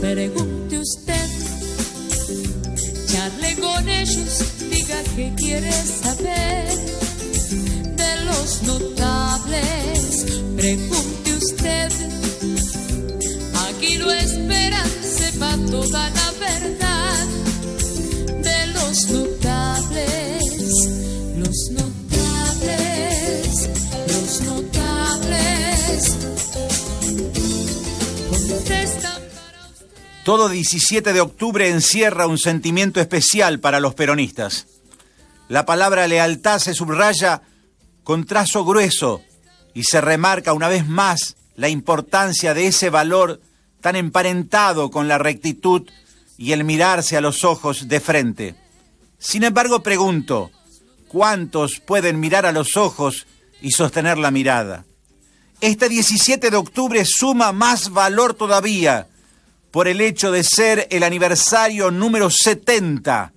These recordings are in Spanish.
Pregunte usted, charle con ellos, diga qué quiere saber de los notables. Pregunte usted, aquí lo esperan, sepa toda la verdad de los notables, los notables, los notables. Contestan. Todo 17 de octubre encierra un sentimiento especial para los peronistas. La palabra lealtad se subraya con trazo grueso y se remarca una vez más la importancia de ese valor tan emparentado con la rectitud y el mirarse a los ojos de frente. Sin embargo, pregunto, ¿cuántos pueden mirar a los ojos y sostener la mirada? Este 17 de octubre suma más valor todavía por el hecho de ser el aniversario número 70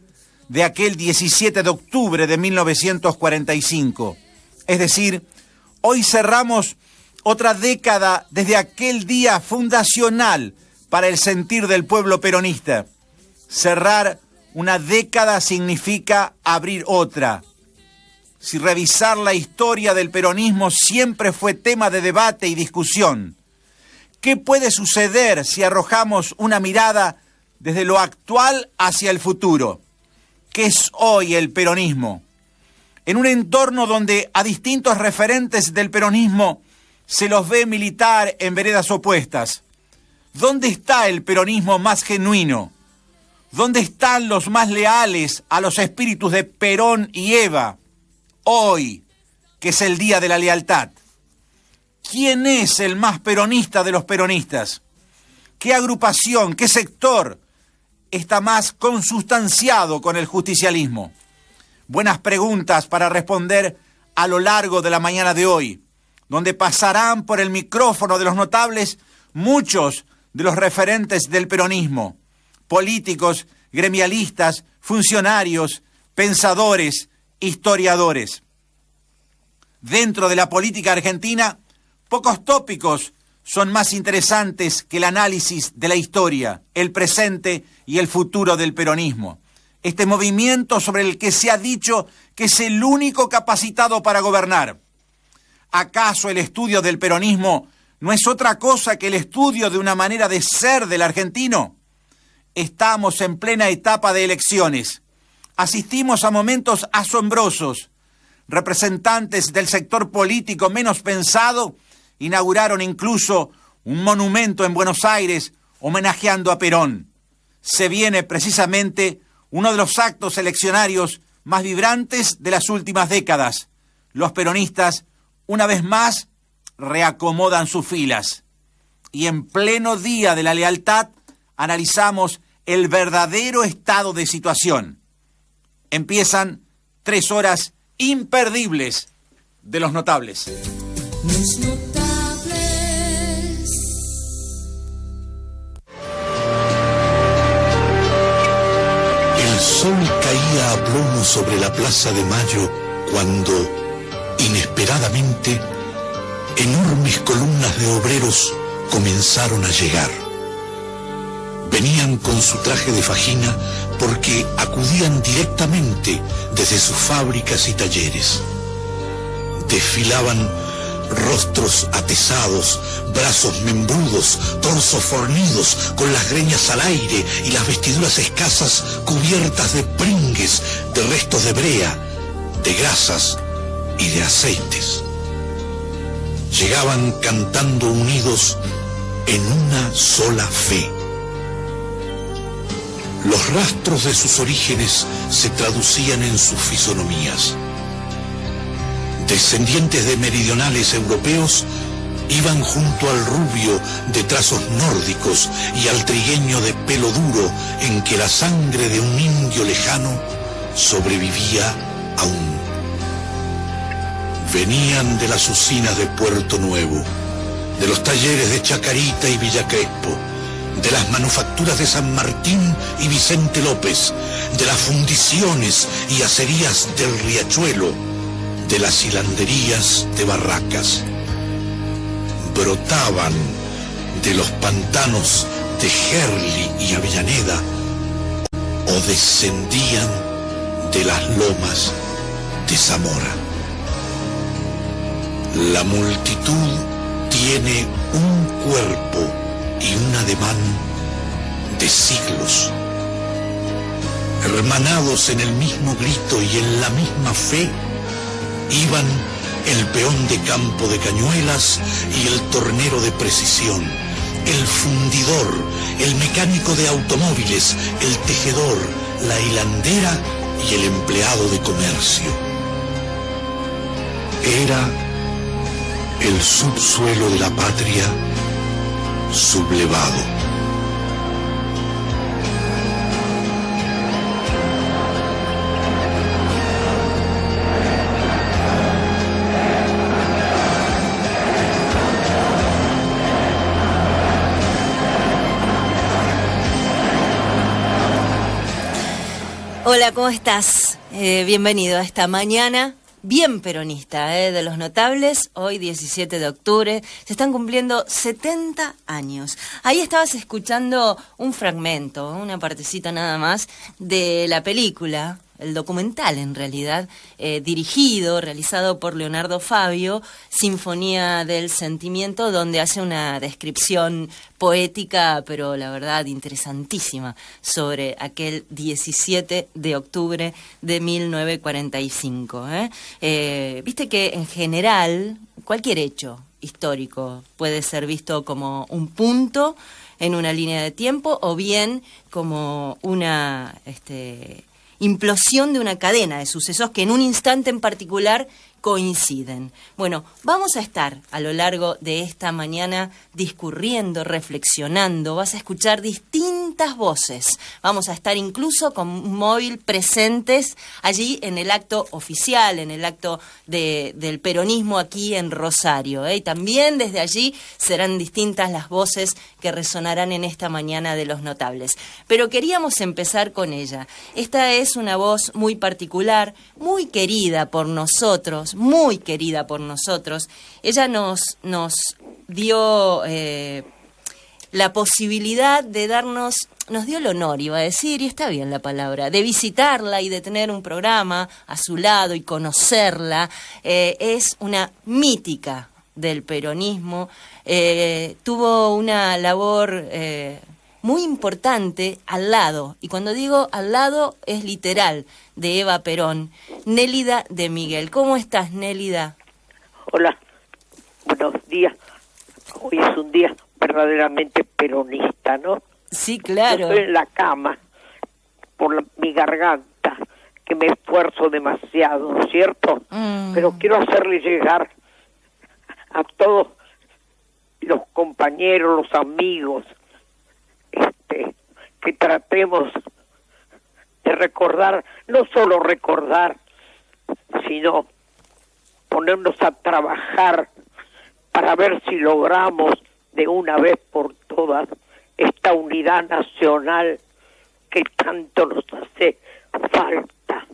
de aquel 17 de octubre de 1945. Es decir, hoy cerramos otra década desde aquel día fundacional para el sentir del pueblo peronista. Cerrar una década significa abrir otra. Si revisar la historia del peronismo siempre fue tema de debate y discusión. ¿Qué puede suceder si arrojamos una mirada desde lo actual hacia el futuro? ¿Qué es hoy el peronismo? En un entorno donde a distintos referentes del peronismo se los ve militar en veredas opuestas. ¿Dónde está el peronismo más genuino? ¿Dónde están los más leales a los espíritus de Perón y Eva? Hoy, que es el Día de la Lealtad. ¿Quién es el más peronista de los peronistas? ¿Qué agrupación, qué sector está más consustanciado con el justicialismo? Buenas preguntas para responder a lo largo de la mañana de hoy, donde pasarán por el micrófono de los notables muchos de los referentes del peronismo, políticos, gremialistas, funcionarios, pensadores, historiadores. Dentro de la política argentina, pocos tópicos son más interesantes que el análisis de la historia, el presente y el futuro del peronismo. Este movimiento sobre el que se ha dicho que es el único capacitado para gobernar. ¿Acaso el estudio del peronismo no es otra cosa que el estudio de una manera de ser del argentino? Estamos en plena etapa de elecciones. Asistimos a momentos asombrosos. Representantes del sector político menos pensado inauguraron incluso un monumento en Buenos Aires homenajeando a Perón. Se viene precisamente uno de los actos eleccionarios más vibrantes de las últimas décadas. Los peronistas, una vez más, reacomodan sus filas. Y en pleno Día de la Lealtad, analizamos el verdadero estado de situación. Empiezan 3 horas imperdibles de los notables. Los notables. El sol caía a plomo sobre la Plaza de Mayo cuando, inesperadamente, enormes columnas de obreros comenzaron a llegar. Venían con su traje de fajina porque acudían directamente desde sus fábricas y talleres. Desfilaban rostros atesados, brazos membrudos, torsos fornidos, con las greñas al aire y las vestiduras escasas cubiertas de pringues, de restos de brea, de grasas y de aceites. Llegaban cantando unidos en una sola fe. Los rastros de sus orígenes se traducían en sus fisonomías. Descendientes de meridionales europeos iban junto al rubio de trazos nórdicos y al trigueño de pelo duro en que la sangre de un indio lejano sobrevivía aún. Venían de las usinas de Puerto Nuevo, de los talleres de Chacarita y Villa Crespo, de las manufacturas de San Martín y Vicente López, de las fundiciones y acerías del Riachuelo, de las hilanderías de Barracas. Brotaban de los pantanos de Gerli y Avellaneda o descendían de las lomas de Zamora. La multitud tiene un cuerpo y un ademán de siglos. Hermanados en el mismo grito y en la misma fe, iban el peón de campo de cañuelas y el tornero de precisión, el fundidor, el mecánico de automóviles, el tejedor, la hilandera y el empleado de comercio. Era el subsuelo de la patria sublevado. Hola, ¿cómo estás? Bienvenido a esta mañana bien peronista de Los Notables. Hoy, 17 de octubre, se están cumpliendo 70 años. Ahí estabas escuchando un fragmento, una partecita nada más, de la película, el documental en realidad, realizado por Leonardo Fabio, Sinfonía del Sentimiento, donde hace una descripción poética, pero la verdad interesantísima, sobre aquel 17 de octubre de 1945. Viste que en general cualquier hecho histórico puede ser visto como un punto en una línea de tiempo o bien como una implosión de una cadena de sucesos que en un instante en particular coinciden. Bueno, vamos a estar a lo largo de esta mañana discurriendo, reflexionando, vas a escuchar distintas voces, vamos a estar incluso con un móvil presentes allí en el acto oficial, en el acto del peronismo aquí en Rosario, y también desde allí serán distintas las voces que resonarán en esta mañana de Los Notables. Pero queríamos empezar con ella. Esta es una voz muy particular, muy querida por nosotros, muy querida por nosotros. Ella nos dio la posibilidad de nos dio el honor, iba a decir, y está bien la palabra, de visitarla y de tener un programa a su lado y conocerla. Es una mítica del peronismo. Tuvo una labor muy importante al lado, y cuando digo al lado es literal, de Eva Perón, Nélida de Miguel. ¿Cómo estás, Nélida? Hola, buenos días. Hoy es un día verdaderamente peronista, ¿no? Sí, claro. Yo estoy en la cama por mi garganta, que me esfuerzo demasiado, ¿no es cierto? Pero quiero hacerle llegar a todos los compañeros, los amigos, que tratemos de recordar, no solo recordar, sino ponernos a trabajar para ver si logramos de una vez por todas esta unidad nacional que tanto nos hace falta.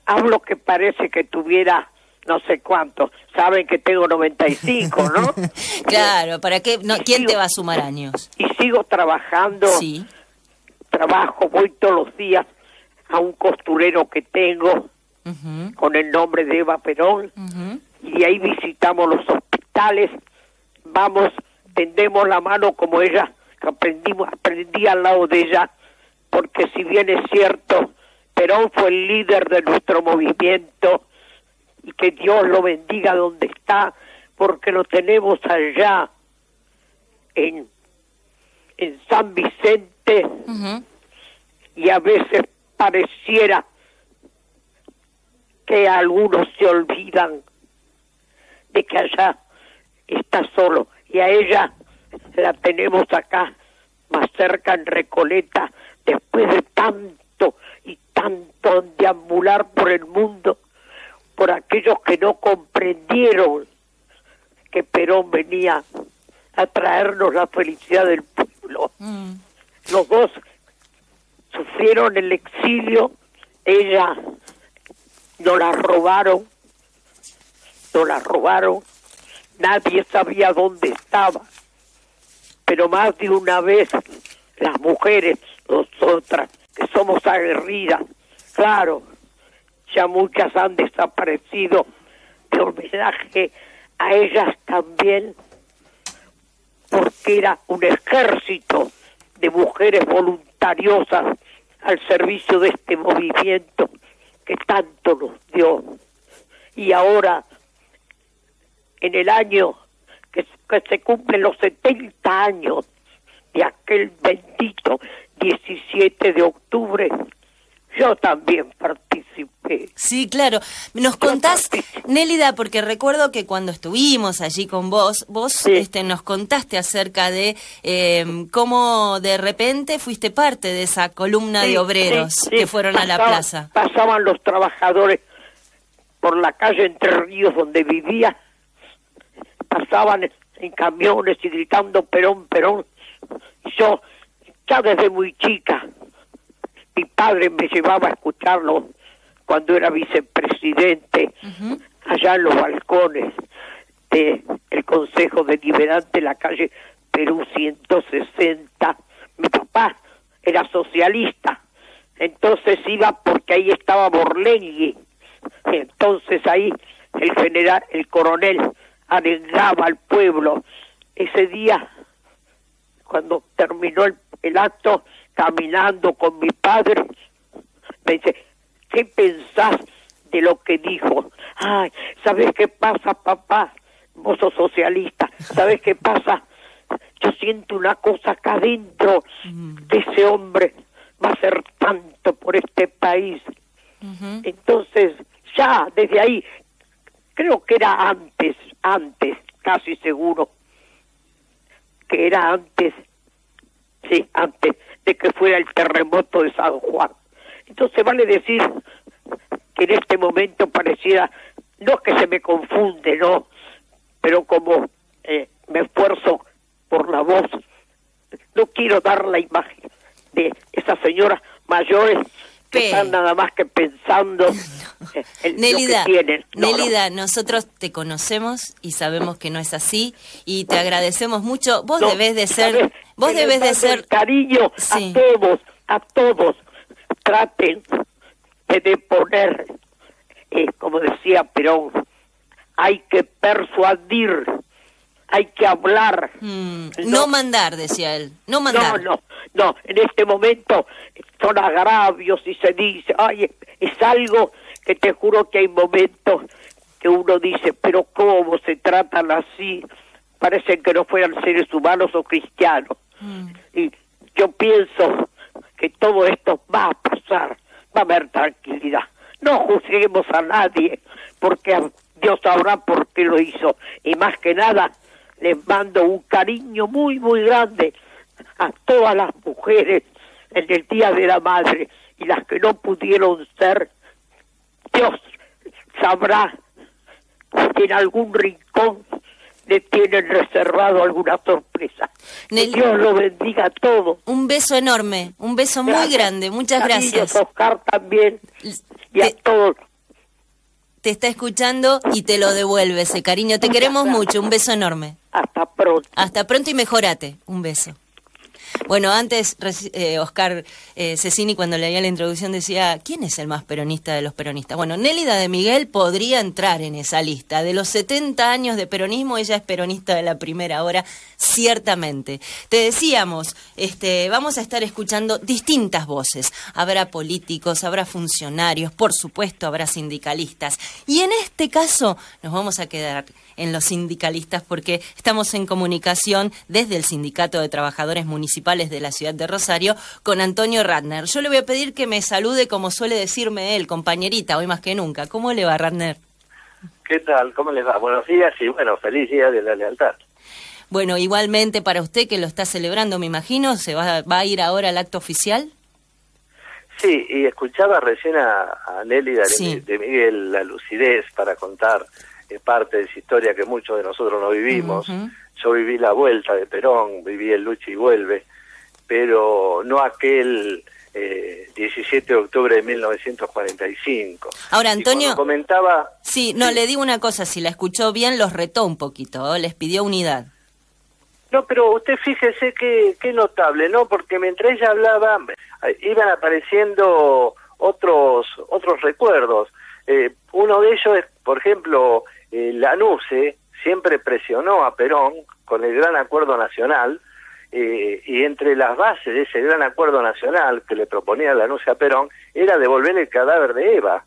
Hablo que parece que tuviera no sé cuánto, saben que tengo 95, ¿no? Claro, ¿para qué? No, ¿quién te va a sumar años? Y sigo trabajando. Sí. Voy todos los días a un costurero que tengo con el nombre de Eva Perón, y ahí visitamos los hospitales, tendemos la mano como ella, aprendí al lado de ella, porque si bien es cierto, Perón fue el líder de nuestro movimiento, y que Dios lo bendiga donde está, porque lo tenemos allá en San Vicente, y a veces pareciera que algunos se olvidan de que allá está solo, y a ella la tenemos acá más cerca en Recoleta, después de tanto y tanto deambular por el mundo, por aquellos que no comprendieron que Perón venía a traernos la felicidad del pueblo. Los dos sufrieron el exilio, ella nos la robaron, nadie sabía dónde estaba, pero más de una vez las mujeres, nosotras, que somos aguerridas, claro, ya muchas han desaparecido, de homenaje a ellas también, porque era un ejército de mujeres voluntariosas al servicio de este movimiento que tanto nos dio. Y ahora, en el año que se cumplen los 70 años de aquel bendito 17 de octubre, yo también participé. Sí, claro. Nos contás, Nélida, porque recuerdo que cuando estuvimos allí con vos Sí. nos contaste acerca de cómo de repente fuiste parte de esa columna Sí, de obreros sí, sí. que fueron a la plaza. Pasaban los trabajadores por la calle Entre Ríos donde vivía, pasaban en camiones y gritando Perón, Perón. Y yo, ya desde muy chica, mi padre me llevaba a escucharlo cuando era vicepresidente, allá en los balcones del Consejo Deliberante, la calle Perú 160. Mi papá era socialista, entonces iba porque ahí estaba Borlengui. Entonces ahí el coronel arengaba al pueblo. Ese día, cuando terminó el acto, caminando con mi padre, me dice, ¿qué pensás de lo que dijo? Ay, ¿sabes qué pasa, papá? Vos sos socialista. ¿Sabes qué pasa? Yo siento una cosa acá adentro, que ese hombre va a hacer tanto por este país. Entonces, ya desde ahí, creo que era antes, casi seguro, que era antes de que fuera el terremoto de San Juan. Entonces vale decir que en este momento pareciera, no es que se me confunde, no, pero como me esfuerzo por la voz, no quiero dar la imagen de esas señoras mayores que están nada más que pensando en Nélida, lo que tienen. Nélida, nosotros te conocemos y sabemos que no es así y te agradecemos mucho. Vos debés de ser... Vos debés de ser... Cariño, sí. a todos, traten de poner, como decía Perón, hay que persuadir, hay que hablar. No mandar, decía él, no mandar. No, en este momento son agravios y se dice, ay, es algo que te juro que hay momentos que uno dice, pero ¿cómo se tratan así? Parecen que no fueran seres humanos o cristianos. Y yo pienso que todo esto va a pasar, va a haber tranquilidad. No juzguemos a nadie, porque Dios sabrá por qué lo hizo. Y más que nada, les mando un cariño muy, muy grande a todas las mujeres en el Día de la Madre, y las que no pudieron ser, Dios sabrá si en algún rincón le tienen reservado alguna sorpresa. Que Dios lo bendiga a todos. Un beso enorme, un beso muy grande, muchas gracias. Oscar también, y a todos. Te está escuchando y te lo devuelve ese cariño. Te queremos mucho, un beso enorme. Hasta pronto. Hasta pronto y mejorate. Un beso. Bueno, antes Oscar Cecchini, cuando leía la introducción, decía, ¿quién es el más peronista de los peronistas? Bueno, Nélida de Miguel podría entrar en esa lista. De los 70 años de peronismo, ella es peronista de la primera hora, ciertamente. Te decíamos, vamos a estar escuchando distintas voces. Habrá políticos, habrá funcionarios, por supuesto habrá sindicalistas. Y en este caso nos vamos a quedar en los sindicalistas porque estamos en comunicación desde el Sindicato de Trabajadores Municipales de la Ciudad de Rosario con Antonio Ratner. Yo le voy a pedir que me salude como suele decirme él, compañerita, hoy más que nunca. ¿Cómo le va, Ratner? ¿Qué tal? ¿Cómo les va? Buenos días y bueno, feliz día de la lealtad. Bueno, igualmente para usted que lo está celebrando, me imagino, ¿se va a ir ahora al acto oficial? Sí, y escuchaba recién a Nélida de Miguel la lucidez para contar parte de esa historia que muchos de nosotros no vivimos. Yo viví la vuelta de Perón, viví el lucha y vuelve, pero no aquel 17 de octubre de 1945. Ahora, Antonio, comentaba... Sí, no, le digo una cosa, si la escuchó bien, los retó un poquito, les pidió unidad. No, pero usted fíjese qué notable, ¿no? Porque mientras ella hablaba, iban apareciendo otros recuerdos. Uno de ellos es, por ejemplo, Lanusse siempre presionó a Perón con el Gran Acuerdo Nacional, y entre las bases de ese Gran Acuerdo Nacional que le proponía Lanusse a Perón era devolver el cadáver de Eva.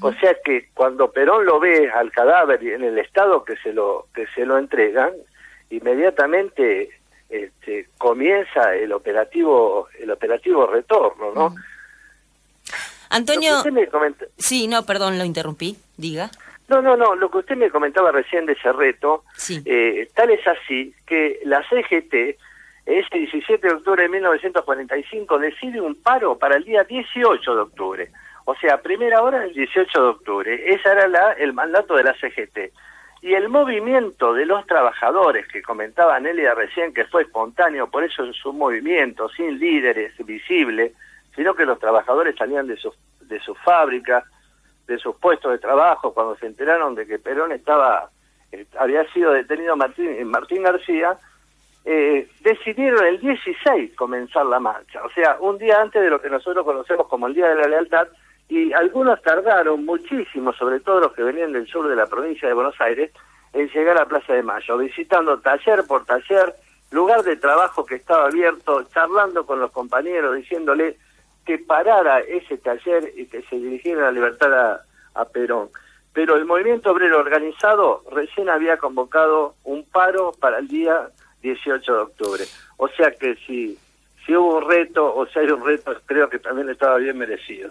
O sea que cuando Perón lo ve al cadáver y en el estado que se lo entregan, inmediatamente comienza el operativo retorno, ¿no? Antonio, sí, no, perdón, lo interrumpí, diga. No, lo que usted me comentaba recién de Cerreto, sí. Tal es así que la CGT, ese 17 de octubre de 1945, decide un paro para el día 18 de octubre, o sea, primera hora del 18 de octubre, ese era el mandato de la CGT. Y el movimiento de los trabajadores, que comentaba Nélida recién, que fue espontáneo, por eso es un movimiento sin líderes visible, sino que los trabajadores salían de sus fábricas, de sus puestos de trabajo, cuando se enteraron de que Perón había sido detenido Martín García, decidieron el 16 comenzar la marcha, o sea, un día antes de lo que nosotros conocemos como el Día de la Lealtad, y algunos tardaron muchísimo, sobre todo los que venían del sur de la provincia de Buenos Aires, en llegar a Plaza de Mayo, visitando taller por taller, lugar de trabajo que estaba abierto, charlando con los compañeros, diciéndole que parara ese taller y que se dirigiera la libertad a Perón. Pero el movimiento obrero organizado recién había convocado un paro para el día 18 de octubre. O sea que si hubo un reto, o si hay un reto, creo que también estaba bien merecido.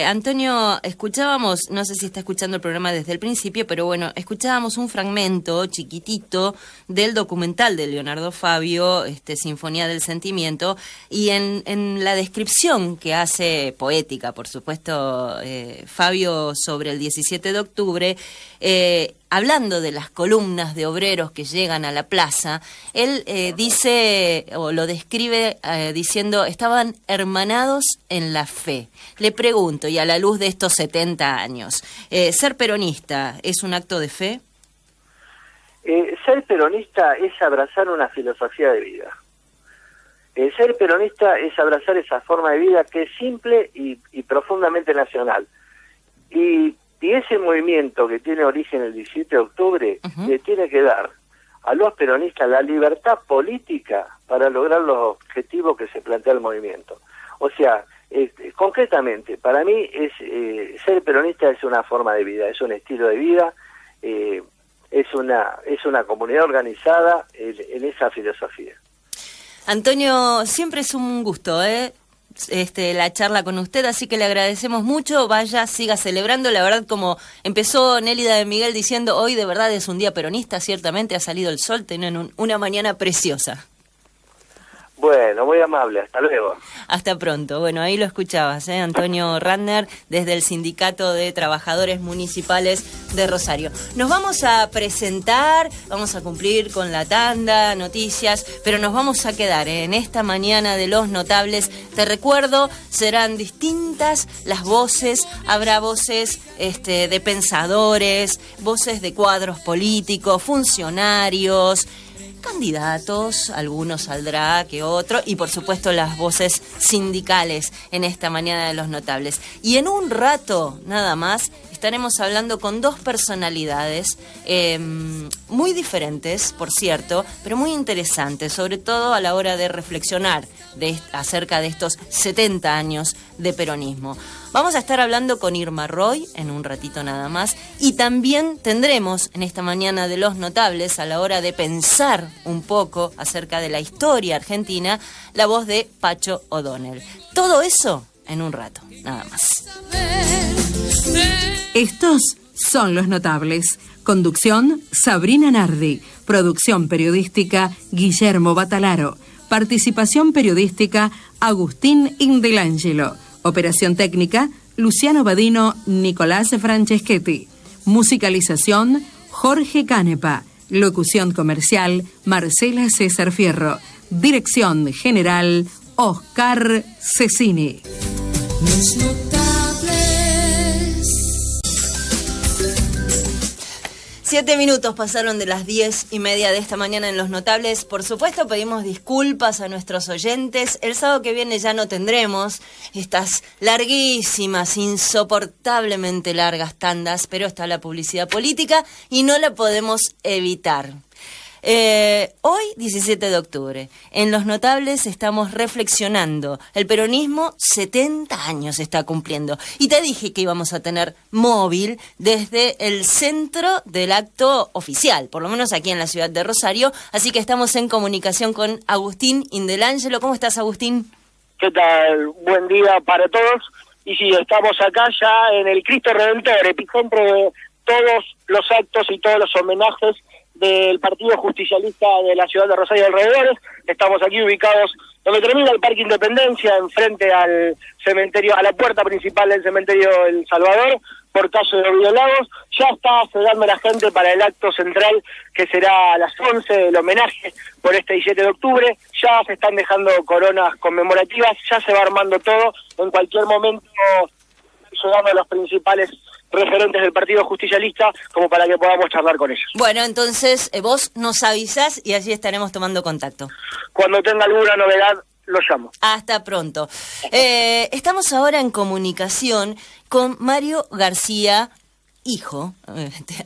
Antonio, escuchábamos, no sé si está escuchando el programa desde el principio, pero bueno, escuchábamos un fragmento chiquitito del documental de Leonardo Fabio, Sinfonía del Sentimiento, y en la descripción que hace, poética, por supuesto, Fabio sobre el 17 de octubre, hablando de las columnas de obreros que llegan a la plaza, él dice, o lo describe diciendo, estaban hermanados en la fe. Le pregunto, y a la luz de estos 70 años, ¿ser peronista es un acto de fe? Ser peronista es abrazar una filosofía de vida. Ser peronista es abrazar esa forma de vida que es simple y profundamente nacional. Y ese movimiento que tiene origen el 17 de octubre le tiene que dar a los peronistas la libertad política para lograr los objetivos que se plantea el movimiento. O sea, concretamente, para mí ser peronista es una forma de vida, es un estilo de vida, es una comunidad organizada en esa filosofía. Antonio, siempre es un gusto, la charla con usted, así que le agradecemos mucho. Vaya, siga celebrando. La verdad, como empezó Nélida de Miguel diciendo, hoy de verdad es un día peronista, ciertamente ha salido el sol, tienen una mañana preciosa. Bueno, muy amable, hasta luego. Hasta pronto. Bueno, ahí lo escuchabas, Antonio Randner, desde el Sindicato de Trabajadores Municipales de Rosario. Nos vamos a presentar, vamos a cumplir con la tanda, noticias, pero nos vamos a quedar en esta mañana de los notables. Te recuerdo, serán distintas las voces, habrá voces de pensadores, voces de cuadros políticos, funcionarios, candidatos, algunos saldrá que otro, y por supuesto las voces sindicales en esta mañana de los notables. Y en un rato, nada más, estaremos hablando con dos personalidades muy diferentes, por cierto, pero muy interesantes, sobre todo a la hora de reflexionar acerca de estos 70 años de peronismo. Vamos a estar hablando con Irma Roy en un ratito nada más, y también tendremos en esta mañana de los notables, a la hora de pensar un poco acerca de la historia argentina, la voz de Pacho O'Donnell. Todo eso en un rato, nada más. Estos son los notables. Conducción, Sabrina Nardi. Producción periodística, Guillermo Batalaro. Participación periodística, Agustín Indelangelo. Operación técnica, Luciano Badino, Nicolás Franceschetti. Musicalización, Jorge Canepa. Locución comercial, Marcela César Fierro. Dirección general, Oscar Cecini. 7 minutos pasaron de las 10:30 de esta mañana en Los Notables. Por supuesto, pedimos disculpas a nuestros oyentes. El sábado que viene ya no tendremos estas larguísimas, insoportablemente largas tandas, pero está la publicidad política y no la podemos evitar. Hoy, 17 de octubre, en Los Notables estamos reflexionando. El peronismo 70 años está cumpliendo. Y te dije que íbamos a tener móvil desde el centro del acto oficial, por lo menos aquí en la ciudad de Rosario. Así que estamos en comunicación con Agustín Indelangelo. ¿Cómo estás, Agustín? ¿Qué tal? Buen día para todos. Y sí, estamos acá ya en el Cristo Redentor, epicentro de todos los actos y todos los homenajes del Partido Justicialista de la ciudad de Rosario y alrededores. Estamos aquí ubicados donde termina el Parque Independencia, enfrente al cementerio, a la puerta principal del cementerio El Salvador, por calle de Río Lagos. Ya está llegando la gente para el acto central, que será a las 11, el homenaje por este 17 de octubre. Ya se están dejando coronas conmemorativas, ya se va armando todo. En cualquier momento llegando a los principales referentes del Partido Justicialista como para que podamos charlar con ellos. Bueno, entonces vos nos avisás y allí estaremos tomando contacto. Cuando tenga alguna novedad, lo llamo. Hasta pronto. Estamos ahora en comunicación con Mario García, hijo.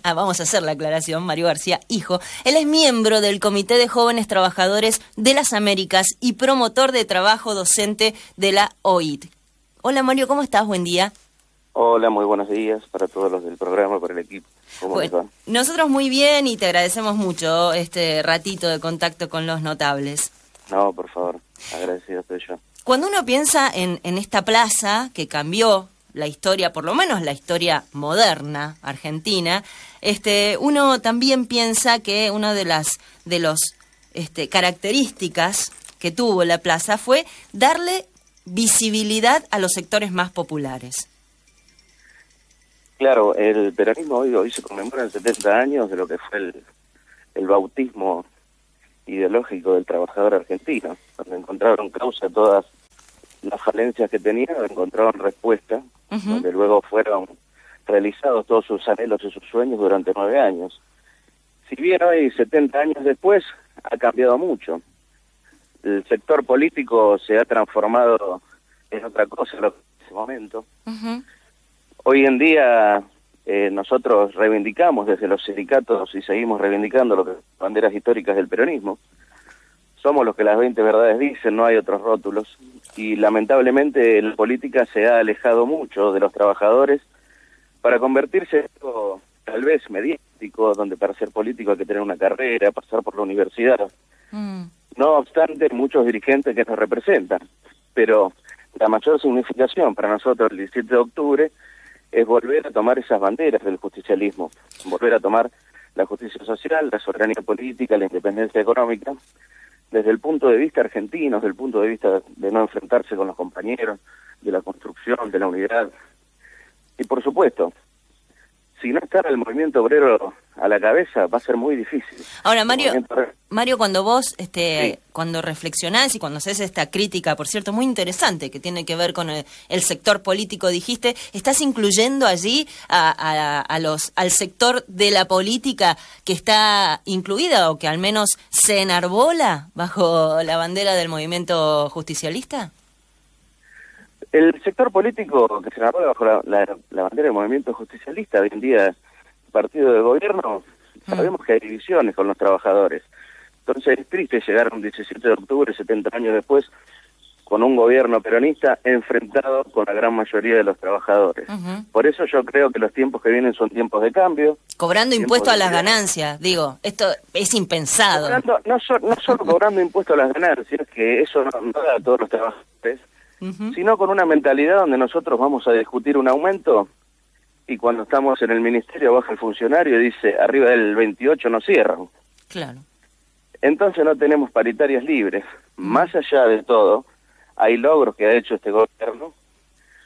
Vamos a hacer la aclaración, Mario García, hijo. Él es miembro del Comité de Jóvenes Trabajadores de las Américas y promotor de trabajo docente de la OIT. Hola, Mario, ¿cómo estás? Buen día. Hola, muy buenos días para todos los del programa, para el equipo. ¿Cómo les va? Nosotros muy bien y te agradecemos mucho este ratito de contacto con Los Notables. No, por favor, agradecido estoy yo. Cuando uno piensa en esta plaza que cambió la historia, por lo menos la historia moderna argentina, uno también piensa que una de las características que tuvo la plaza fue darle visibilidad a los sectores más populares. Claro, el peronismo hoy se conmemoran 70 años de lo que fue el bautismo ideológico del trabajador argentino, donde encontraron causa a todas las falencias que tenía, encontraron respuesta, donde luego fueron realizados todos sus anhelos y sus sueños durante 9 años. Si bien hoy, 70 años después, ha cambiado mucho. El sector político se ha transformado en otra cosa en ese momento. Hoy en día nosotros reivindicamos desde los sindicatos y seguimos reivindicando lo que son banderas históricas del peronismo. Somos los que las 20 verdades dicen, no hay otros rótulos. Y lamentablemente la política se ha alejado mucho de los trabajadores para convertirse en algo tal vez mediático, donde para ser político hay que tener una carrera, pasar por la universidad. No obstante, muchos dirigentes que nos representan. Pero la mayor significación para nosotros el 17 de octubre es volver a tomar esas banderas del justicialismo, volver a tomar la justicia social, la soberanía política, la independencia económica, desde el punto de vista argentino, desde el punto de vista de no enfrentarse con los compañeros, de la construcción, de la unidad. Y por supuesto, si no está el movimiento obrero a la cabeza, va a ser muy difícil. Ahora, Mario, cuando vos, cuando reflexionás y cuando haces esta crítica, por cierto, muy interesante, que tiene que ver con el sector político, dijiste, ¿estás incluyendo allí al sector de la política que está incluida o que al menos se enarbola bajo la bandera del movimiento justicialista? El sector político que se enarbola bajo la bandera del movimiento justicialista, hoy en día partido de gobierno, sabemos que hay divisiones con los trabajadores. Entonces es triste llegar a un 17 de octubre, 70 años después, con un gobierno peronista enfrentado con la gran mayoría de los trabajadores. Por eso yo creo que los tiempos que vienen son tiempos de cambio. Cobrando impuestos a las ganancias, digo, esto es impensado. No solo cobrando impuestos a las ganancias, que eso no da a todos los trabajadores, sino con una mentalidad donde nosotros vamos a discutir un aumento y cuando estamos en el ministerio baja el funcionario y dice arriba del 28 no cierran. Claro. Entonces no tenemos paritarias libres. Más allá de todo, hay logros que ha hecho este gobierno,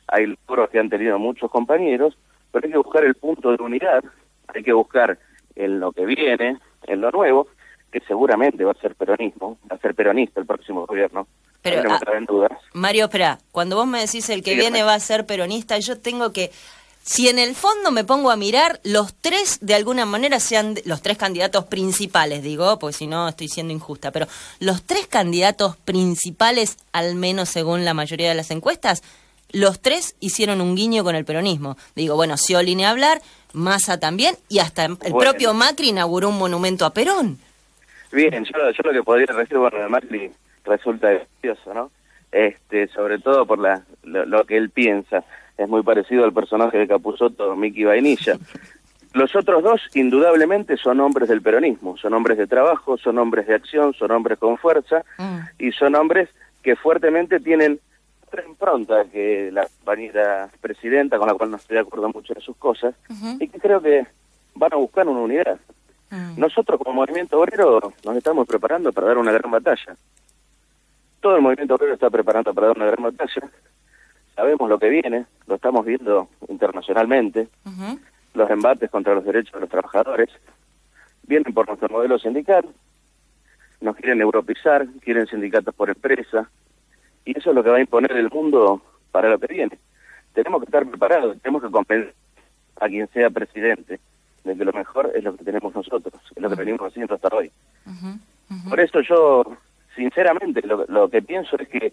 hay logros que han tenido muchos compañeros, pero hay que buscar el punto de unidad, hay que buscar en lo que viene, en lo nuevo, que seguramente va a ser peronismo, va a ser peronista el próximo gobierno. Pero, no me dudas. Mario, espera, cuando vos me decís el que viene va a ser peronista, yo tengo que si en el fondo me pongo a mirar, los tres de alguna manera sean los tres candidatos principales, digo, porque si no estoy siendo injusta, pero los tres candidatos principales, al menos según la mayoría de las encuestas, los tres hicieron un guiño con el peronismo. Digo, bueno, Scioli ni hablar, Massa también, y hasta el propio Macri inauguró un monumento a Perón. Bien, yo lo que podría decir, bueno, de Macri resulta gracioso, ¿no? Sobre todo por lo que él piensa. Es muy parecido al personaje de Capusotto, Mickey Vainilla. Los otros dos, indudablemente, son hombres del peronismo. Son hombres de trabajo, son hombres de acción, son hombres con fuerza, y son hombres que fuertemente tienen otra impronta que la compañera presidenta, con la cual no estoy de acuerdo mucho en sus cosas, y que creo que van a buscar una unidad. Nosotros, como movimiento obrero, nos estamos preparando para dar una gran batalla. Todo el movimiento obrero está preparando para dar una gran batalla. Sabemos lo que viene, lo estamos viendo internacionalmente, los embates contra los derechos de los trabajadores, vienen por nuestro modelo sindical, nos quieren europeizar, quieren sindicatos por empresa, y eso es lo que va a imponer el mundo para lo que viene. Tenemos que estar preparados, tenemos que convencer a quien sea presidente de que lo mejor es lo que tenemos nosotros, es lo que venimos haciendo hasta hoy. Por eso yo, sinceramente, lo que pienso es que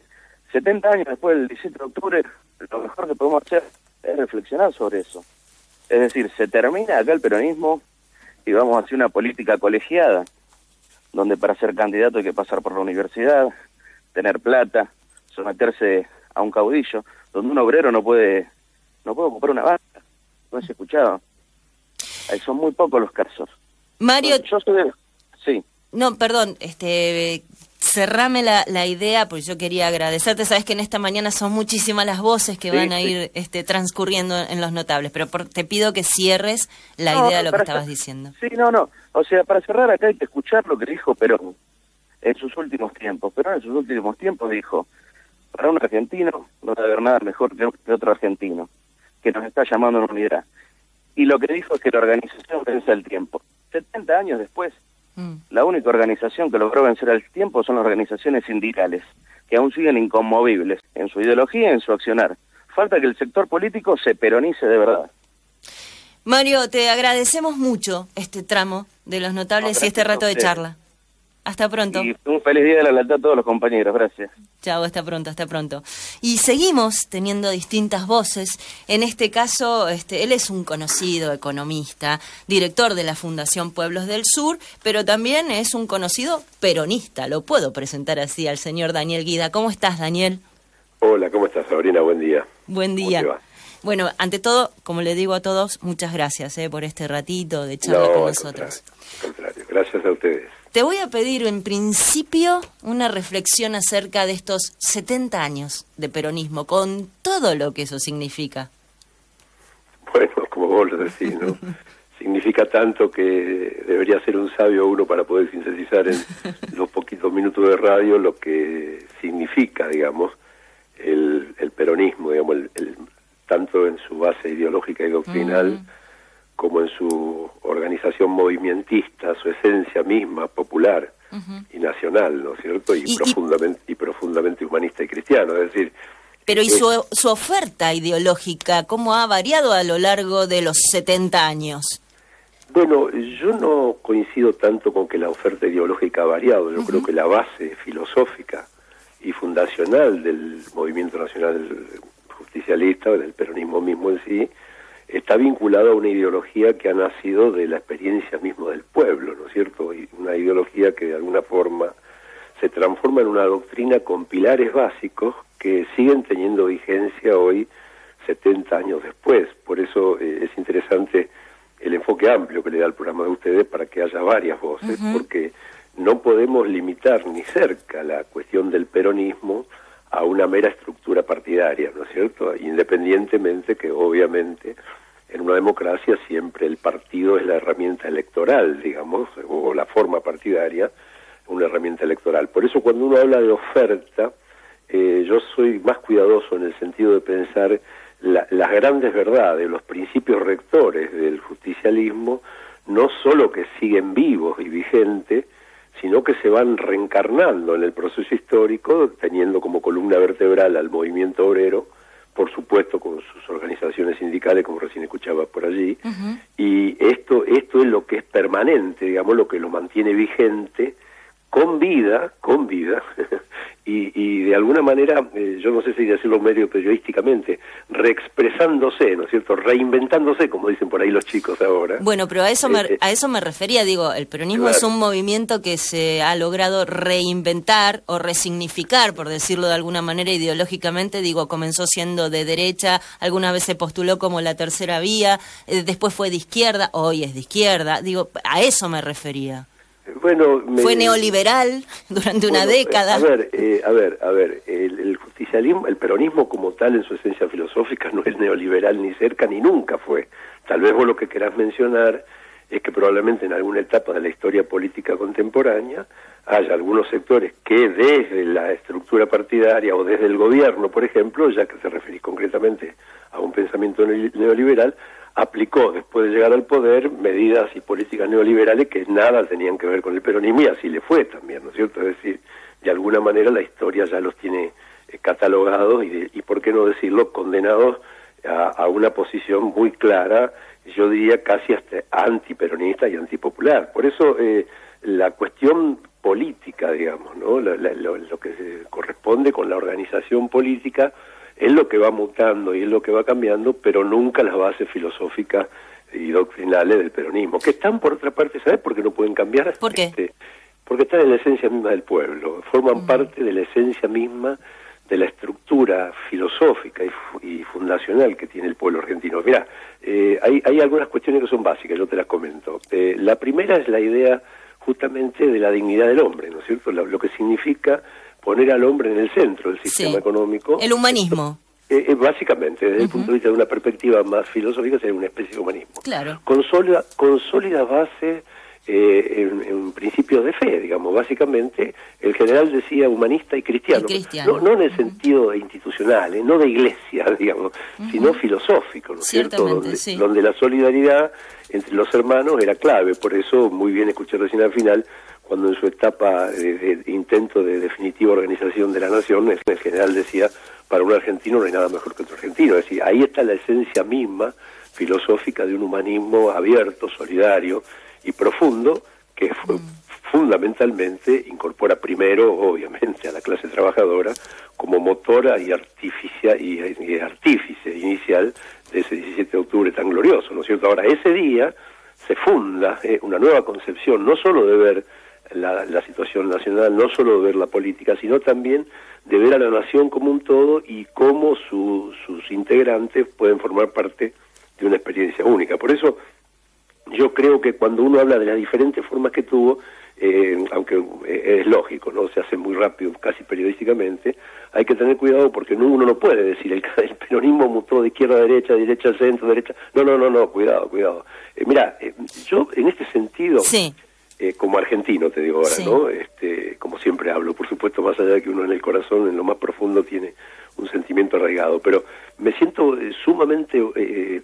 70 años después del 17 de octubre, lo mejor que podemos hacer es reflexionar sobre eso. Es decir, se termina acá el peronismo y vamos hacia una política colegiada, donde para ser candidato hay que pasar por la universidad, tener plata, someterse a un caudillo, donde un obrero no puede ocupar una banca. No es escuchado. Son muy pocos los casos. Mario... Yo soy sí. No, perdón, cerrame la idea, porque yo quería agradecerte. Sabes que en esta mañana son muchísimas las voces que van a ir transcurriendo en los notables, pero te pido que cierres la idea de lo que estabas diciendo. Sí, no. O sea, para cerrar acá hay que escuchar lo que dijo Perón en sus últimos tiempos. Perón en sus últimos tiempos dijo, para un argentino no debe haber nada mejor que otro argentino, que nos está llamando a una unidad. Y lo que dijo es que la organización vence el tiempo. 70 años después, la única organización que logró vencer al tiempo son las organizaciones sindicales, que aún siguen inconmovibles en su ideología y en su accionar. Falta que el sector político se peronice de verdad. Mario, te agradecemos mucho este tramo de los notables y este rato de charla. Hasta pronto. Y un feliz día de la lealtad a todos los compañeros, gracias. Chao, hasta pronto, hasta pronto. Y seguimos teniendo distintas voces. En este caso, él es un conocido economista, director de la Fundación Pueblos del Sur, pero también es un conocido peronista. Lo puedo presentar así al señor Daniel Guida. ¿Cómo estás, Daniel? Hola, ¿cómo estás, Sabrina? Buen día. Buen día. ¿Cómo te va? Bueno, ante todo, como le digo a todos, muchas gracias por este ratito de charla con nosotros. Al contrario, gracias a ustedes. Te voy a pedir en principio una reflexión acerca de estos 70 años de peronismo, con todo lo que eso significa. Bueno, como vos lo decís, ¿no? Significa tanto que debería ser un sabio uno para poder sintetizar en los poquitos minutos de radio lo que significa, digamos, el peronismo, digamos, tanto en su base ideológica y doctrinal, como en su organización movimentista, su esencia misma, popular y nacional, ¿no es cierto? Y profundamente humanista y cristiano, es decir... Pero ¿y su oferta ideológica, cómo ha variado a lo largo de los 70 años? Bueno, yo no coincido tanto con que la oferta ideológica ha variado. Yo creo que la base filosófica y fundacional del movimiento nacional justicialista, del peronismo mismo en sí, está vinculado a una ideología que ha nacido de la experiencia misma del pueblo, ¿no es cierto? Y una ideología que de alguna forma se transforma en una doctrina con pilares básicos que siguen teniendo vigencia hoy, 70 años después. Por eso es interesante el enfoque amplio que le da el programa de ustedes para que haya varias voces, porque no podemos limitar ni cerca la cuestión del peronismo a una mera estructura partidaria, ¿no es cierto? Independientemente que obviamente en una democracia siempre el partido es la herramienta electoral, digamos, o la forma partidaria, una herramienta electoral. Por eso cuando uno habla de oferta, yo soy más cuidadoso en el sentido de pensar las grandes verdades, los principios rectores del justicialismo, no solo que siguen vivos y vigentes, sino que se van reencarnando en el proceso histórico, teniendo como columna vertebral al movimiento obrero, por supuesto con sus organizaciones sindicales, como recién escuchaba por allí, y esto es lo que es permanente, digamos, lo que lo mantiene vigente, con vida, y de alguna manera, yo no sé si decirlo medio periodísticamente, reexpresándose, ¿no es cierto?, reinventándose, como dicen por ahí los chicos ahora. Bueno, pero a eso me refería, digo, el peronismo claro. es un movimiento que se ha logrado reinventar o resignificar, por decirlo de alguna manera ideológicamente, digo, comenzó siendo de derecha, alguna vez se postuló como la tercera vía, después fue de izquierda, hoy es de izquierda, digo, a eso me refería. Bueno, fue neoliberal durante una década. A ver, el justicialismo, el peronismo como tal en su esencia filosófica no es neoliberal ni cerca ni nunca fue. Tal vez vos lo que querás mencionar es que probablemente en alguna etapa de la historia política contemporánea haya algunos sectores que desde la estructura partidaria o desde el gobierno, por ejemplo, ya que se referís concretamente a un pensamiento neoliberal, aplicó, después de llegar al poder, medidas y políticas neoliberales que nada tenían que ver con el peronismo, y así le fue también, ¿no es cierto? Es decir, de alguna manera la historia ya los tiene catalogados y por qué no decirlo, condenados a una posición muy clara, yo diría casi hasta antiperonista y antipopular. Por eso la cuestión política, digamos, ¿no? Lo que se corresponde con la organización política es lo que va mutando y es lo que va cambiando, pero nunca las bases filosóficas y doctrinales del peronismo, que están por otra parte, ¿sabes por qué no pueden cambiar? ¿Por qué? Porque están en la esencia misma del pueblo, forman parte de la esencia misma de la estructura filosófica y fundacional que tiene el pueblo argentino. Mirá, hay algunas cuestiones que son básicas, yo te las comento. La primera es la idea justamente de la dignidad del hombre, ¿no es cierto? Lo que significa poner al hombre en el centro del sistema económico. El humanismo. Básicamente, desde el punto de vista de una perspectiva más filosófica, sería una especie de humanismo. Claro. Con sólida base en principios de fe, digamos. Básicamente, el general decía humanista y cristiano. No en el sentido institucional, no de iglesia, digamos, sino filosófico, ¿no es cierto? Donde la solidaridad entre los hermanos era clave. Por eso, muy bien escuché recién al final, cuando en su etapa de intento de definitiva organización de la nación, el general decía, para un argentino no hay nada mejor que otro argentino. Es decir, ahí está la esencia misma filosófica de un humanismo abierto, solidario y profundo, que fundamentalmente incorpora primero, obviamente, a la clase trabajadora como motora y artífice inicial de ese 17 de octubre tan glorioso, ¿no es cierto? Ahora, ese día se funda una nueva concepción, no solo de ver la situación nacional, no solo de ver la política, sino también de ver a la nación como un todo y cómo sus integrantes pueden formar parte de una experiencia única. Por eso yo creo que cuando uno habla de las diferentes formas que tuvo, aunque es lógico, no se hace muy rápido, casi periodísticamente, hay que tener cuidado porque uno no puede decir el peronismo mutó de izquierda a derecha, de derecha al centro, derecha... No, cuidado. Mirá, yo en este sentido... Sí. Como argentino, te digo ahora, sí. ¿No? Como siempre hablo, por supuesto, más allá de que uno en el corazón, en lo más profundo, tiene un sentimiento arraigado, pero me siento sumamente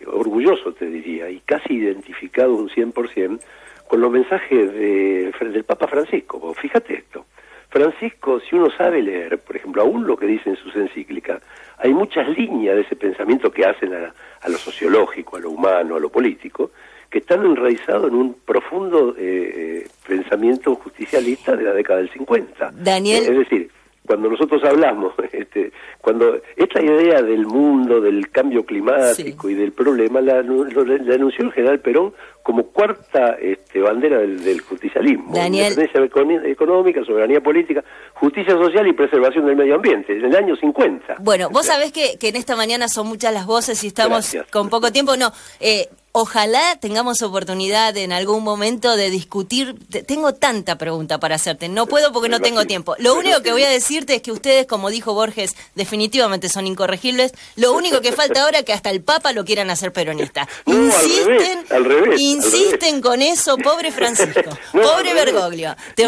orgulloso, te diría, y casi identificado un 100% con los mensajes del Papa Francisco. Fíjate esto, Francisco, si uno sabe leer, por ejemplo, aún lo que dice en sus encíclicas, hay muchas líneas de ese pensamiento que hacen a lo sociológico, a lo humano, a lo político, que están enraizados en un profundo pensamiento justicialista de la década del 50. Daniel. Es decir, cuando nosotros hablamos, cuando esta idea del mundo, del cambio climático y del problema, la anunció el general Perón como cuarta bandera del justicialismo. Daniel. Independencia económica, soberanía política, justicia social y preservación del medio ambiente, en el año 50. Bueno, vos sabés que en esta mañana son muchas las voces y estamos con poco tiempo. Ojalá tengamos oportunidad en algún momento de discutir. Tengo tanta pregunta para hacerte. No puedo porque no tengo tiempo. Lo único que voy a decirte es que ustedes, como dijo Borges, definitivamente son incorregibles. Lo único que falta ahora es que hasta el Papa lo quieran hacer peronista. Al revés. Insisten con eso, pobre Francisco. Pobre Bergoglio. Te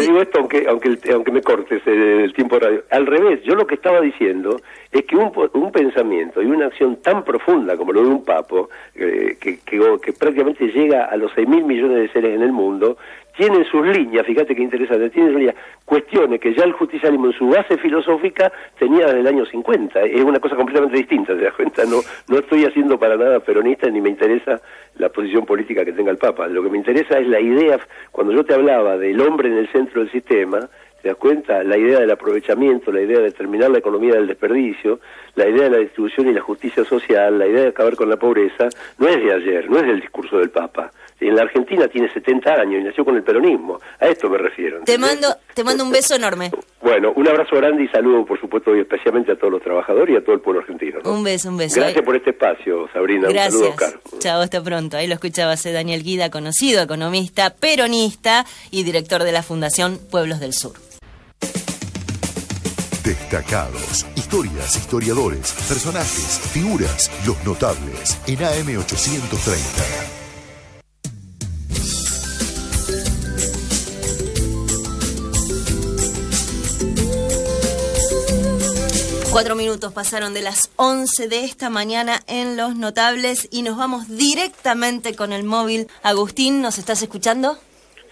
digo esto aunque me cortes el tiempo de radio. Al revés, yo lo que estaba diciendo es que un pensamiento y una acción tan profunda como lo de un papo, que prácticamente llega a los 6.000 millones de seres en el mundo, tienen sus líneas, fíjate qué interesante, tienen sus líneas, cuestiones que ya el justicialismo en su base filosófica tenía desde el año 50, es una cosa completamente distinta, ¿te das cuenta? No estoy haciendo para nada peronista ni me interesa la posición política que tenga el Papa, lo que me interesa es la idea, cuando yo te hablaba del hombre en el centro del sistema, ¿te das cuenta? La idea del aprovechamiento, la idea de terminar la economía del desperdicio, la idea de la distribución y la justicia social, la idea de acabar con la pobreza, no es de ayer, no es del discurso del Papa. En la Argentina tiene 70 años y nació con el peronismo, a esto me refiero. Te mando un beso enorme. Bueno, un abrazo grande y saludo, por supuesto, y especialmente a todos los trabajadores y a todo el pueblo argentino, ¿no? Un beso. Gracias por este espacio, Sabrina. Gracias. Un saludo, Oscar. Chao, hasta pronto. Ahí lo escuchabas, Daniel Guida, conocido economista, peronista y director de la Fundación Pueblos del Sur. Destacados. Historias, historiadores, personajes, figuras, los notables. En AM 830. 4 minutos pasaron de las 11 de esta mañana en Los Notables y nos vamos directamente con el móvil. Agustín, ¿nos estás escuchando?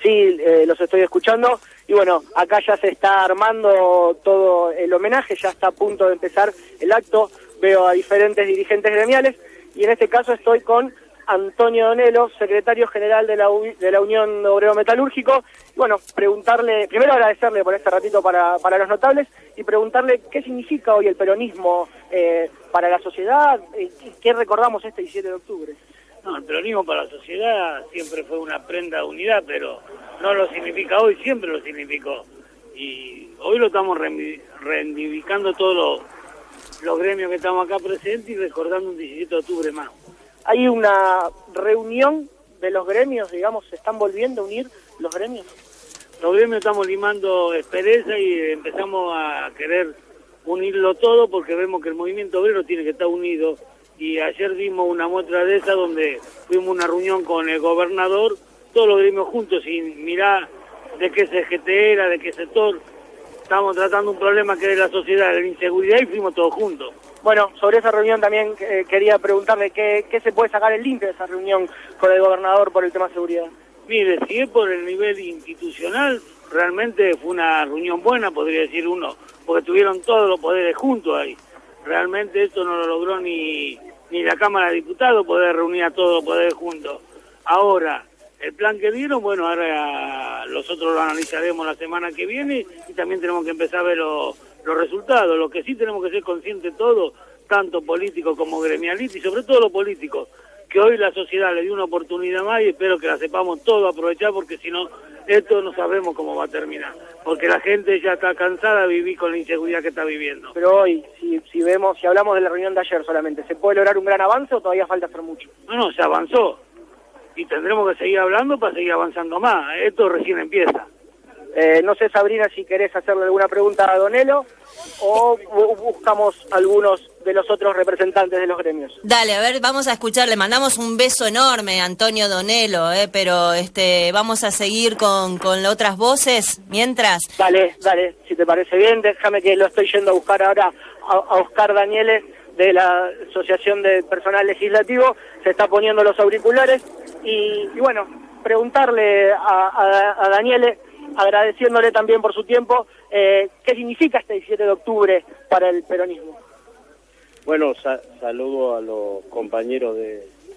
Sí, los estoy escuchando. Y bueno, acá ya se está armando todo el homenaje, ya está a punto de empezar el acto. Veo a diferentes dirigentes gremiales y en este caso estoy con Antonio Donelo, secretario general de la Unión Obrero Metalúrgico. Y bueno, preguntarle, primero agradecerle por este ratito para los notables y preguntarle qué significa hoy el peronismo para la sociedad, qué recordamos este 17 de octubre. No, el peronismo para la sociedad siempre fue una prenda de unidad, pero no lo significa hoy, siempre lo significó. Y hoy lo estamos reivindicando todos los gremios que estamos acá presentes y recordando un 17 de octubre más. ¿Hay una reunión de los gremios, digamos, se están volviendo a unir los gremios? Los gremios estamos limando aspereza y empezamos a querer unirlo todo porque vemos que el movimiento obrero tiene que estar unido. Y ayer dimos una muestra de esa donde fuimos a una reunión con el gobernador, todos los gremios juntos, sin mirar de qué CGT era, de qué sector. Estamos tratando un problema que es la sociedad, la inseguridad, y fuimos todos juntos. Bueno, sobre esa reunión también quería preguntarle qué se puede sacar el link de esa reunión con el gobernador por el tema de seguridad. Mire, si es por el nivel institucional, realmente fue una reunión buena, podría decir uno, porque tuvieron todos los poderes juntos ahí. Realmente esto no lo logró ni la Cámara de Diputados, poder reunir a todos los poderes juntos. Ahora, el plan que dieron, bueno, ahora nosotros lo analizaremos la semana que viene y también tenemos que empezar a ver los resultados. Lo que sí tenemos que ser conscientes todos, tanto políticos como gremialistas y sobre todo los políticos, que hoy la sociedad le dio una oportunidad más y espero que la sepamos todos aprovechar porque si no, esto no sabemos cómo va a terminar. Porque la gente ya está cansada de vivir con la inseguridad que está viviendo. Pero hoy, si hablamos de la reunión de ayer solamente, ¿se puede lograr un gran avance o todavía falta hacer mucho? No, se avanzó. Y tendremos que seguir hablando para seguir avanzando más. Esto recién empieza. No sé, Sabrina, si querés hacerle alguna pregunta a Donelo o buscamos algunos de los otros representantes de los gremios. Dale, a ver, vamos a escuchar, le mandamos un beso enorme a Antonio Donelo, pero vamos a seguir con otras voces mientras. Dale, si te parece bien, déjame que lo estoy yendo a buscar ahora a Oscar Daniele de la Asociación de Personal Legislativo, se está poniendo los auriculares y bueno, preguntarle a Daniele, agradeciéndole también por su tiempo, ¿qué significa este 17 de octubre para el peronismo? Bueno, saludo a los compañeros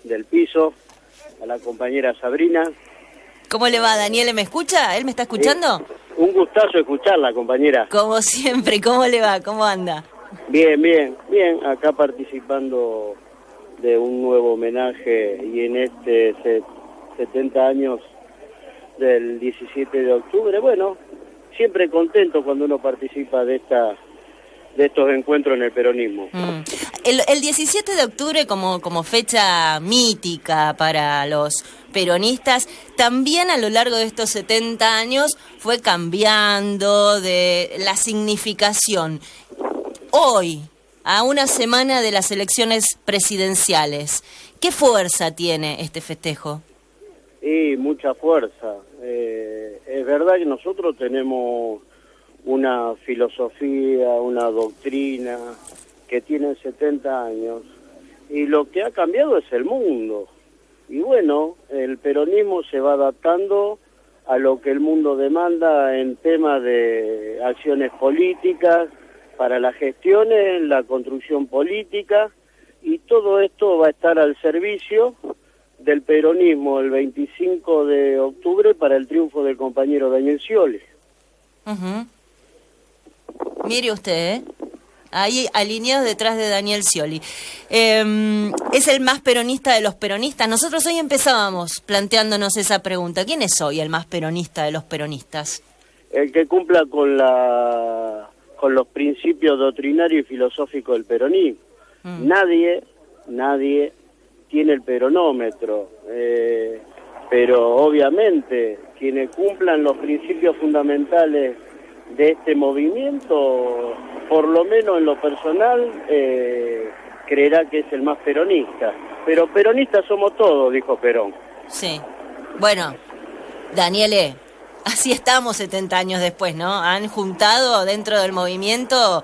del piso, a la compañera Sabrina. ¿Cómo le va, Daniele? ¿Me escucha? ¿Él me está escuchando? Un gustazo escucharla, compañera. Como siempre, ¿cómo le va? ¿Cómo anda? Bien, acá participando de un nuevo homenaje y en este 70 años del 17 de octubre, bueno, siempre contento cuando uno participa de estos encuentros en el peronismo. El 17 de octubre como fecha mítica para los peronistas, también a lo largo de estos 70 años fue cambiando de la significación. Hoy, a una semana de las elecciones presidenciales, ¿qué fuerza tiene este festejo? Y mucha fuerza. Es verdad que nosotros tenemos una filosofía, una doctrina que tiene 70 años y lo que ha cambiado es el mundo. Y bueno, el peronismo se va adaptando a lo que el mundo demanda en temas de acciones políticas, para las gestiones, la construcción política, y todo esto va a estar al servicio del peronismo el 25 de octubre para el triunfo del compañero Daniel Scioli. Mire usted, ahí alineados detrás de Daniel Scioli. Es el más peronista de los peronistas. Nosotros hoy empezábamos planteándonos esa pregunta. ¿Quién es hoy el más peronista de los peronistas? El que cumpla con los principios doctrinarios y filosóficos del peronismo. Nadie tiene el peronómetro, pero obviamente quienes cumplan los principios fundamentales de este movimiento, por lo menos en lo personal, creerá que es el más peronista. Pero peronistas somos todos, dijo Perón. Sí. Bueno, Daniele, así estamos 70 años después, ¿no? Han juntado dentro del movimiento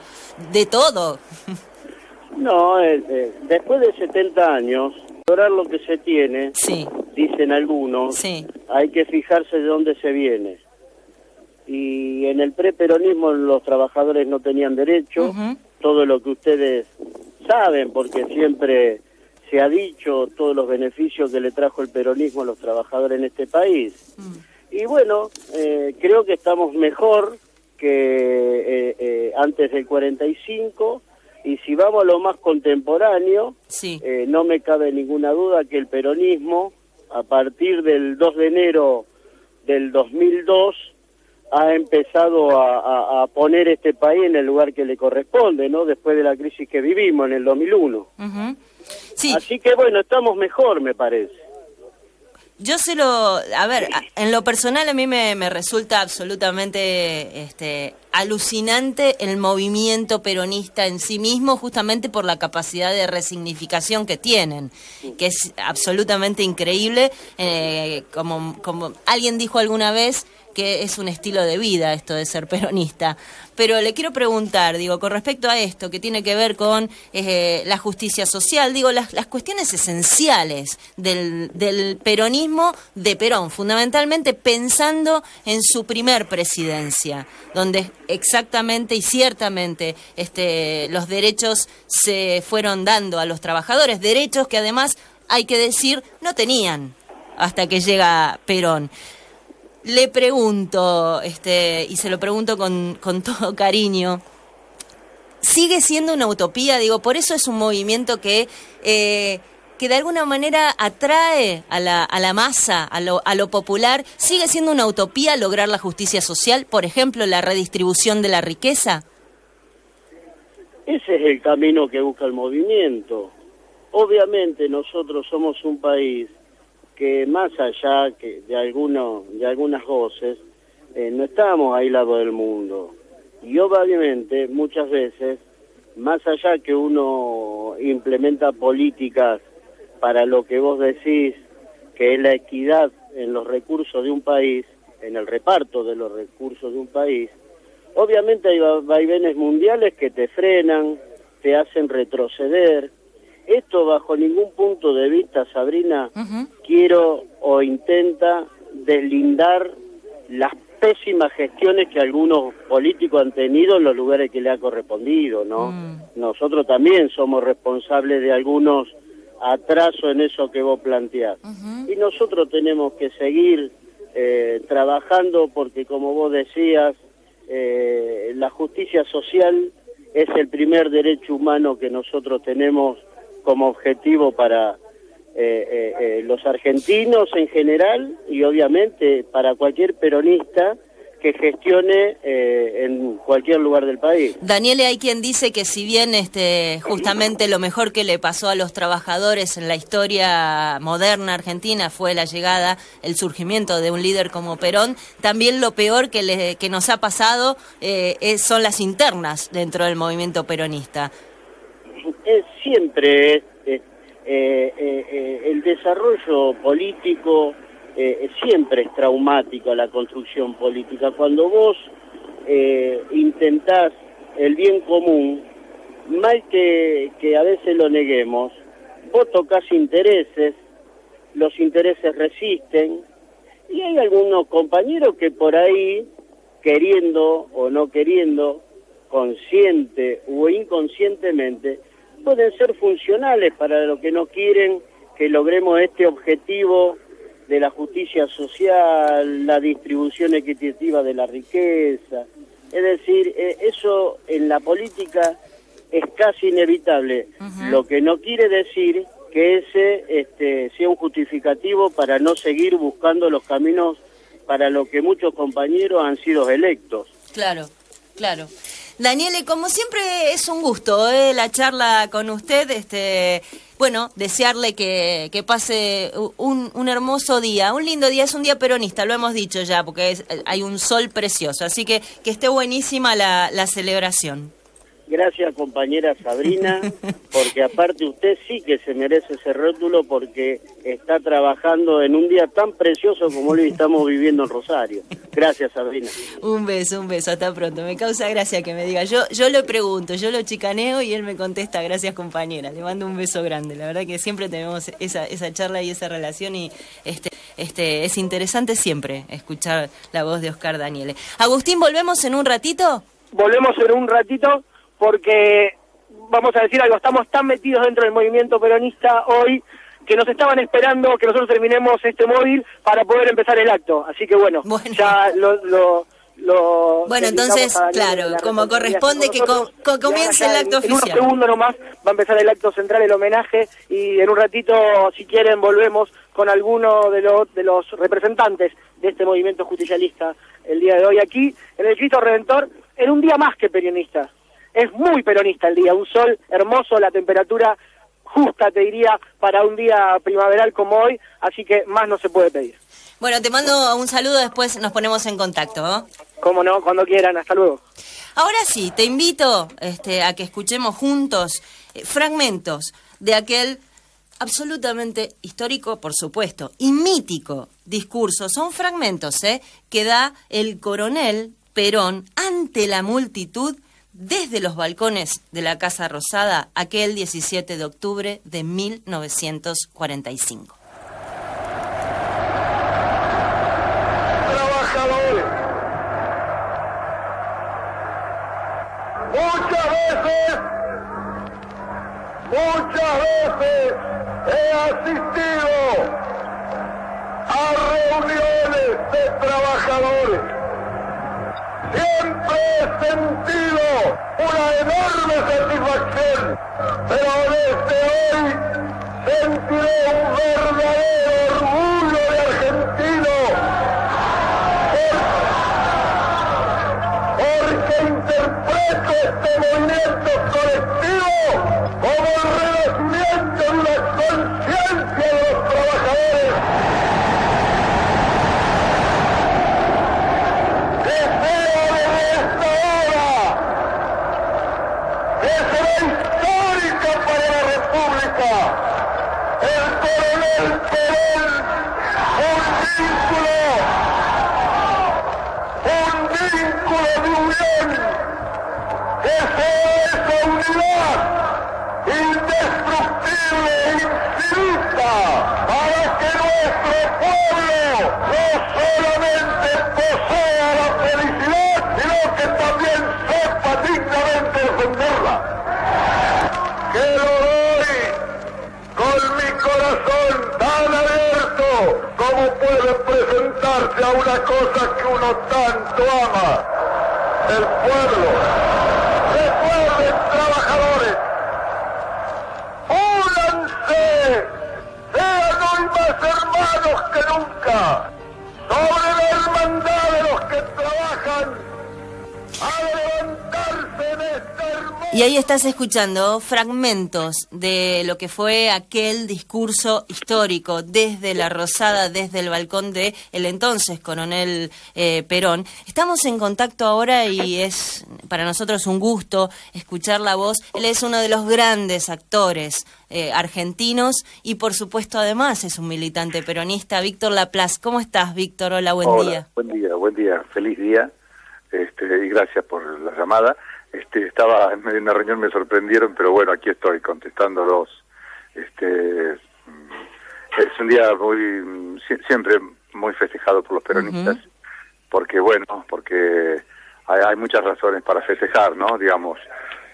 de todo. No, después de 70 años, lograr lo que se tiene, sí, dicen algunos, sí, hay que fijarse de dónde se viene. Y en el preperonismo los trabajadores no tenían derecho, todo lo que ustedes saben, porque siempre se ha dicho todos los beneficios que le trajo el peronismo a los trabajadores en este país. Y bueno, creo que estamos mejor que antes del 45, y si vamos a lo más contemporáneo, sí, no me cabe ninguna duda que el peronismo, a partir del 2 de enero del 2002, ha empezado a poner este país en el lugar que le corresponde, ¿no? Después de la crisis que vivimos en el 2001. Sí. Así que bueno, estamos mejor, me parece. Yo a ver, en lo personal a mí me resulta absolutamente alucinante el movimiento peronista en sí mismo, justamente por la capacidad de resignificación que tienen, que es absolutamente increíble. Como alguien dijo alguna vez, que es un estilo de vida esto de ser peronista. Pero le quiero preguntar, con respecto a esto, que tiene que ver con la justicia social, las cuestiones esenciales del peronismo de Perón, fundamentalmente pensando en su primer presidencia, donde exactamente y ciertamente los derechos se fueron dando a los trabajadores, derechos que además, hay que decir, no tenían hasta que llega Perón. Le pregunto, y se lo pregunto con todo cariño, ¿sigue siendo una utopía? Por eso es un movimiento que de alguna manera atrae a la masa, a lo popular. ¿Sigue siendo una utopía lograr la justicia social, por ejemplo, la redistribución de la riqueza? Ese es el camino que busca el movimiento. Obviamente nosotros somos un país que más allá que de algunas voces, no estamos aislados del mundo. Y obviamente, muchas veces, más allá que uno implementa políticas para lo que vos decís, que es la equidad en los recursos de un país, en el reparto de los recursos de un país, obviamente hay vaivenes mundiales que te frenan, te hacen retroceder. Esto bajo ningún punto de vista, Sabrina, quiero o intenta deslindar las pésimas gestiones que algunos políticos han tenido en los lugares que le ha correspondido, ¿no? Nosotros también somos responsables de algunos atrasos en eso que vos planteás. Y nosotros tenemos que seguir trabajando porque, como vos decías, la justicia social es el primer derecho humano que nosotros tenemos como objetivo para los argentinos en general y obviamente para cualquier peronista que gestione en cualquier lugar del país. Daniele, hay quien dice que si bien justamente lo mejor que le pasó a los trabajadores en la historia moderna argentina fue la llegada, el surgimiento de un líder como Perón, también lo peor que nos ha pasado son las internas dentro del movimiento peronista. Siempre el desarrollo político siempre es traumático a la construcción política. Cuando vos intentás el bien común, mal que a veces lo neguemos, vos tocás intereses, los intereses resisten, Y hay algunos compañeros que por ahí, queriendo o no queriendo, consciente o inconscientemente, pueden ser funcionales para lo que no quieren que logremos este objetivo de la justicia social, la distribución equitativa de la riqueza. Es decir, eso en la política es casi inevitable, lo que no quiere decir que ese sea un justificativo para no seguir buscando los caminos para lo que muchos compañeros han sido electos. Claro, claro. Daniele, como siempre es un gusto la charla con usted. Bueno, desearle que pase un hermoso día, un lindo día. Es un día peronista, lo hemos dicho ya, porque hay un sol precioso. Así que esté buenísima la celebración. Gracias, compañera Sabrina, porque aparte usted sí que se merece ese rótulo porque está trabajando en un día tan precioso como hoy estamos viviendo en Rosario. Gracias, Sabrina. Un beso, hasta pronto. Me causa gracia que me diga. Yo le pregunto, yo lo chicaneo y él me contesta, gracias, compañera. Le mando un beso grande. La verdad que siempre tenemos esa charla y esa relación y es interesante siempre escuchar la voz de Oscar Daniele. Agustín, ¿volvemos en un ratito? Volvemos en un ratito. Porque, vamos a decir algo, estamos tan metidos dentro del movimiento peronista hoy que nos estaban esperando que nosotros terminemos este móvil para poder empezar el acto. Así que bueno. Ya lo bueno, entonces, claro, como corresponde que comience el acto oficial. En un segundo nomás va a empezar el acto central, el homenaje, y en un ratito, si quieren, volvemos con alguno de los representantes de este movimiento justicialista el día de hoy aquí, en el Cristo Redentor, en un día más que peronista. Es muy peronista el día, un sol hermoso, la temperatura justa, te diría, para un día primaveral como hoy, así que más no se puede pedir. Bueno, te mando un saludo, después nos ponemos en contacto, ¿no? Cómo no, cuando quieran, hasta luego. Ahora sí, te invito a que escuchemos juntos fragmentos de aquel absolutamente histórico, por supuesto, y mítico discurso. Son fragmentos que da el coronel Perón ante la multitud desde los balcones de la Casa Rosada aquel 17 de octubre de 1945. Trabajadores, muchas veces he asistido a reuniones de trabajadores. Siempre he sentido una enorme satisfacción, pero desde hoy sentiré un verdadero orgullo de argentino, porque interpreto este movimiento colectivo como el renacimiento de una conciencia de los trabajadores. El coronel Perón, un vínculo de unión, que sea esa unidad indestructible e infinita, para que nuestro pueblo no solamente posea la felicidad, sino que también sepa dignamente defenderla. Que lo doy con mi corazón tan abierto como puede presentarse a una cosa que uno tanto ama, el pueblo. Recuerden, trabajadores, únanse, sean hoy más hermanos que nunca, sobre la hermandad de los que trabajan a levantarse en esta hermosa... Y ahí estás escuchando fragmentos de lo que fue aquel discurso histórico desde la Rosada, desde el balcón de el entonces coronel Perón. Estamos en contacto ahora y es para nosotros un gusto escuchar la voz. Él es uno de los grandes actores argentinos y por supuesto además es un militante peronista. Víctor Laplace, ¿cómo estás, Víctor? Hola, buen día. Buen día, feliz día y gracias por la llamada. Estaba en medio de una reunión, me sorprendieron, pero bueno, aquí estoy contestándolos. Es un día muy, siempre muy festejado por los peronistas, porque hay muchas razones para festejar, ¿no? Digamos,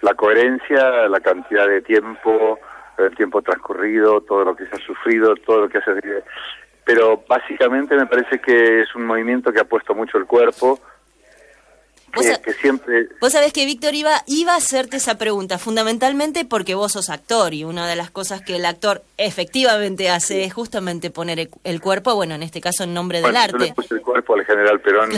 la coherencia, la cantidad de tiempo, el tiempo transcurrido, todo lo que se ha sufrido, todo lo que se vive. Pero básicamente me parece que es un movimiento que ha puesto mucho el cuerpo, que siempre... Vos sabés que, Víctor, iba a hacerte esa pregunta, fundamentalmente porque vos sos actor, y una de las cosas que el actor efectivamente hace es justamente poner el cuerpo, bueno, en este caso en nombre del arte. Yo le puse el cuerpo al general Perón,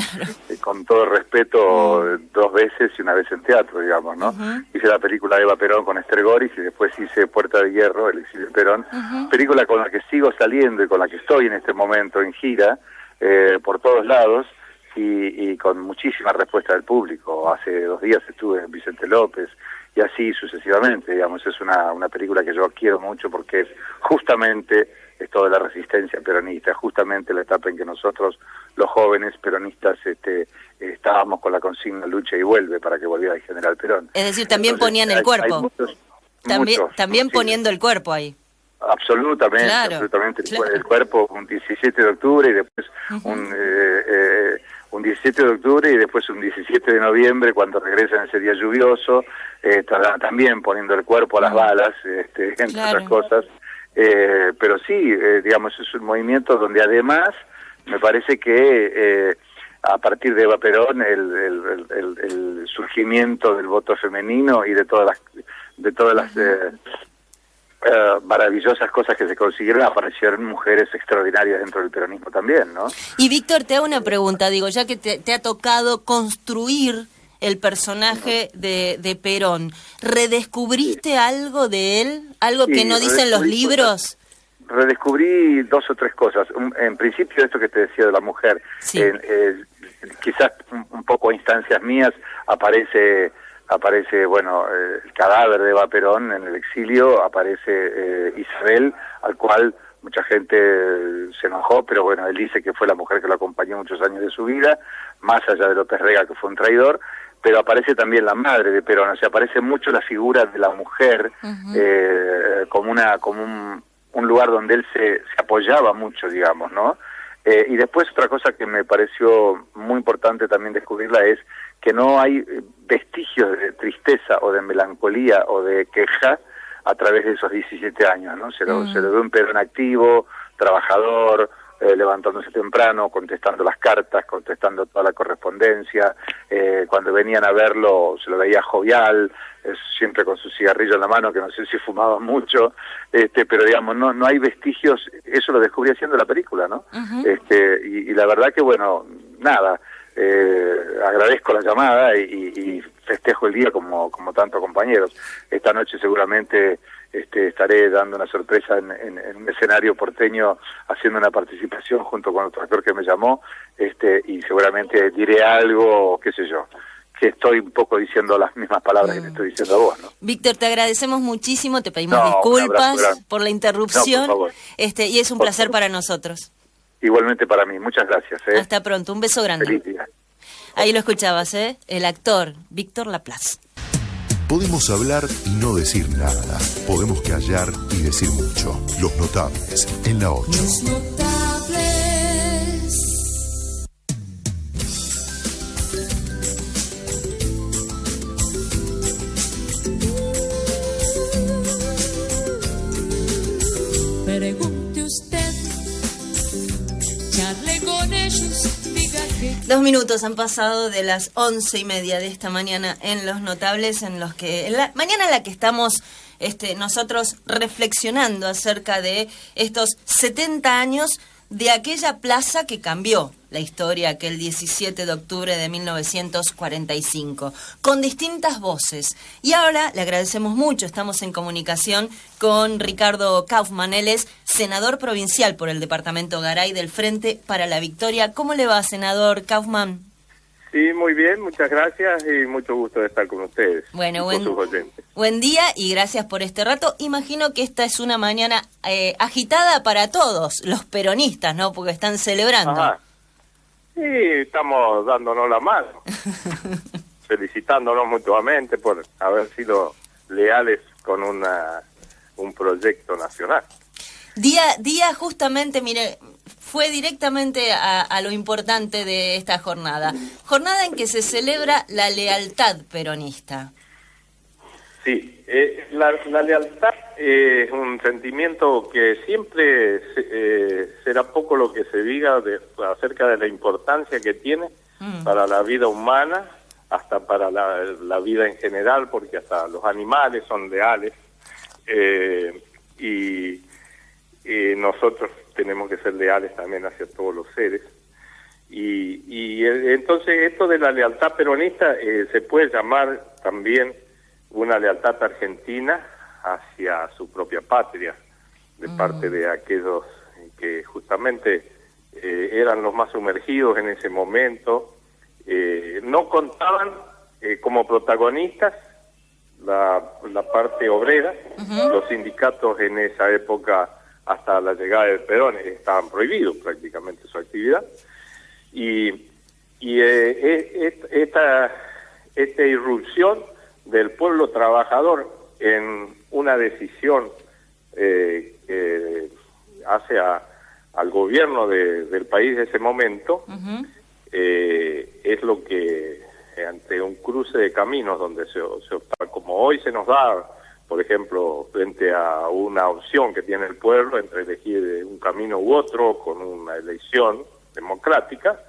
con todo respeto, 2 veces y una vez en teatro, digamos, ¿no? Hice la película Eva Perón con Esther Goris y después hice Puerta de Hierro, el exilio de Perón, película con la que sigo saliendo y con la que estoy en este momento en gira, por todos lados, y con muchísima respuesta del público. Hace 2 días estuve en Vicente López y así sucesivamente, digamos. Es una película que yo quiero mucho porque es justamente esto de la resistencia peronista, justamente la etapa en que nosotros, los jóvenes peronistas, estábamos con la consigna lucha y vuelve para que volviera el general Perón. Es decir, también ponían el cuerpo. También poniendo el cuerpo ahí. Absolutamente, claro, absolutamente. Claro. El cuerpo un 17 de octubre y después un 17 de octubre y después un 17 de noviembre cuando regresan ese día lluvioso, también poniendo el cuerpo a las balas, entre otras cosas. Pero sí, digamos, es un movimiento donde además me parece que a partir de Eva Perón el surgimiento del voto femenino y de todas las maravillosas cosas que se consiguieron, aparecieron mujeres extraordinarias dentro del peronismo también, ¿no? Y Víctor, te hago una pregunta, digo, ya que te ha tocado construir el personaje de Perón, ¿redescubriste algo de él? ¿Algo que no dicen los libros? Redescubrí 2 o 3 cosas. En principio, esto que te decía de la mujer, quizás un poco a instancias mías, aparece, bueno, el cadáver de Eva Perón en el exilio, aparece Isabel, al cual mucha gente se enojó, pero bueno, él dice que fue la mujer que lo acompañó muchos años de su vida, más allá de López Rega, que fue un traidor, pero aparece también la madre de Perón, o sea, aparece mucho la figura de la mujer como un lugar donde él se apoyaba mucho, digamos, ¿no? Y después otra cosa que me pareció muy importante también descubrirla es que no hay vestigios de tristeza o de melancolía o de queja a través de esos 17 años, ¿no? Se lo ve un Perón activo, trabajador, levantándose temprano, contestando las cartas, contestando toda la correspondencia. Cuando venían a verlo se lo veía jovial, siempre con su cigarrillo en la mano, que no sé si fumaba mucho, pero digamos, no hay vestigios. Eso lo descubrí haciendo la película, ¿no? Y la verdad que, bueno, nada, agradezco la llamada y festejo el día como tantos compañeros. Esta noche seguramente estaré dando una sorpresa en un escenario porteño, haciendo una participación junto con otro actor que me llamó, y seguramente diré algo, qué sé yo, que estoy un poco diciendo las mismas palabras que te estoy diciendo a vos, ¿no? Víctor, te agradecemos muchísimo, te pedimos disculpas por la interrupción, por favor. Y es un placer para nosotros. Igualmente para mí, muchas gracias. Hasta pronto, un beso grande. Feliz día. Ahí lo escuchabas, el actor Víctor Laplace. Podemos hablar y no decir nada. Podemos callar y decir mucho. Los Notables, en la 8. Los Notables. Pregunte usted, charle con ellos, diga que... 2 minutos han pasado de las 11:30 de esta mañana en Los Notables, en la mañana en la que estamos nosotros reflexionando acerca de estos 70 años de aquella plaza que cambió la historia aquel 17 de octubre de 1945, con distintas voces. Y ahora le agradecemos mucho, estamos en comunicación con Ricardo Kaufmann, él es senador provincial por el departamento Garay del Frente para la Victoria. ¿Cómo le va, senador Kaufmann? Sí, muy bien, muchas gracias y mucho gusto de estar con ustedes. Bueno, con sus oyentes. Buen día y gracias por este rato. Imagino que esta es una mañana agitada para todos los peronistas, ¿no? Porque están celebrando. Ajá. Sí, estamos dándonos la mano, felicitándonos mutuamente por haber sido leales con un proyecto nacional. Día justamente, mire, fue directamente a lo importante de esta jornada. Jornada en que se celebra la lealtad peronista. Sí, la lealtad es un sentimiento que siempre será poco lo que se diga acerca de la importancia que tiene para la vida humana, hasta para la vida en general, porque hasta los animales son leales, y nosotros tenemos que ser leales también hacia todos los seres. Y entonces esto de la lealtad peronista se puede llamar también una lealtad argentina hacia su propia patria, de parte de aquellos que justamente eran los más sumergidos en ese momento. No contaban como protagonistas la parte obrera. Los sindicatos en esa época, hasta la llegada del Perón, estaban prohibidos prácticamente su actividad, y esta irrupción del pueblo trabajador en una decisión que hace al gobierno del país de ese momento, es lo que, ante un cruce de caminos donde como hoy se nos da, por ejemplo, frente a una opción que tiene el pueblo entre elegir un camino u otro con una elección democrática,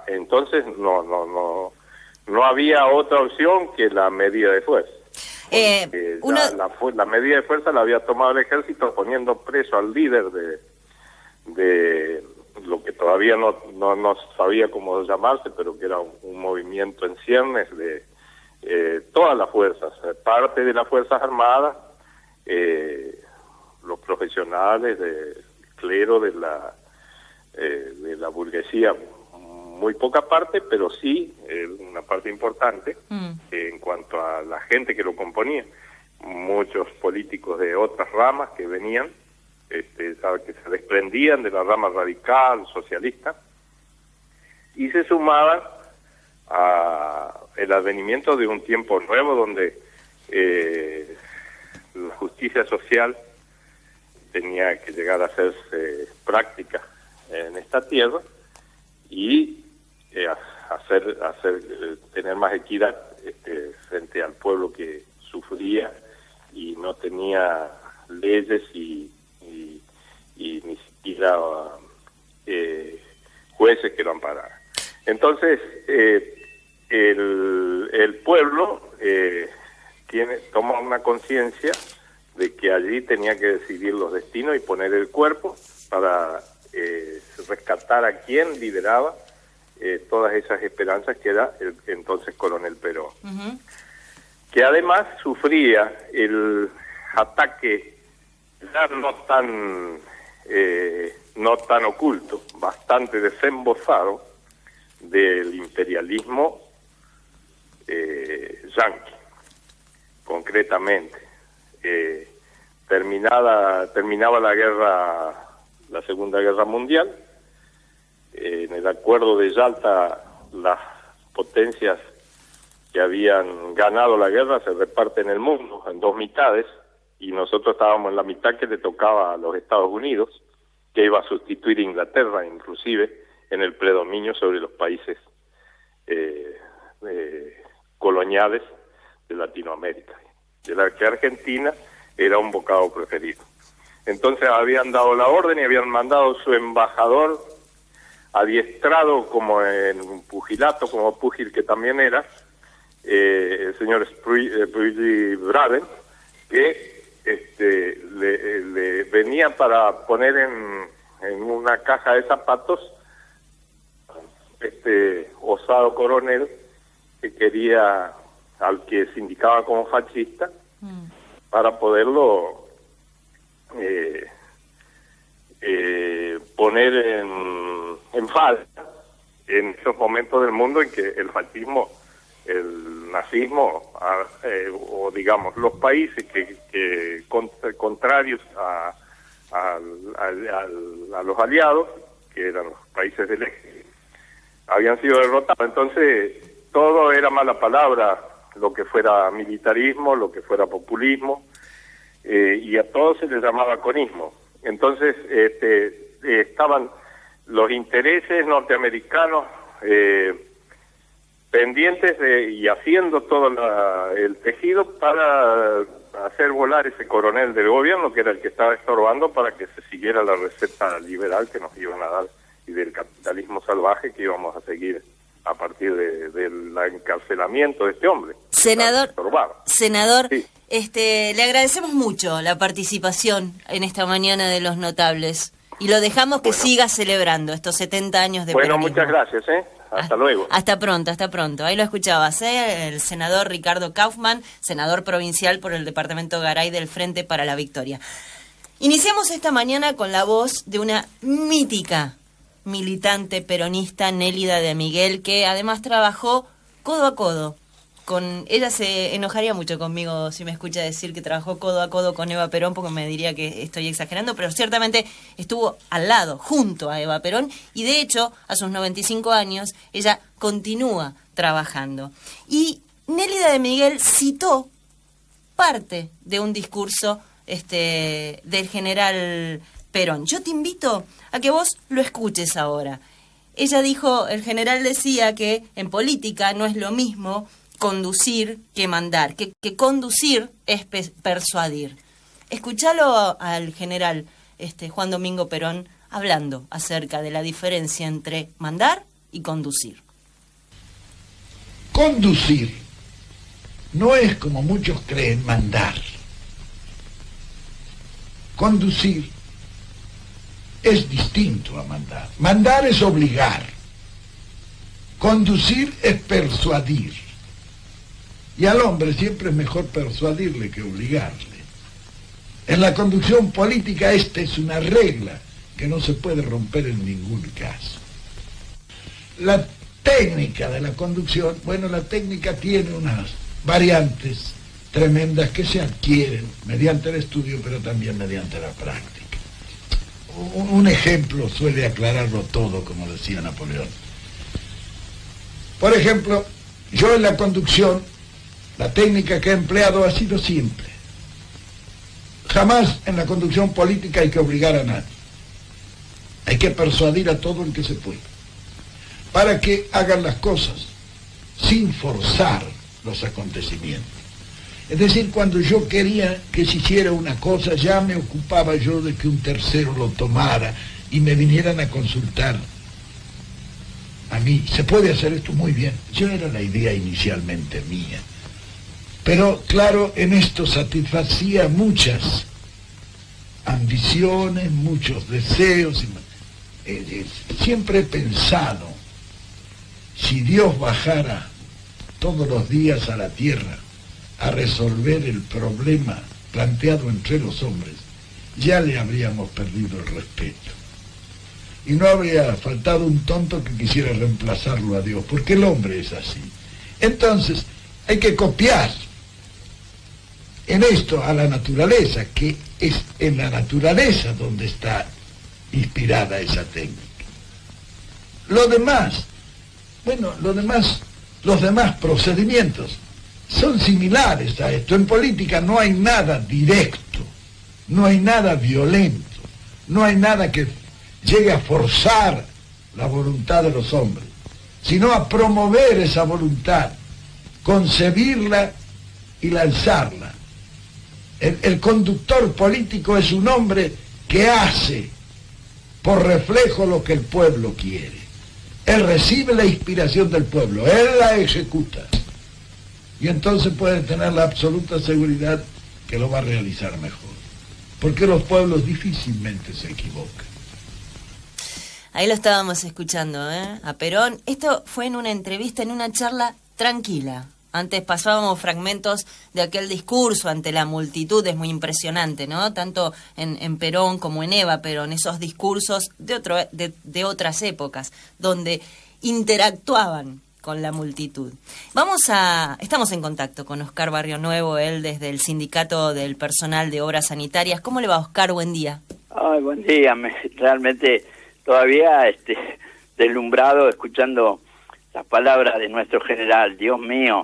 entonces no había otra opción que la medida de fuerza. La medida de fuerza la había tomado el ejército poniendo preso al líder de lo que todavía no sabía cómo llamarse, pero que era un movimiento en ciernes de todas las fuerzas, parte de las Fuerzas Armadas, los profesionales, del clero, de la burguesía, muy poca parte, pero sí una parte importante en cuanto a la gente que lo componía. Muchos políticos de otras ramas que venían, que se desprendían de la rama radical, socialista, y se sumaban al advenimiento de un tiempo nuevo donde la justicia social tenía que llegar a hacerse práctica en esta tierra y tener más equidad frente al pueblo que sufría y no tenía leyes y ni siquiera jueces que lo ampararan. Entonces el pueblo toma una conciencia de que allí tenía que decidir los destinos y poner el cuerpo para rescatar a quien lideraba todas esas esperanzas, que era el entonces coronel Perón, que además sufría el ataque ya no tan oculto, bastante desembozado del imperialismo yanqui, concretamente. Terminaba la Segunda Guerra Mundial. En el acuerdo de Yalta, las potencias que habían ganado la guerra se reparten el mundo en dos mitades, y nosotros estábamos en la mitad que le tocaba a los Estados Unidos, que iba a sustituir a Inglaterra inclusive en el predominio sobre los países coloniales de Latinoamérica, de la que Argentina era un bocado preferido. Entonces habían dado la orden y habían mandado su embajador, adiestrado como en un pugilato, como púgil que también era, el señor Sprigly Braden, que le venía para poner en una caja de zapatos osado coronel que quería, al que se indicaba como fascista, para poderlo poner en falta en esos momentos del mundo en que el fascismo, el nazismo, o digamos los países que contrarios a los aliados, que eran los países del eje, habían sido derrotados. Entonces todo era mala palabra, lo que fuera militarismo, lo que fuera populismo, y a todo se les llamaba conismo. Entonces estaban los intereses norteamericanos pendientes y haciendo todo el tejido para hacer volar ese coronel del gobierno que era el que estaba estorbando para que se siguiera la receta liberal que nos iban a dar y del capitalismo salvaje que íbamos a seguir a partir del encarcelamiento de este hombre. Senador, Sí. Le agradecemos mucho la participación en esta mañana de Los Notables y lo dejamos que siga celebrando estos 70 años de peronismo. Muchas gracias, hasta luego. Hasta pronto. Ahí lo escuchabas, el senador Ricardo Kaufmann, senador provincial por el departamento Garay del Frente para la Victoria. Iniciamos esta mañana con la voz de una mítica militante peronista, Nélida de Miguel, que además trabajó codo a codo con... Ella se enojaría mucho conmigo si me escucha decir que trabajó codo a codo con Eva Perón, porque me diría que estoy exagerando, pero ciertamente estuvo al lado, junto a Eva Perón, y de hecho, a sus 95 años, ella continúa trabajando. Y Nélida de Miguel citó parte de un discurso del general Perón. Yo te invito a que vos lo escuches ahora. Ella dijo, el general decía que en política no es lo mismo conducir que mandar, que conducir es persuadir. Escuchalo al general Juan Domingo Perón hablando acerca de la diferencia entre mandar y conducir. Conducir no es, como muchos creen, mandar. Conducir es distinto a mandar. Mandar es obligar. Conducir es persuadir. Y al hombre siempre es mejor persuadirle que obligarle. En la conducción política esta es una regla que no se puede romper en ningún caso. La técnica de la conducción, la técnica tiene unas variantes tremendas que se adquieren mediante el estudio, pero también mediante la práctica. Un ejemplo suele aclararlo todo, como decía Napoleón. Por ejemplo, yo en la conducción, la técnica que he empleado ha sido simple. Jamás en la conducción política hay que obligar a nadie. Hay que persuadir a todo el que se pueda, para que hagan las cosas sin forzar los acontecimientos. Es decir, cuando yo quería que se hiciera una cosa, ya me ocupaba yo de que un tercero lo tomara y me vinieran a consultar a mí. Se puede hacer esto muy bien. Yo era la idea inicialmente mía. Pero, claro, en esto satisfacía muchas ambiciones, muchos deseos. Siempre he pensado, si Dios bajara todos los días a la tierra a resolver el problema planteado entre los hombres, ya le habríamos perdido el respeto. Y no habría faltado un tonto que quisiera reemplazarlo a Dios, porque el hombre es así. Entonces, hay que copiar en esto a la naturaleza, que es en la naturaleza donde está inspirada esa técnica. Los demás procedimientos son similares a esto. En política no hay nada directo, no hay nada violento, no hay nada que llegue a forzar la voluntad de los hombres, sino a promover esa voluntad, concebirla y lanzarla. El conductor político es un hombre que hace por reflejo lo que el pueblo quiere. Él recibe la inspiración del pueblo, él la ejecuta. Y entonces puede tener la absoluta seguridad que lo va a realizar mejor. Porque los pueblos difícilmente se equivocan. Ahí lo estábamos escuchando, a Perón. Esto fue en una entrevista, en una charla tranquila. Antes pasábamos fragmentos de aquel discurso ante la multitud, es muy impresionante, ¿no? Tanto en Perón como en Eva Perón, esos discursos de otras épocas, donde interactuaban con la multitud. Estamos en contacto con Oscar Barrio Nuevo, él desde el Sindicato del Personal de Obras Sanitarias. ¿Cómo le va, Oscar? Buen día. Ay, buen día. Realmente todavía deslumbrado escuchando las palabras de nuestro general. Dios mío,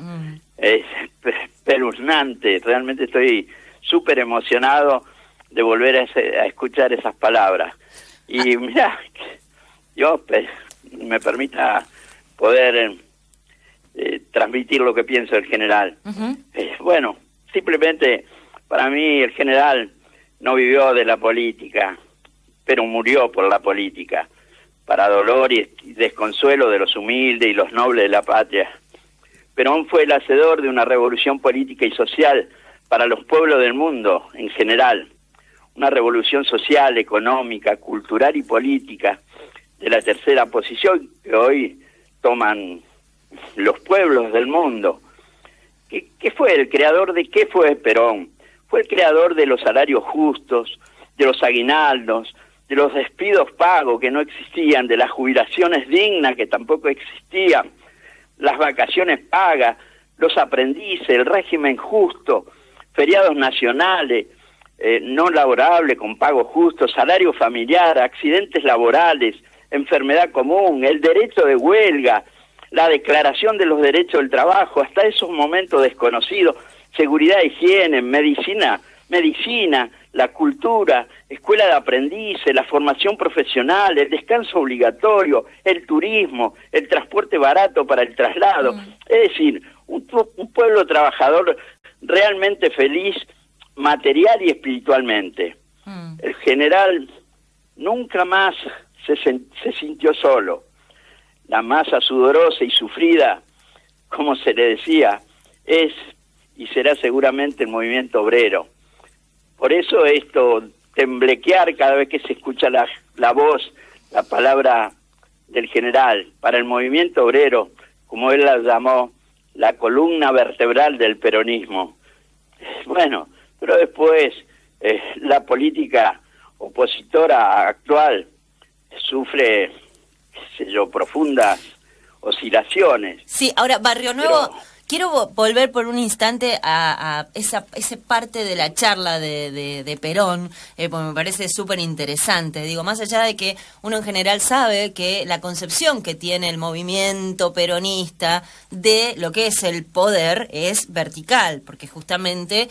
es espeluznante. Realmente estoy súper emocionado de volver a escuchar esas palabras. Y mirá, Dios me permita poder transmitir lo que pienso del general. Bueno, simplemente para mí el general no vivió de la política, pero murió por la política, para dolor y desconsuelo de los humildes y los nobles de la patria. Perón fue el hacedor de una revolución política y social para los pueblos del mundo en general, una revolución social, económica, cultural y política de la tercera posición que hoy toman los pueblos del mundo. ¿Qué fue el creador de qué fue Perón? Fue el creador de los salarios justos, de los aguinaldos, de los despidos pagos que no existían, de las jubilaciones dignas que tampoco existían, las vacaciones pagas, los aprendices, el régimen justo, feriados nacionales, no laborables con pago justo, salario familiar, accidentes laborales, enfermedad común, el derecho de huelga, la declaración de los derechos del trabajo, hasta esos momentos desconocidos, seguridad, higiene, medicina, la cultura, escuela de aprendices, la formación profesional, el descanso obligatorio, el turismo, el transporte barato para el traslado. Es decir, un pueblo trabajador realmente feliz material y espiritualmente. El general nunca más se sintió solo. La masa sudorosa y sufrida, como se le decía, es y será seguramente el movimiento obrero. Por eso esto, temblequear cada vez que se escucha la voz, la palabra del general, para el movimiento obrero, como él la llamó, la columna vertebral del peronismo. Bueno, pero después la política opositora actual sufre, qué sé yo, profundas oscilaciones. Sí, ahora, Barrio Nuevo, quiero volver por un instante a esa parte de la charla de Perón, porque me parece súper interesante. Digo, más allá de que uno en general sabe que la concepción que tiene el movimiento peronista de lo que es el poder es vertical, porque justamente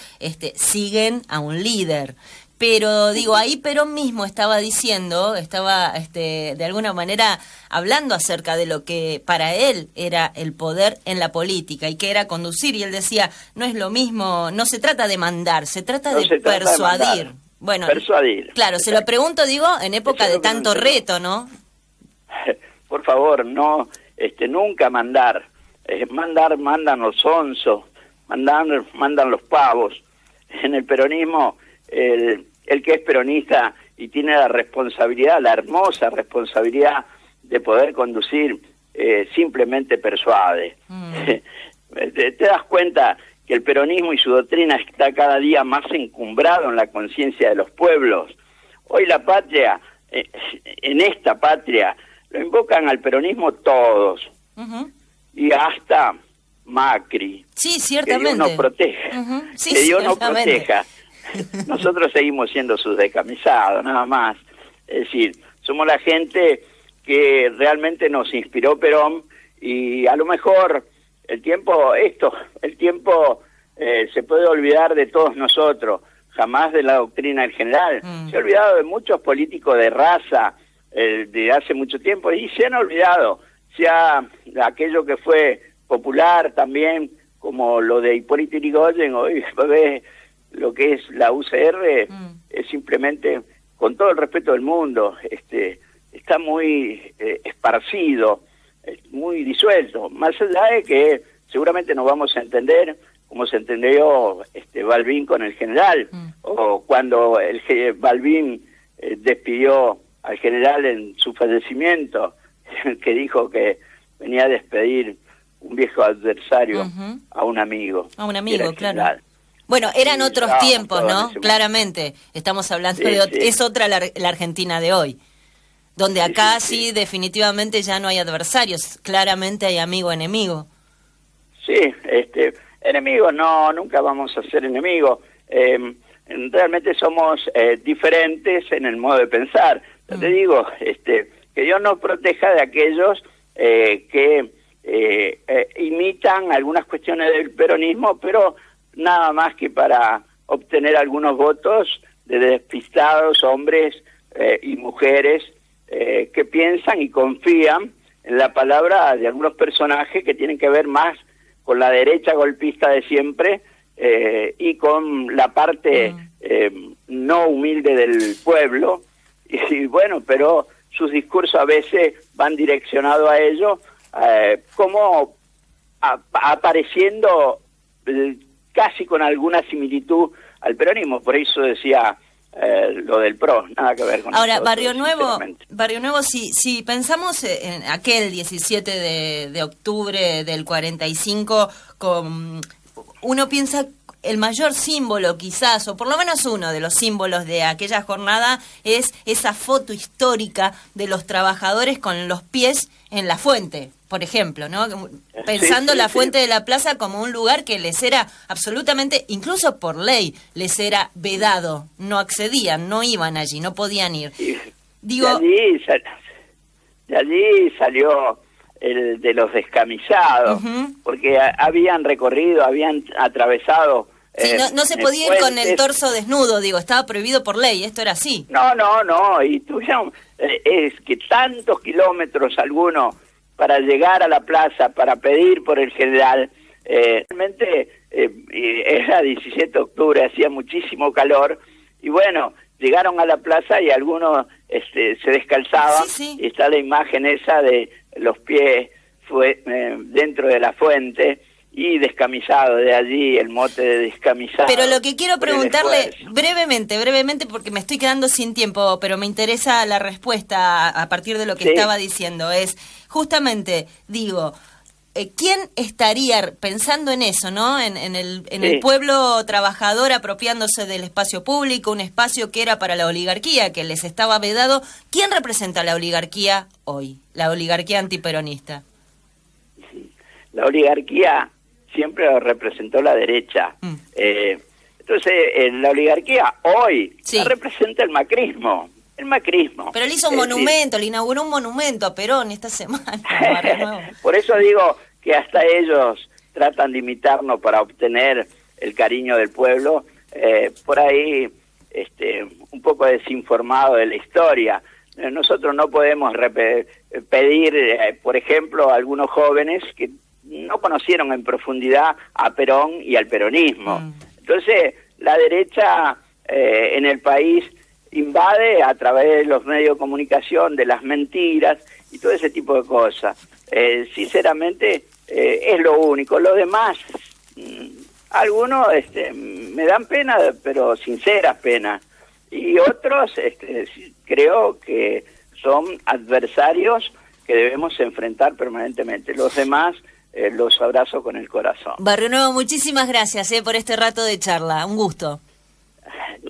siguen a un líder. Pero digo, ahí Perón mismo estaba diciendo, de alguna manera hablando acerca de lo que para él era el poder en la política y que era conducir, y él decía, no es lo mismo, no se trata de mandar, se trata de persuadir. Bueno, persuadir. Claro, se lo pregunto, digo, en época de tanto reto, ¿no? Por favor, no, nunca mandar. Mandan los onzos, mandan los pavos. En el peronismo, el que es peronista y tiene la responsabilidad, la hermosa responsabilidad de poder conducir, simplemente persuade. Te das cuenta que el peronismo y su doctrina está cada día más encumbrado en la conciencia de los pueblos. Hoy la patria, en esta patria, lo invocan al peronismo todos, y hasta Macri. Sí, ciertamente. Que Dios nos proteja. Sí, que Dios nos proteja. Nosotros seguimos siendo sus descamisados, nada más. Es decir, somos la gente que realmente nos inspiró Perón, y a lo mejor el tiempo se puede olvidar de todos nosotros, jamás de la doctrina del general. Se ha olvidado de muchos políticos de raza de hace mucho tiempo, y se han olvidado, sea aquello que fue popular también, como lo de Hipólito Yrigoyen. Hoy ves lo que es la UCR, es simplemente, con todo el respeto del mundo, está muy esparcido, muy disuelto, más allá de que seguramente nos vamos a entender como se entendió Balbín con el general, o cuando Balbín despidió al general en su fallecimiento, que dijo que venía a despedir un viejo adversario a un amigo. A un amigo, claro. Bueno, eran otros tiempos, ¿no? Claramente, estamos hablando es otra la Argentina de hoy, donde acá sí, definitivamente ya no hay adversarios, claramente hay amigo-enemigo. Sí, enemigos no, nunca vamos a ser enemigos. Realmente somos diferentes en el modo de pensar. Yo te digo, que Dios nos proteja de aquellos que imitan algunas cuestiones del peronismo, pero nada más que para obtener algunos votos de despistados hombres y mujeres que piensan y confían en la palabra de algunos personajes que tienen que ver más con la derecha golpista de siempre y con la parte no humilde del pueblo. Y bueno, pero sus discursos a veces van direccionados a ello, como apareciendo casi con alguna similitud al peronismo. Por eso decía lo del PRO, nada que ver con ahora nosotros, Barrio Nuevo, si pensamos en aquel 17 de octubre del 45, uno piensa el mayor símbolo quizás, o por lo menos uno de los símbolos de aquella jornada, es esa foto histórica de los trabajadores con los pies en la fuente, por ejemplo, ¿no? Pensando la fuente de la plaza como un lugar que les era absolutamente, incluso por ley, les era vedado, no accedían, no iban allí, no podían ir. Digo, de allí salió el de los descamisados, porque habían recorrido, habían atravesado. Sí, no se podía ir con el torso desnudo, digo, estaba prohibido por ley, esto era así. No, y tuvieron, es que tantos kilómetros algunos para llegar a la plaza, para pedir por el general, realmente era 17 de octubre, hacía muchísimo calor, y bueno, llegaron a la plaza y algunos se descalzaban, y está la imagen esa de los pies dentro de la fuente, y descamisado, de allí el mote de descamisado. Pero lo que quiero preguntarle brevemente, porque me estoy quedando sin tiempo, pero me interesa la respuesta a partir de lo que estaba diciendo, es justamente, digo, ¿quién estaría pensando en eso, no? En el pueblo trabajador apropiándose del espacio público, un espacio que era para la oligarquía, que les estaba vedado? ¿Quién representa la oligarquía hoy? La oligarquía antiperonista. La oligarquía siempre lo representó la derecha. Entonces, la oligarquía hoy la representa el macrismo. Pero le hizo un monumento, le inauguró un monumento a Perón esta semana. Por eso digo que hasta ellos tratan de imitarnos para obtener el cariño del pueblo. Por ahí, un poco desinformado de la historia. Nosotros no podemos pedir, por ejemplo, a algunos jóvenes que no conocieron en profundidad a Perón y al peronismo. Entonces, la derecha en el país invade a través de los medios de comunicación, de las mentiras y todo ese tipo de cosas. Sinceramente, es lo único. Lo demás, algunos me dan pena, pero sinceras penas. Y otros creo que son adversarios que debemos enfrentar permanentemente. Los demás los abrazo con el corazón. Barrio Nuevo, muchísimas gracias por este rato de charla. Un gusto.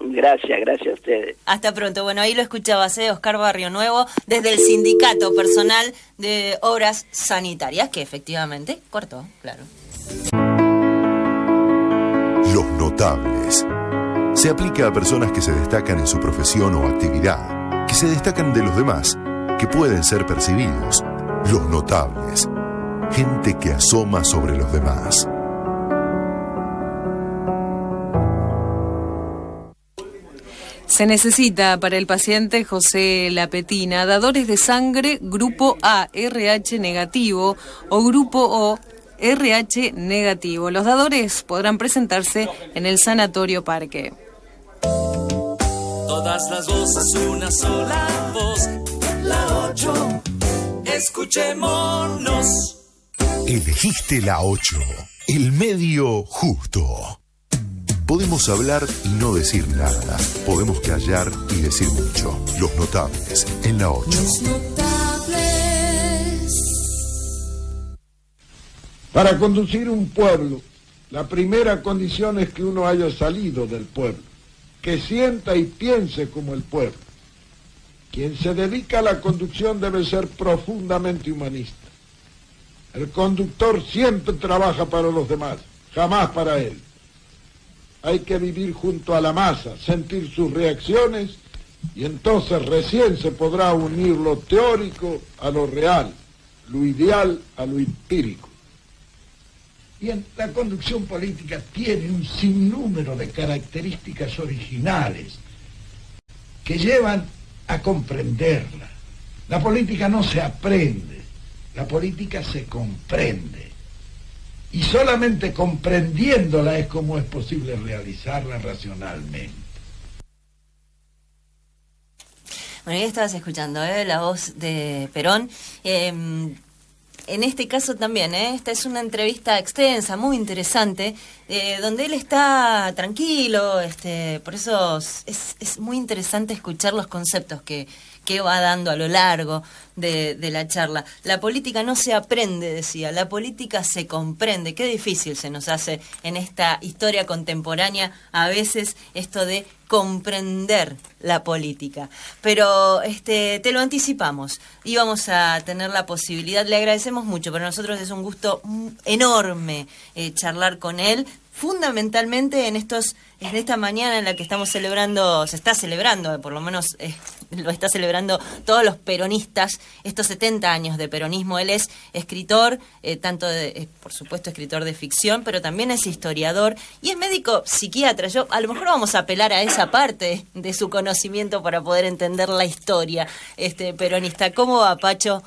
Gracias a ustedes. Hasta pronto. Bueno, ahí lo escuchabas, Oscar Barrio Nuevo, desde el Sindicato Personal de Obras Sanitarias, que efectivamente cortó, claro. Los notables. Se aplica a personas que se destacan en su profesión o actividad, que se destacan de los demás, que pueden ser percibidos. Los notables. Gente que asoma sobre los demás. Se necesita para el paciente José Lapetina dadores de sangre grupo A, RH negativo, o grupo O, RH negativo. Los dadores podrán presentarse en el Sanatorio Parque. Todas las voces, una sola voz. La 8, escuchémonos. Elegiste la 8, el medio justo. Podemos hablar y no decir nada. Podemos callar y decir mucho. Los notables en la 8. Los notables. Para conducir un pueblo, la primera condición es que uno haya salido del pueblo, que sienta y piense como el pueblo. Quien se dedica a la conducción debe ser profundamente humanista. El conductor siempre trabaja para los demás, jamás para él. Hay que vivir junto a la masa, sentir sus reacciones, y entonces recién se podrá unir lo teórico a lo real, lo ideal a lo empírico. Bien, la conducción política tiene un sinnúmero de características originales que llevan a comprenderla, La política no se aprende, la política se comprende. Y solamente comprendiéndola es como es posible realizarla racionalmente. Bueno, ya estabas escuchando la voz de Perón. En este caso también, esta es una entrevista extensa, muy interesante, donde él está tranquilo, por eso es muy interesante escuchar los conceptos que va dando a lo largo de la charla. La política no se aprende, decía, la política se comprende. Qué difícil se nos hace en esta historia contemporánea a veces esto de comprender la política. Pero te lo anticipamos. Íbamos a tener la posibilidad, le agradecemos mucho, para nosotros es un gusto enorme charlar con él, fundamentalmente en esta mañana en la que estamos celebrando, se está celebrando, por lo menos lo está celebrando todos los peronistas, estos 70 años de peronismo. Él es escritor, por supuesto escritor de ficción, pero también es historiador y es médico psiquiatra. A lo mejor vamos a apelar a esa parte de su conocimiento para poder entender la historia peronista. ¿Cómo va, Pacho?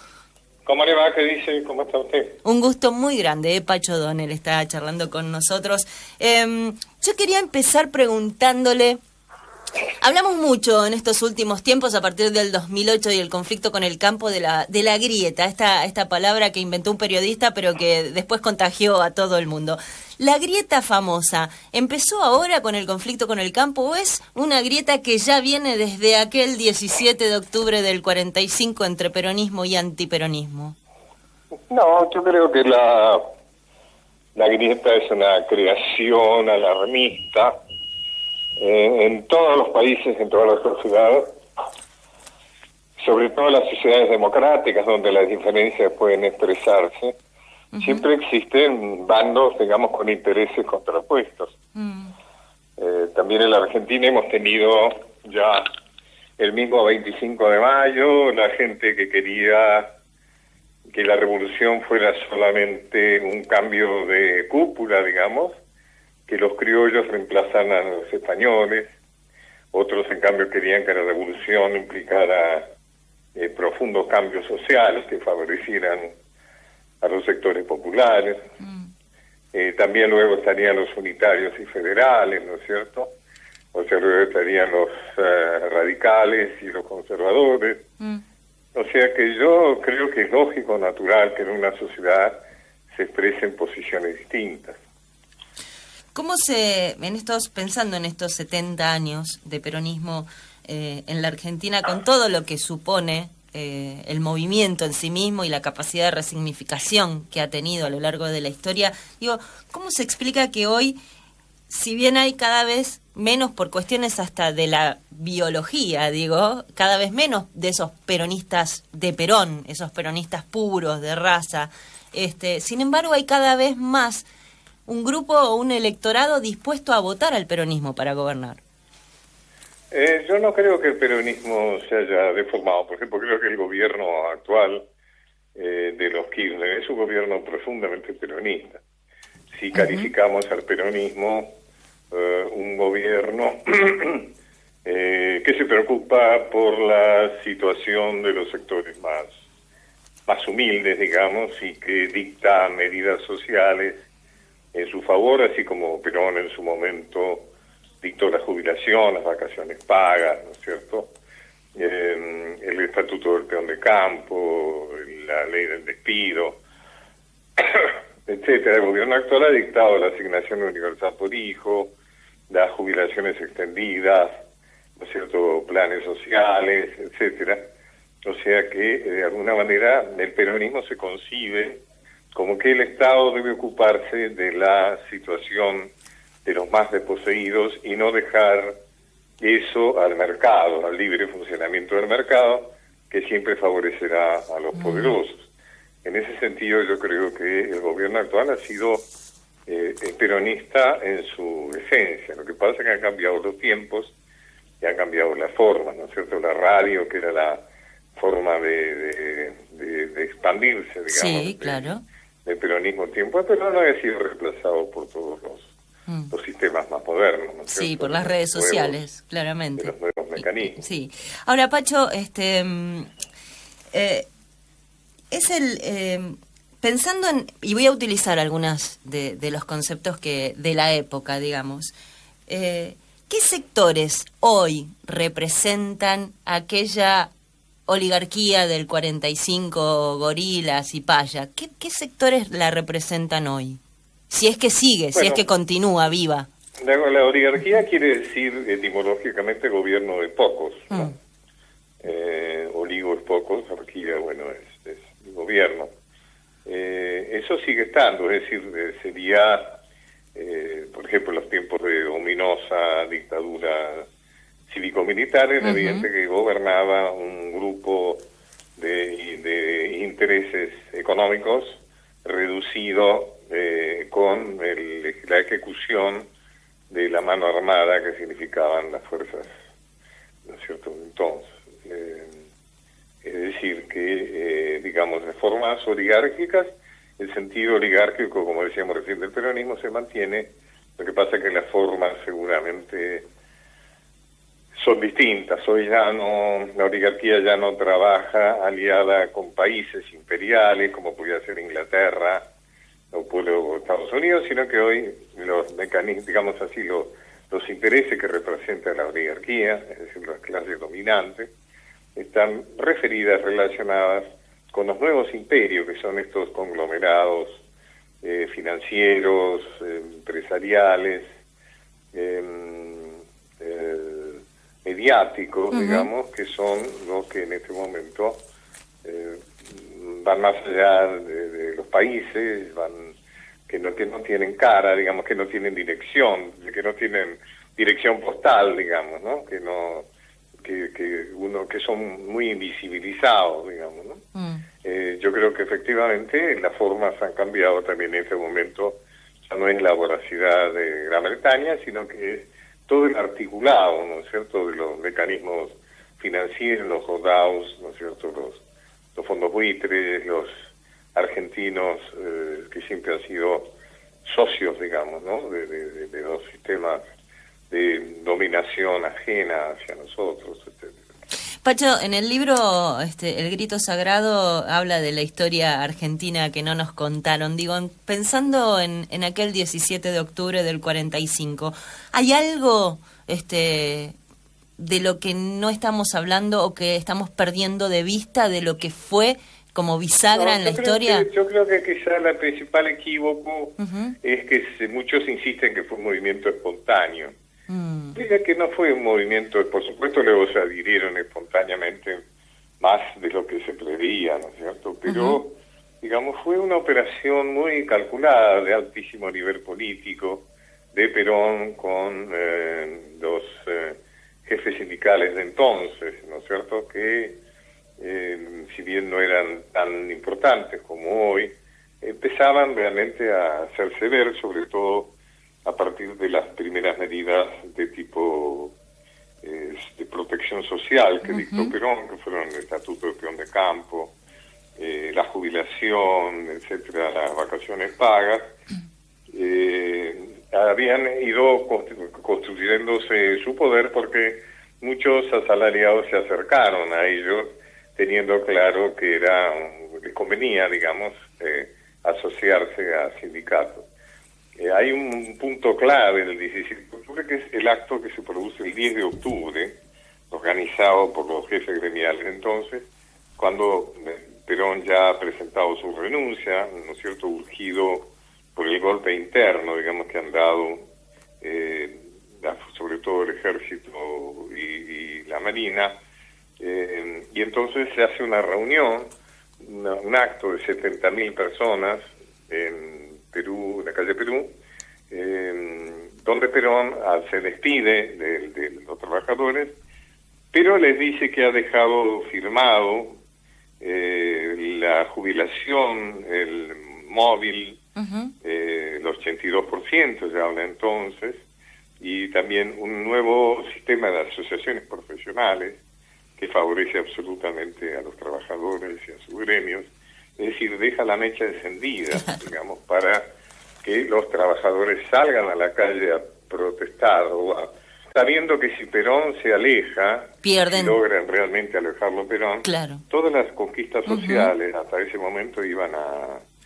¿Cómo le va? ¿Qué dice? ¿Cómo está usted? Un gusto muy grande, Pacho Donel está charlando con nosotros. Yo quería empezar preguntándole, hablamos mucho en estos últimos tiempos, a partir del 2008 y el conflicto con el campo, de la grieta, esta palabra que inventó un periodista pero que después contagió a todo el mundo. ¿La grieta famosa empezó ahora con el conflicto con el campo o es una grieta que ya viene desde aquel 17 de octubre del 45 entre peronismo y antiperonismo? No, yo creo que la grieta es una creación alarmista en todos los países, en todas las sociedades, sobre todo las sociedades democráticas donde las diferencias pueden expresarse. Siempre existen bandos, digamos, con intereses contrapuestos. También en la Argentina hemos tenido ya el mismo 25 de mayo, la gente que quería que la revolución fuera solamente un cambio de cúpula, digamos, que los criollos reemplazaran a los españoles. Otros, en cambio, querían que la revolución implicara profundos cambios sociales que favorecieran a los sectores populares. También luego estarían los unitarios y federales, ¿no es cierto? O sea, luego estarían los radicales y los conservadores. O sea que yo creo que es lógico, natural, que en una sociedad se expresen posiciones distintas. ¿Cómo pensando en estos 70 años de peronismo en la Argentina, con todo lo que supone el movimiento en sí mismo y la capacidad de resignificación que ha tenido a lo largo de la historia, ¿cómo se explica que hoy, si bien hay cada vez menos, por cuestiones hasta de la biología, cada vez menos de esos peronistas de Perón, esos peronistas puros, de raza, sin embargo hay cada vez más un grupo o un electorado dispuesto a votar al peronismo para gobernar? Yo no creo que el peronismo se haya deformado. Por ejemplo, creo que el gobierno actual de los Kirchner es un gobierno profundamente peronista. Si calificamos al peronismo un gobierno que se preocupa por la situación de los sectores más humildes, digamos, y que dicta medidas sociales en su favor, así como Perón en su momento dictó la jubilación, las vacaciones pagas, ¿no es cierto? El estatuto del peón de campo, la ley del despido, etcétera. El gobierno actual ha dictado la asignación universal por hijo, las jubilaciones extendidas, ¿no es cierto?, planes sociales, etcétera. O sea que, de alguna manera, el peronismo se concibe como que el Estado debe ocuparse de la situación de los más desposeídos y no dejar eso al mercado, al libre funcionamiento del mercado, que siempre favorecerá a los poderosos. En ese sentido, yo creo que el gobierno actual ha sido peronista en su esencia. Lo que pasa es que han cambiado los tiempos y han cambiado las formas, ¿no es cierto? La radio, que era la forma de expandirse, digamos, sí, claro, del peronismo en tiempo, pero no ha sido reemplazado por todos los sistemas más modernos, ¿no es cierto? Sí, por las redes sociales, claramente. De los nuevos mecanismos. Sí. Ahora, Pacho, es pensando en, y voy a utilizar algunas de los conceptos de la época, digamos, ¿qué sectores hoy representan aquella oligarquía del 45, gorilas y paya? ¿Qué sectores la representan hoy? Si es que sigue, si es que continúa viva. La oligarquía quiere decir etimológicamente gobierno de pocos, ¿no? Oligo es pocos, arquía, bueno, es gobierno. Eso sigue estando, es decir, sería, por ejemplo, en los tiempos de ominosa dictadura cívico-militar, era evidente que gobernaba un grupo de intereses económicos reducido con la ejecución de la mano armada que significaban las fuerzas, ¿no es cierto? Entonces, es decir, que, digamos, de formas oligárquicas, el sentido oligárquico, como decíamos recién, del peronismo se mantiene. Lo que pasa es que las formas seguramente son distintas. Hoy ya no, la oligarquía ya no trabaja aliada con países imperiales, como podía ser Inglaterra o Estados Unidos, sino que hoy los mecanismos, digamos así, los intereses que representa la oligarquía, es decir, las clases dominantes, están referidas, relacionadas con los nuevos imperios, que son estos conglomerados financieros, empresariales, mediáticos, digamos, que son los que en este momento van más allá de los países, que no tienen cara, digamos, que no tienen dirección, que no tienen dirección postal, digamos, ¿no? Que son muy invisibilizados, digamos, ¿no? Yo creo que efectivamente las formas han cambiado también en este momento. Ya no es la voracidad de Gran Bretaña, sino que es todo el articulado, ¿no es cierto?, de los mecanismos financieros, los holdouts, ¿no es cierto?, los fondos buitres, los argentinos que siempre han sido socios, digamos, ¿no?, de los sistemas de dominación ajena hacia nosotros, etc. Pacho, en el libro El Grito Sagrado habla de la historia argentina que no nos contaron. Digo, pensando en aquel 17 de octubre del 45, ¿hay algo de lo que no estamos hablando o que estamos perdiendo de vista de lo que fue como bisagra en la historia? Yo creo que quizá el principal equívoco es que muchos insisten que fue un movimiento espontáneo. Diga que no fue un movimiento, por supuesto luego se adhirieron espontáneamente más de lo que se preveía, ¿no es cierto? Pero, digamos, fue una operación muy calculada, de altísimo nivel político, de Perón con los jefes sindicales de entonces, ¿no es cierto?, que si bien no eran tan importantes como hoy, empezaban realmente a hacerse ver, sobre todo a partir de las primeras medidas de tipo de protección social que dictó Perón, que fueron el Estatuto de Peón de Campo, la jubilación, etcétera, las vacaciones pagas. Habían ido construyéndose su poder porque muchos asalariados se acercaron a ellos teniendo claro que les convenía, digamos, asociarse a sindicatos. Hay un punto clave del 17 de octubre, que es el acto que se produce el 10 de octubre, organizado por los jefes gremiales entonces, cuando Perón ya ha presentado su renuncia, ¿no es cierto?, urgido por el golpe interno, digamos, que han dado sobre todo el ejército y la marina, y entonces se hace una reunión, un acto de 70.000 personas en Perú, en la calle Perú, donde Perón se despide de los trabajadores, pero les dice que ha dejado firmado la jubilación, el móvil, el 82%, ya habla entonces, y también un nuevo sistema de asociaciones profesionales que favorece absolutamente a los trabajadores y a sus gremios. Es decir, deja la mecha encendida, digamos, para que los trabajadores salgan a la calle a protestar o a sabiendo que si Perón se aleja, pierden, si logran realmente alejarlo Perón, claro, todas las conquistas sociales hasta ese momento iban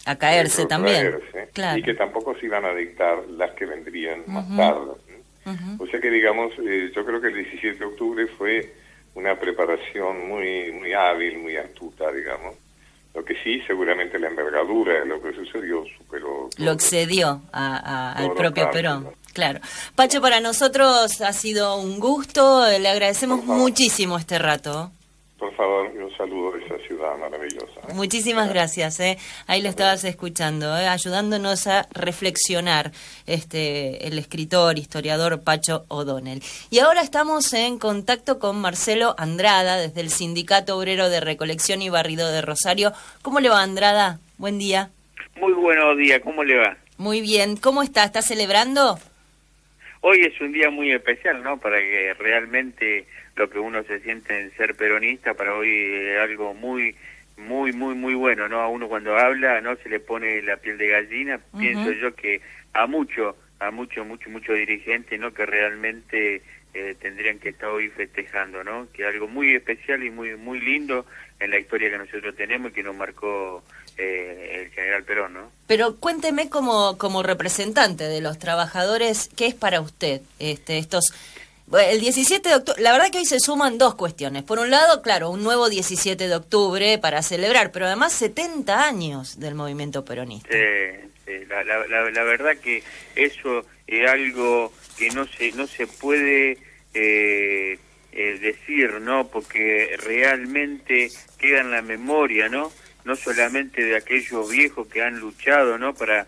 a caerse también, claro, y que tampoco se iban a dictar las que vendrían más tarde. O sea que, digamos, yo creo que el 17 de octubre fue una preparación muy hábil, muy astuta, digamos. Lo que sí, seguramente la envergadura de lo que sucedió superó. Lo excedió al propio Perón. Claro. Pacho, para nosotros ha sido un gusto, le agradecemos muchísimo este rato. Por favor, un saludo de esa ciudad maravillosa. Muchísimas gracias. Ahí lo estabas escuchando, ayudándonos a reflexionar el escritor, historiador Pacho O'Donnell. Y ahora estamos en contacto con Marcelo Andrada, desde el Sindicato Obrero de Recolección y Barrido de Rosario. ¿Cómo le va, Andrada? Buen día. Muy buenos días, ¿cómo le va? Muy bien. ¿Cómo está? ¿Está celebrando? Hoy es un día muy especial, ¿no? Para que realmente lo que uno se siente en ser peronista, para hoy es algo muy bueno, ¿no? A uno cuando habla, ¿no? Se le pone la piel de gallina. Pienso yo que a mucho dirigentes, ¿no? Que realmente tendrían que estar hoy festejando, ¿no? Que algo muy especial y muy lindo en la historia que nosotros tenemos y que nos marcó el general Perón, ¿no? Pero cuénteme como representante de los trabajadores, ¿qué es para usted el 17 de octubre? La verdad que hoy se suman dos cuestiones. Por un lado, claro, un nuevo 17 de octubre para celebrar, pero además 70 años del movimiento peronista. Sí, la verdad que eso es algo que no se puede decir, ¿no? Porque realmente queda en la memoria, ¿no? No solamente de aquellos viejos que han luchado, ¿no? Para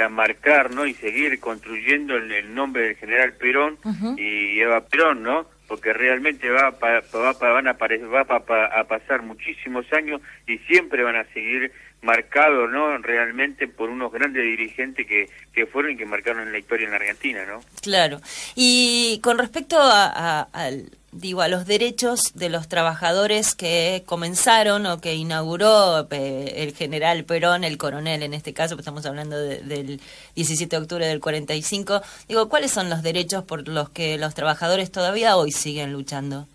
marcar, ¿no? Y seguir construyendo el nombre del general Perón y Eva Perón, ¿no? Porque realmente va a pasar muchísimos años y siempre van a seguir marcados, ¿no? Realmente por unos grandes dirigentes que fueron y que marcaron en la historia en la Argentina, ¿no? Claro. Y con respecto a los derechos de los trabajadores que comenzaron o que inauguró el general Perón, el coronel en este caso, pues estamos hablando del 17 de octubre del 45, ¿cuáles son los derechos por los que los trabajadores todavía hoy siguen luchando?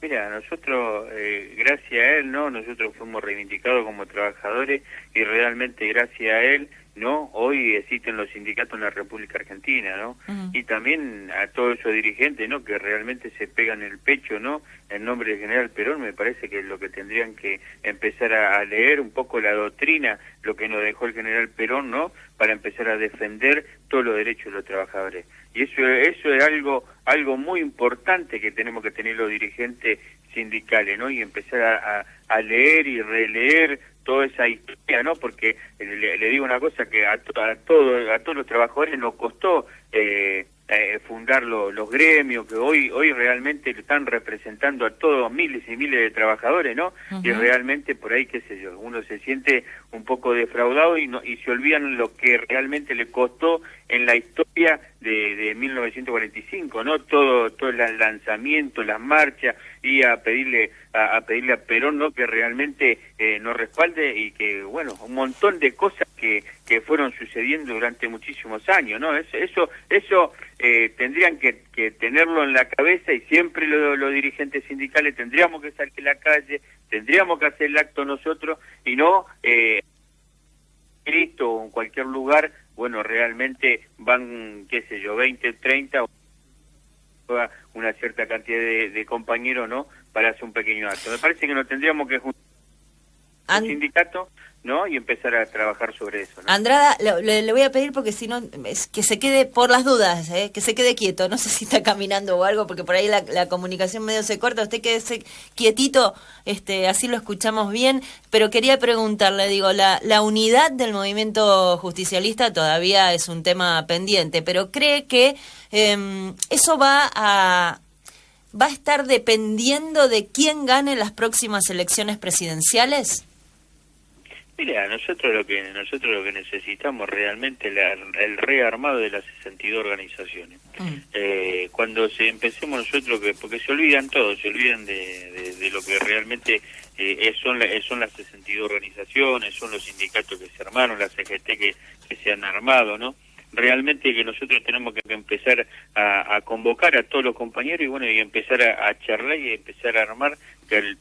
Mira, nosotros, gracias a él, ¿no? Nosotros fuimos reivindicados como trabajadores y realmente gracias a él, ¿no? Hoy existen los sindicatos en la República Argentina, ¿no? Y también a todos esos dirigentes, ¿no? Que realmente se pegan el pecho, ¿no? En nombre del general Perón, me parece que es lo que tendrían que empezar a leer un poco la doctrina, lo que nos dejó el general Perón, ¿no? Para empezar a defender todos los derechos de los trabajadores. Y eso es algo muy importante que tenemos que tener los dirigentes sindicales, ¿no? Y empezar a leer y releer toda esa historia, ¿no? Porque le digo una cosa, que a todos los trabajadores nos costó fundar los gremios, que hoy realmente están representando a todos miles y miles de trabajadores, ¿no? Y realmente por ahí, qué sé yo, uno se siente un poco defraudado y se olvidan lo que realmente le costó en la historia de 1945, ¿no? Todo el lanzamiento, las marchas, y a pedirle a Perón, ¿no? Que realmente nos respalde y que, bueno, un montón de cosas que fueron sucediendo durante muchísimos años, ¿no? Eso tendrían que tenerlo en la cabeza, y siempre los dirigentes sindicales tendríamos que salir a la calle, tendríamos que hacer el acto nosotros, y no Cristo o en cualquier lugar, bueno, realmente van, qué sé yo, 20, 30, una cierta cantidad de compañeros, ¿no? Para hacer un pequeño acto. Me parece que nos tendríamos que juntar un sindicato, ¿no? Y empezar a trabajar sobre eso, ¿no? Andrada, le voy a pedir, porque si no, que se quede, por las dudas, que se quede quieto. No sé si está caminando o algo, porque por ahí la comunicación medio se corta. Usted quédese quietito, así lo escuchamos bien. Pero quería preguntarle, la unidad del movimiento justicialista todavía es un tema pendiente, pero ¿cree que eso va a estar dependiendo de quién gane las próximas elecciones presidenciales? Mira, nosotros lo que necesitamos realmente es el rearmado de las 62 organizaciones. Cuando empecemos nosotros, porque se olvidan todos, se olvidan de lo que realmente son las 62 organizaciones, son los sindicatos que se armaron, las CGT que se han armado, ¿no? realmente que nosotros tenemos que empezar a convocar a todos los compañeros y empezar a charlar y empezar a armar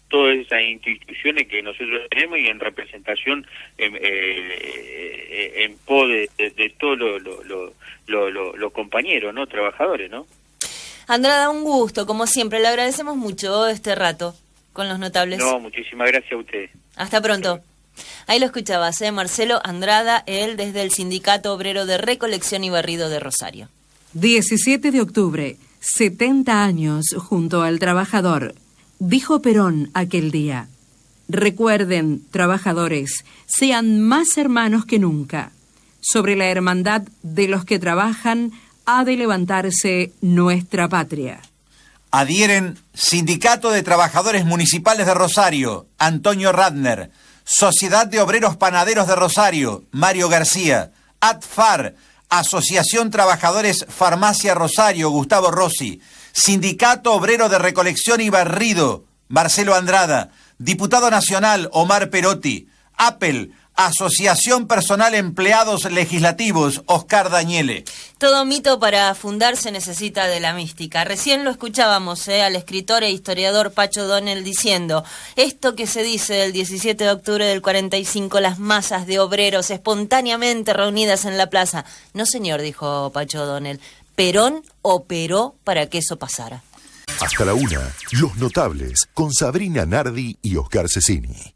todas esas instituciones que nosotros tenemos y en representación en pos de todos los compañeros, ¿no? Trabajadores, ¿no? Andrada, un gusto, como siempre, le agradecemos mucho este rato con los notables. No, muchísimas gracias a ustedes. Hasta pronto. Ahí lo escuchabas, Marcelo Andrada, él desde el Sindicato Obrero de Recolección y Barrido de Rosario. 17 de octubre, 70 años junto al trabajador. Dijo Perón aquel día: recuerden, trabajadores, sean más hermanos que nunca. Sobre la hermandad de los que trabajan ha de levantarse nuestra patria. Adhieren Sindicato de Trabajadores Municipales de Rosario, Antonio Radner, Sociedad de Obreros Panaderos de Rosario, Mario García, ATFAR, Asociación Trabajadores Farmacia Rosario, Gustavo Rossi, Sindicato Obrero de Recolección y Barrido, Marcelo Andrada, Diputado Nacional, Omar Perotti, APEL, Asociación Personal Empleados Legislativos, Oscar Dañele. Todo mito para fundar se necesita de la mística. Recién lo escuchábamos al escritor e historiador Pacho O'Donnell diciendo: esto que se dice el 17 de octubre del 45, las masas de obreros espontáneamente reunidas en la plaza. No, señor, dijo Pacho O'Donnell. Perón operó para que eso pasara. Hasta la 1, Los Notables, con Sabrina Nardi y Oscar Cecchini.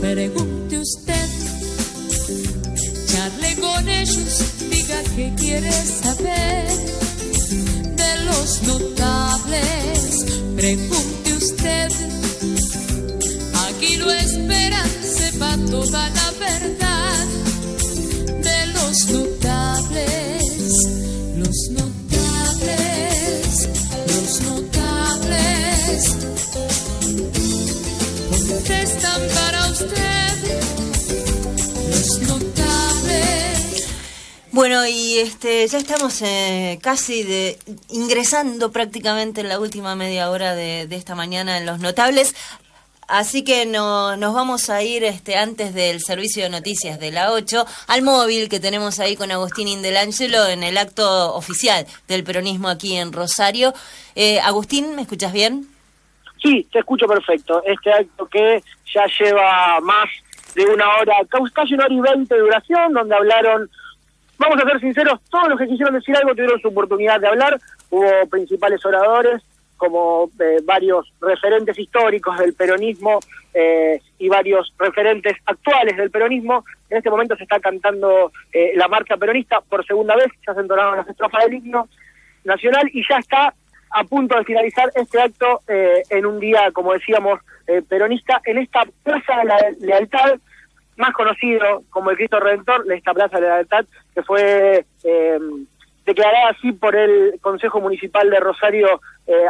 Pregunte usted, charle con ellos, diga qué quiere saber de los notables. Pregunte usted, aquí lo esperan, sepa toda la verdad de los notables, los notables, los notables. Contestan para usted los notables. Bueno, y ya estamos casi ingresando prácticamente en la última media hora de esta mañana en Los Notables. Así que nos vamos a ir antes del servicio de noticias de la 8 al móvil que tenemos ahí con Agustín Indelangelo en el acto oficial del peronismo aquí en Rosario. Agustín, ¿me escuchas bien? Sí, te escucho perfecto. Este acto que ya lleva más de una hora, casi 1 hora y 20 de duración, donde hablaron, vamos a ser sinceros, todos los que quisieron decir algo tuvieron su oportunidad de hablar. Hubo principales oradores, como varios referentes históricos del peronismo y varios referentes actuales del peronismo. En este momento se está cantando la marcha peronista por segunda vez, ya se entonaron las estrofas del himno nacional y ya está a punto de finalizar este acto en un día, como decíamos, peronista, en esta Plaza de la Lealtad, más conocido como el Cristo Redentor, de esta Plaza de la Lealtad, que fue declarada así por el Consejo Municipal de Rosario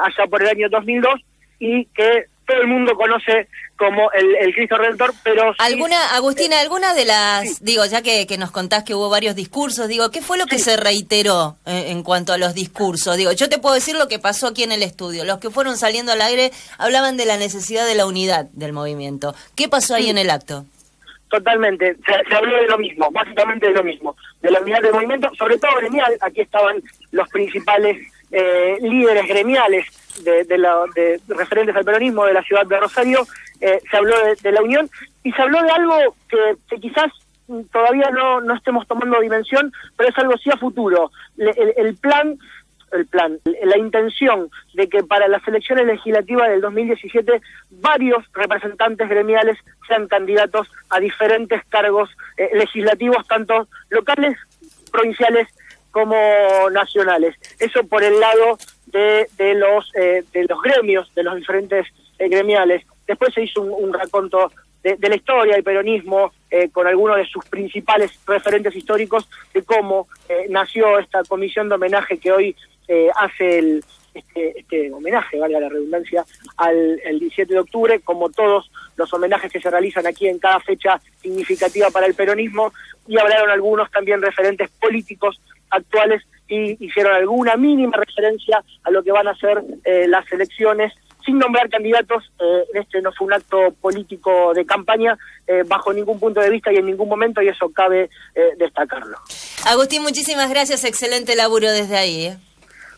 allá por el año 2002, y que todo el mundo conoce como el Cristo Redentor, pero... Agustina, alguna de las, digo, ya que nos contás que hubo varios discursos, digo, ¿qué fue lo que se reiteró en cuanto a los discursos? Digo, yo te puedo decir lo que pasó aquí en el estudio. Los que fueron saliendo al aire hablaban de la necesidad de la unidad del movimiento. ¿Qué pasó ahí en el acto? Totalmente, se habló de lo mismo, básicamente de lo mismo, de la unidad del movimiento, sobre todo gremial. Aquí estaban los principales líderes gremiales de referentes al peronismo de la ciudad de Rosario. Se habló de la unión y se habló de algo que quizás todavía no estemos tomando dimensión, pero es algo sí a futuro. El plan, la intención de que para las elecciones legislativas del 2017 varios representantes gremiales sean candidatos a diferentes cargos legislativos, tanto locales, provinciales como nacionales. Eso por el lado de los gremios, de los diferentes gremiales. Después se hizo un raconto de la historia del peronismo con algunos de sus principales referentes históricos de cómo nació esta comisión de homenaje que hoy hace este homenaje, valga la redundancia, el 17 de octubre, como todos los homenajes que se realizan aquí en cada fecha significativa para el peronismo. Y hablaron algunos también referentes políticos actuales y hicieron alguna mínima referencia a lo que van a ser las elecciones, sin nombrar candidatos. Este no fue un acto político de campaña bajo ningún punto de vista y en ningún momento, y eso cabe destacarlo. Agustín, muchísimas gracias, excelente laburo desde ahí.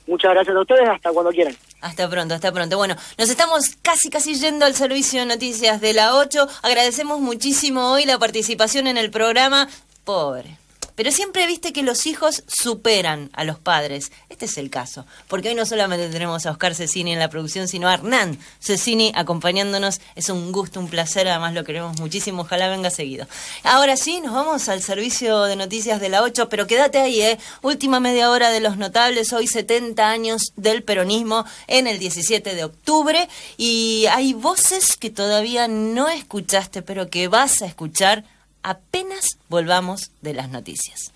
Muchas gracias a ustedes, hasta cuando quieran. Hasta pronto, hasta pronto. Bueno, nos estamos casi yendo al servicio de noticias de la 8. Agradecemos muchísimo hoy la participación en el programa. Pobre. Pero siempre viste que los hijos superan a los padres. Este es el caso, porque hoy no solamente tenemos a Oscar Cecchini en la producción, sino a Hernán Cecchini acompañándonos. Es un gusto, un placer, además lo queremos muchísimo, ojalá venga seguido. Ahora sí, nos vamos al servicio de noticias de la 8, pero quédate ahí, última media hora de los notables, hoy 70 años del peronismo en el 17 de octubre, y hay voces que todavía no escuchaste, pero que vas a escuchar apenas volvamos de las noticias.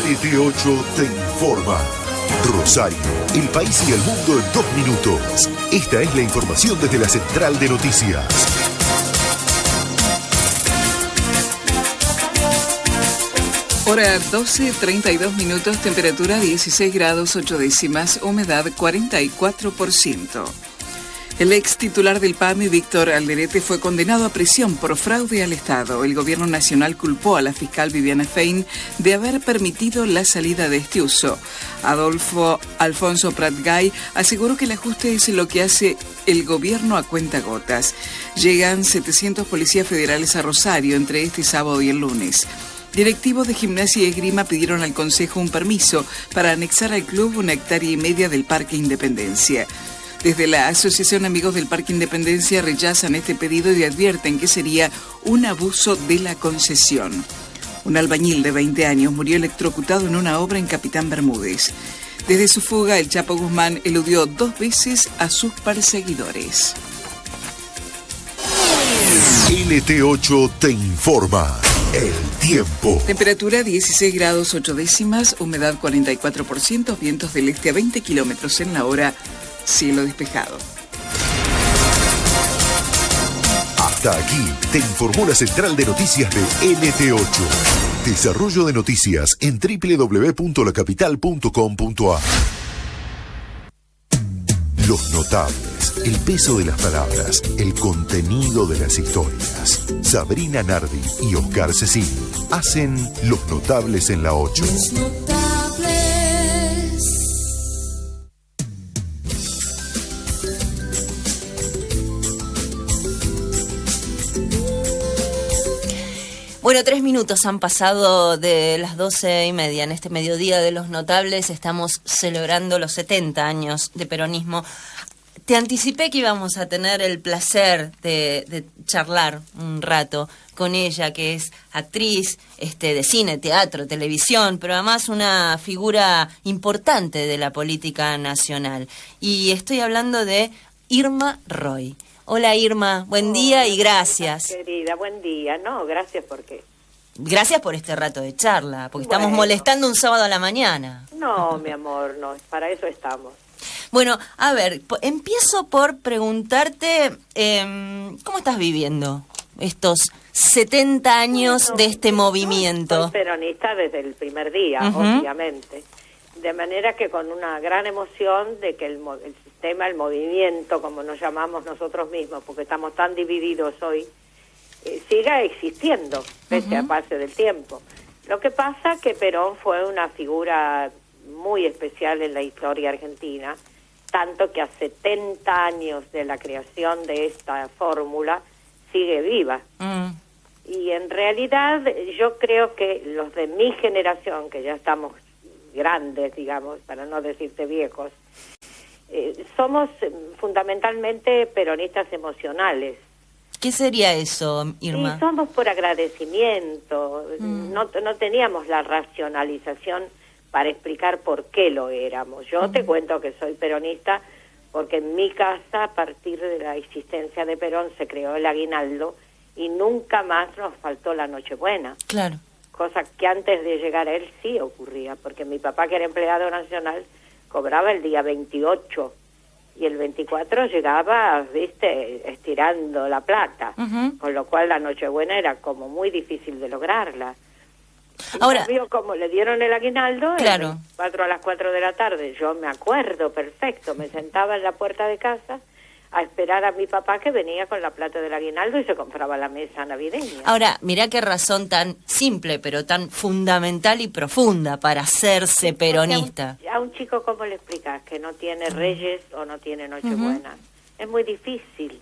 LT8 te informa. Rosario, el país y el mundo en 2 minutos. Esta es la información desde la Central de Noticias. Hora 12:32, temperatura 16 grados 8 décimas, humedad 44%. El ex titular del PAMI, Víctor Alderete, fue condenado a prisión por fraude al Estado. El gobierno nacional culpó a la fiscal Viviana Fein de haber permitido la salida de este uso. Alfonso Pratgay aseguró que el ajuste es lo que hace el gobierno a cuentagotas. Llegan 700 policías federales a Rosario entre este sábado y el lunes. Directivos de Gimnasia y Esgrima pidieron al Consejo un permiso para anexar al club 1,5 hectáreas del Parque Independencia. Desde la Asociación Amigos del Parque Independencia rechazan este pedido y advierten que sería un abuso de la concesión. Un albañil de 20 años murió electrocutado en una obra en Capitán Bermúdez. Desde su fuga, el Chapo Guzmán eludió 2 veces a sus perseguidores. LT8 te informa. El tiempo. Temperatura 16 grados 8 décimas, humedad 44%, vientos del este a 20 kilómetros en la hora. Cielo despejado. Hasta aquí te informó la Central de Noticias de LT8. Desarrollo de noticias en www.lacapital.com.ar. Los notables, el peso de las palabras, el contenido de las historias. Sabrina Nardi y Oscar Cecchini hacen Los Notables en la 8. Los notables. Bueno, 3 minutos han pasado de las 12:30. En este mediodía de los notables estamos celebrando los 70 años de peronismo. Te anticipé que íbamos a tener el placer de charlar un rato con ella, que es actriz de cine, teatro, televisión, pero además una figura importante de la política nacional. Y estoy hablando de Irma Roy. Hola Irma, buen día y gracias. Querida, buen día. No, gracias porque... Gracias por este rato de charla, porque estamos molestando un sábado a la mañana. No, mi amor, no, para eso estamos. Bueno, a ver, empiezo por preguntarte, ¿cómo estás viviendo estos 70 años de este movimiento? Soy peronista desde el primer día, obviamente. De manera que con una gran emoción de que el sistema, el movimiento, como nos llamamos nosotros mismos, porque estamos tan divididos hoy, siga existiendo, pese a pase del tiempo. Lo que pasa que Perón fue una figura muy especial en la historia argentina, tanto que a 70 años de la creación de esta fórmula sigue viva. Y en realidad yo creo que los de mi generación, que ya estamos grandes, digamos, para no decirte viejos, somos fundamentalmente peronistas emocionales. ¿Qué sería eso, Irma? Sí, somos por agradecimiento. No teníamos la racionalización para explicar por qué lo éramos. Yo te cuento que soy peronista porque en mi casa, a partir de la existencia de Perón, se creó el aguinaldo y nunca más nos faltó la Nochebuena. Claro. Cosa que antes de llegar a él sí ocurría, porque mi papá, que era empleado nacional, cobraba el día 28 y el 24 llegaba, viste, estirando la plata, con lo cual la Nochebuena era como muy difícil de lograrla. Ahora, vio como le dieron el aguinaldo, claro. 4 a las 4 de la tarde, yo me acuerdo perfecto, me sentaba en la puerta de casa a esperar a mi papá que venía con la plata del aguinaldo y se compraba la mesa navideña. Ahora, mirá qué razón tan simple, pero tan fundamental y profunda para hacerse peronista. A un chico, ¿cómo le explicas? Que no tiene Reyes o no tiene Nochebuena. Es muy difícil.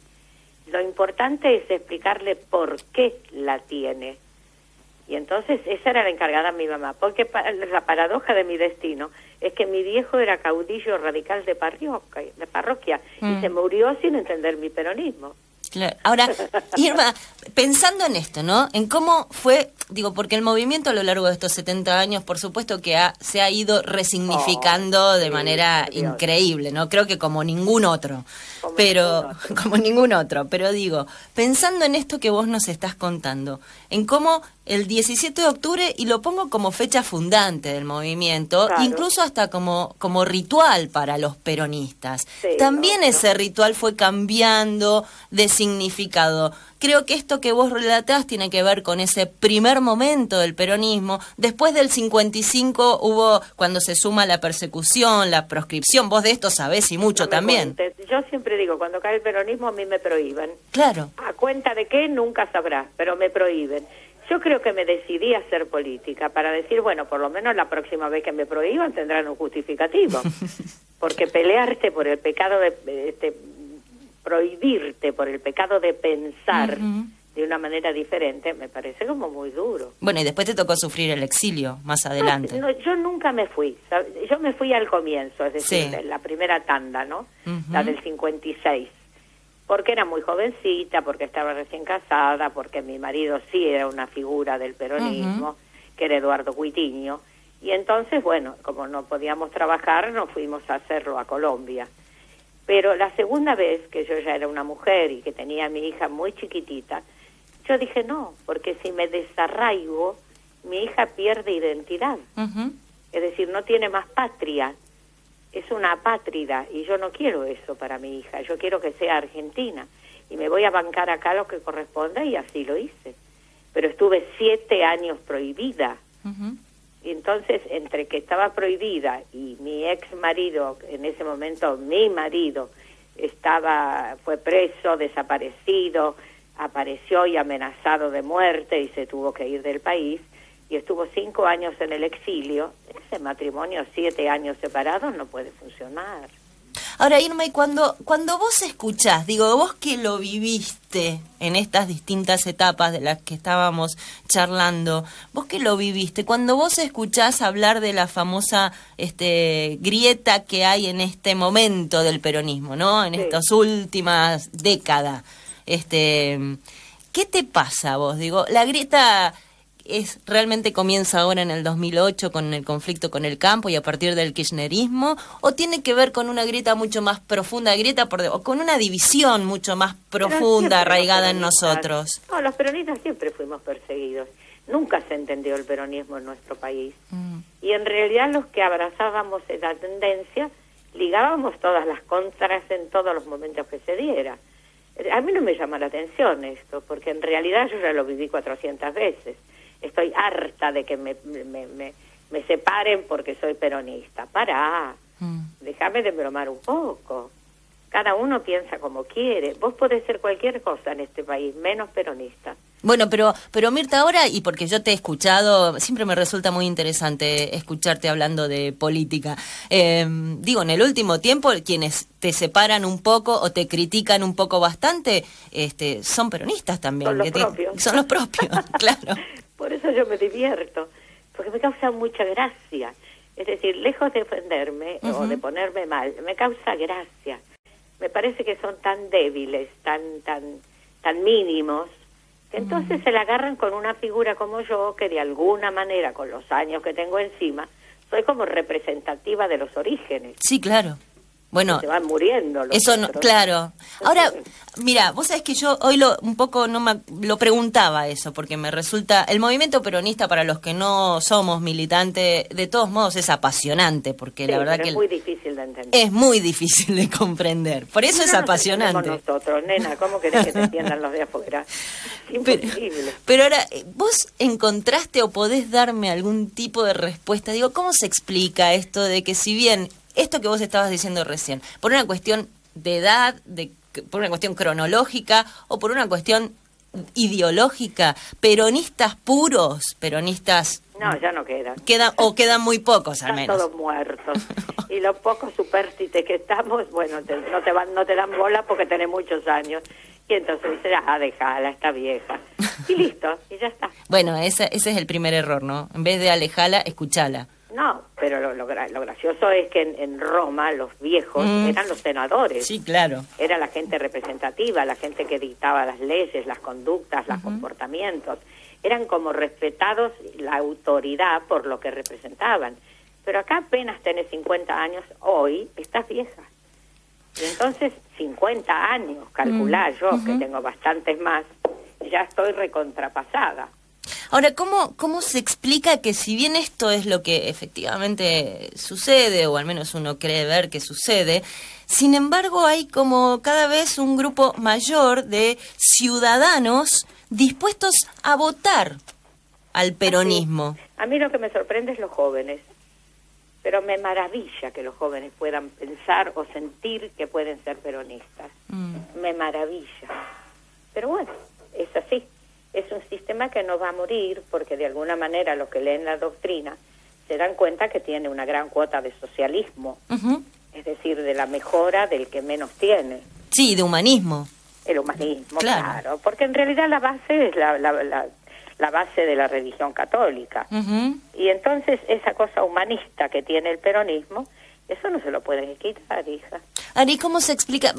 Lo importante es explicarle por qué la tiene. Y entonces esa era la encargada mi mamá, porque la paradoja de mi destino es que mi viejo era caudillo radical de parroquia y se murió sin entender mi peronismo. Claro. Ahora, Irma, pensando en esto, ¿no? En cómo fue, digo, porque el movimiento a lo largo de estos 70 años, por supuesto que se ha ido resignificando de manera increíble, ¿no? Creo que como ningún otro. Como ningún otro. Pero digo, pensando en esto que vos nos estás contando, en cómo el 17 de octubre, y lo pongo como fecha fundante del movimiento, claro, incluso hasta como ritual para los peronistas. Sí, también ese ritual fue cambiando de significado. Creo que esto que vos relatás tiene que ver con ese primer momento del peronismo. Después del 55 hubo, cuando se suma la persecución, la proscripción. Vos de esto sabés y mucho también. Yo siempre digo, cuando cae el peronismo a mí me prohíben. Claro. A cuenta de qué nunca sabrás, pero me prohíben. Yo creo que me decidí a hacer política para decir, bueno, por lo menos la próxima vez que me prohíban tendrán un justificativo. Porque pelearte por el pecado de prohibirte por el pecado de pensar de una manera diferente, me parece como muy duro. Bueno, y después te tocó sufrir el exilio más adelante. No, yo nunca me fui. Yo me fui al comienzo, es decir, la primera tanda, ¿no? La del 56. Porque era muy jovencita, porque estaba recién casada, porque mi marido sí era una figura del peronismo, que era Eduardo Cuitiño. Y entonces, bueno, como no podíamos trabajar, nos fuimos a hacerlo a Colombia. Pero la segunda vez que yo ya era una mujer y que tenía a mi hija muy chiquitita, yo dije no, porque si me desarraigo, mi hija pierde identidad. Es decir, no tiene más patria. Es una apátrida y yo no quiero eso para mi hija. Yo quiero que sea argentina y me voy a bancar acá lo que corresponda y así lo hice. Pero estuve 7 años prohibida. Y entonces, entre que estaba prohibida y mi ex marido, en ese momento mi marido, fue preso, desaparecido, apareció y amenazado de muerte y se tuvo que ir del país, y estuvo 5 años en el exilio, ese matrimonio 7 años separados no puede funcionar. Ahora, Irma, y cuando vos escuchás, digo, vos que lo viviste en estas distintas etapas de las que estábamos charlando, vos que lo viviste, cuando vos escuchás hablar de la famosa grieta que hay en este momento del peronismo, ¿no? En estas últimas décadas, ¿qué te pasa a vos? Digo, la grieta realmente comienza ahora en el 2008 con el conflicto con el campo y a partir del kirchnerismo, o tiene que ver con una grieta mucho más profunda, o con una división mucho más profunda arraigada en nosotros? No, los peronistas siempre fuimos perseguidos. Nunca se entendió el peronismo en nuestro país. Y en realidad los que abrazábamos esa tendencia, ligábamos todas las contras en todos los momentos que se diera. A mí no me llama la atención esto, porque en realidad yo ya lo viví 400 veces. Estoy harta de que me separen porque soy peronista. Pará, déjame de bromar un poco. Cada uno piensa como quiere. Vos podés ser cualquier cosa en este país, menos peronista. Bueno, pero Mirta, ahora, y porque yo te he escuchado, siempre me resulta muy interesante escucharte hablando de política. Digo, en el último tiempo, quienes te separan un poco o te critican un poco bastante, son peronistas también. Son los propios, claro. Por eso yo me divierto, porque me causa mucha gracia. Es decir, lejos de ofenderme o de ponerme mal, me causa gracia. Me parece que son tan débiles, tan mínimos, que entonces se la agarran con una figura como yo, que de alguna manera, con los años que tengo encima, soy como representativa de los orígenes. Sí, claro. Bueno, se van muriendo los eso no, otros. claro. Ahora, mira, vos sabés que yo hoy un poco lo preguntaba eso, porque me resulta, el movimiento peronista, para los que no somos militantes, de todos modos es apasionante, porque Sí, la verdad pero que es muy difícil de entender. es muy difícil de comprender. Por eso es apasionante. Nosotros, nena, ¿cómo querés que te entiendan los de afuera? Es imposible. Pero ahora, ¿vos encontraste o podés darme algún tipo de respuesta? Digo, ¿cómo se explica esto de que si bien esto que vos estabas diciendo recién, por una cuestión de edad, por una cuestión cronológica o por una cuestión ideológica, peronistas puros, peronistas... No, ya no quedan. Quedan muy pocos, al Están menos. todos muertos. Y los pocos superstites que estamos, bueno, no te dan bola porque tenés muchos años. Y entonces dices, déjala, está vieja. Y listo, y ya está. Bueno, ese es el primer error, ¿no? En vez de alejarla, escuchala. No, pero lo gracioso es que en Roma los viejos eran los senadores. Sí, claro. Era la gente representativa, la gente que dictaba las leyes, las conductas, los comportamientos. Eran como respetados la autoridad por lo que representaban. Pero acá apenas tenés 50 años, hoy estás vieja. Y entonces 50 años, calculá yo, que tengo bastantes más, ya estoy recontrapasada. Ahora, ¿cómo se explica que si bien esto es lo que efectivamente sucede, o al menos uno cree ver que sucede, sin embargo hay como cada vez un grupo mayor de ciudadanos dispuestos a votar al peronismo? A mí lo que me sorprende es los jóvenes, pero me maravilla que los jóvenes puedan pensar o sentir que pueden ser peronistas. Me maravilla. Pero bueno, es así. Es un sistema que no va a morir porque de alguna manera los que leen la doctrina se dan cuenta que tiene una gran cuota de socialismo, es decir, de la mejora del que menos tiene. Sí, de humanismo. El humanismo, claro, porque en realidad la base es la base de la religión católica. Y entonces esa cosa humanista que tiene el peronismo, eso no se lo pueden quitar, hija. Ari, ¿cómo se explica?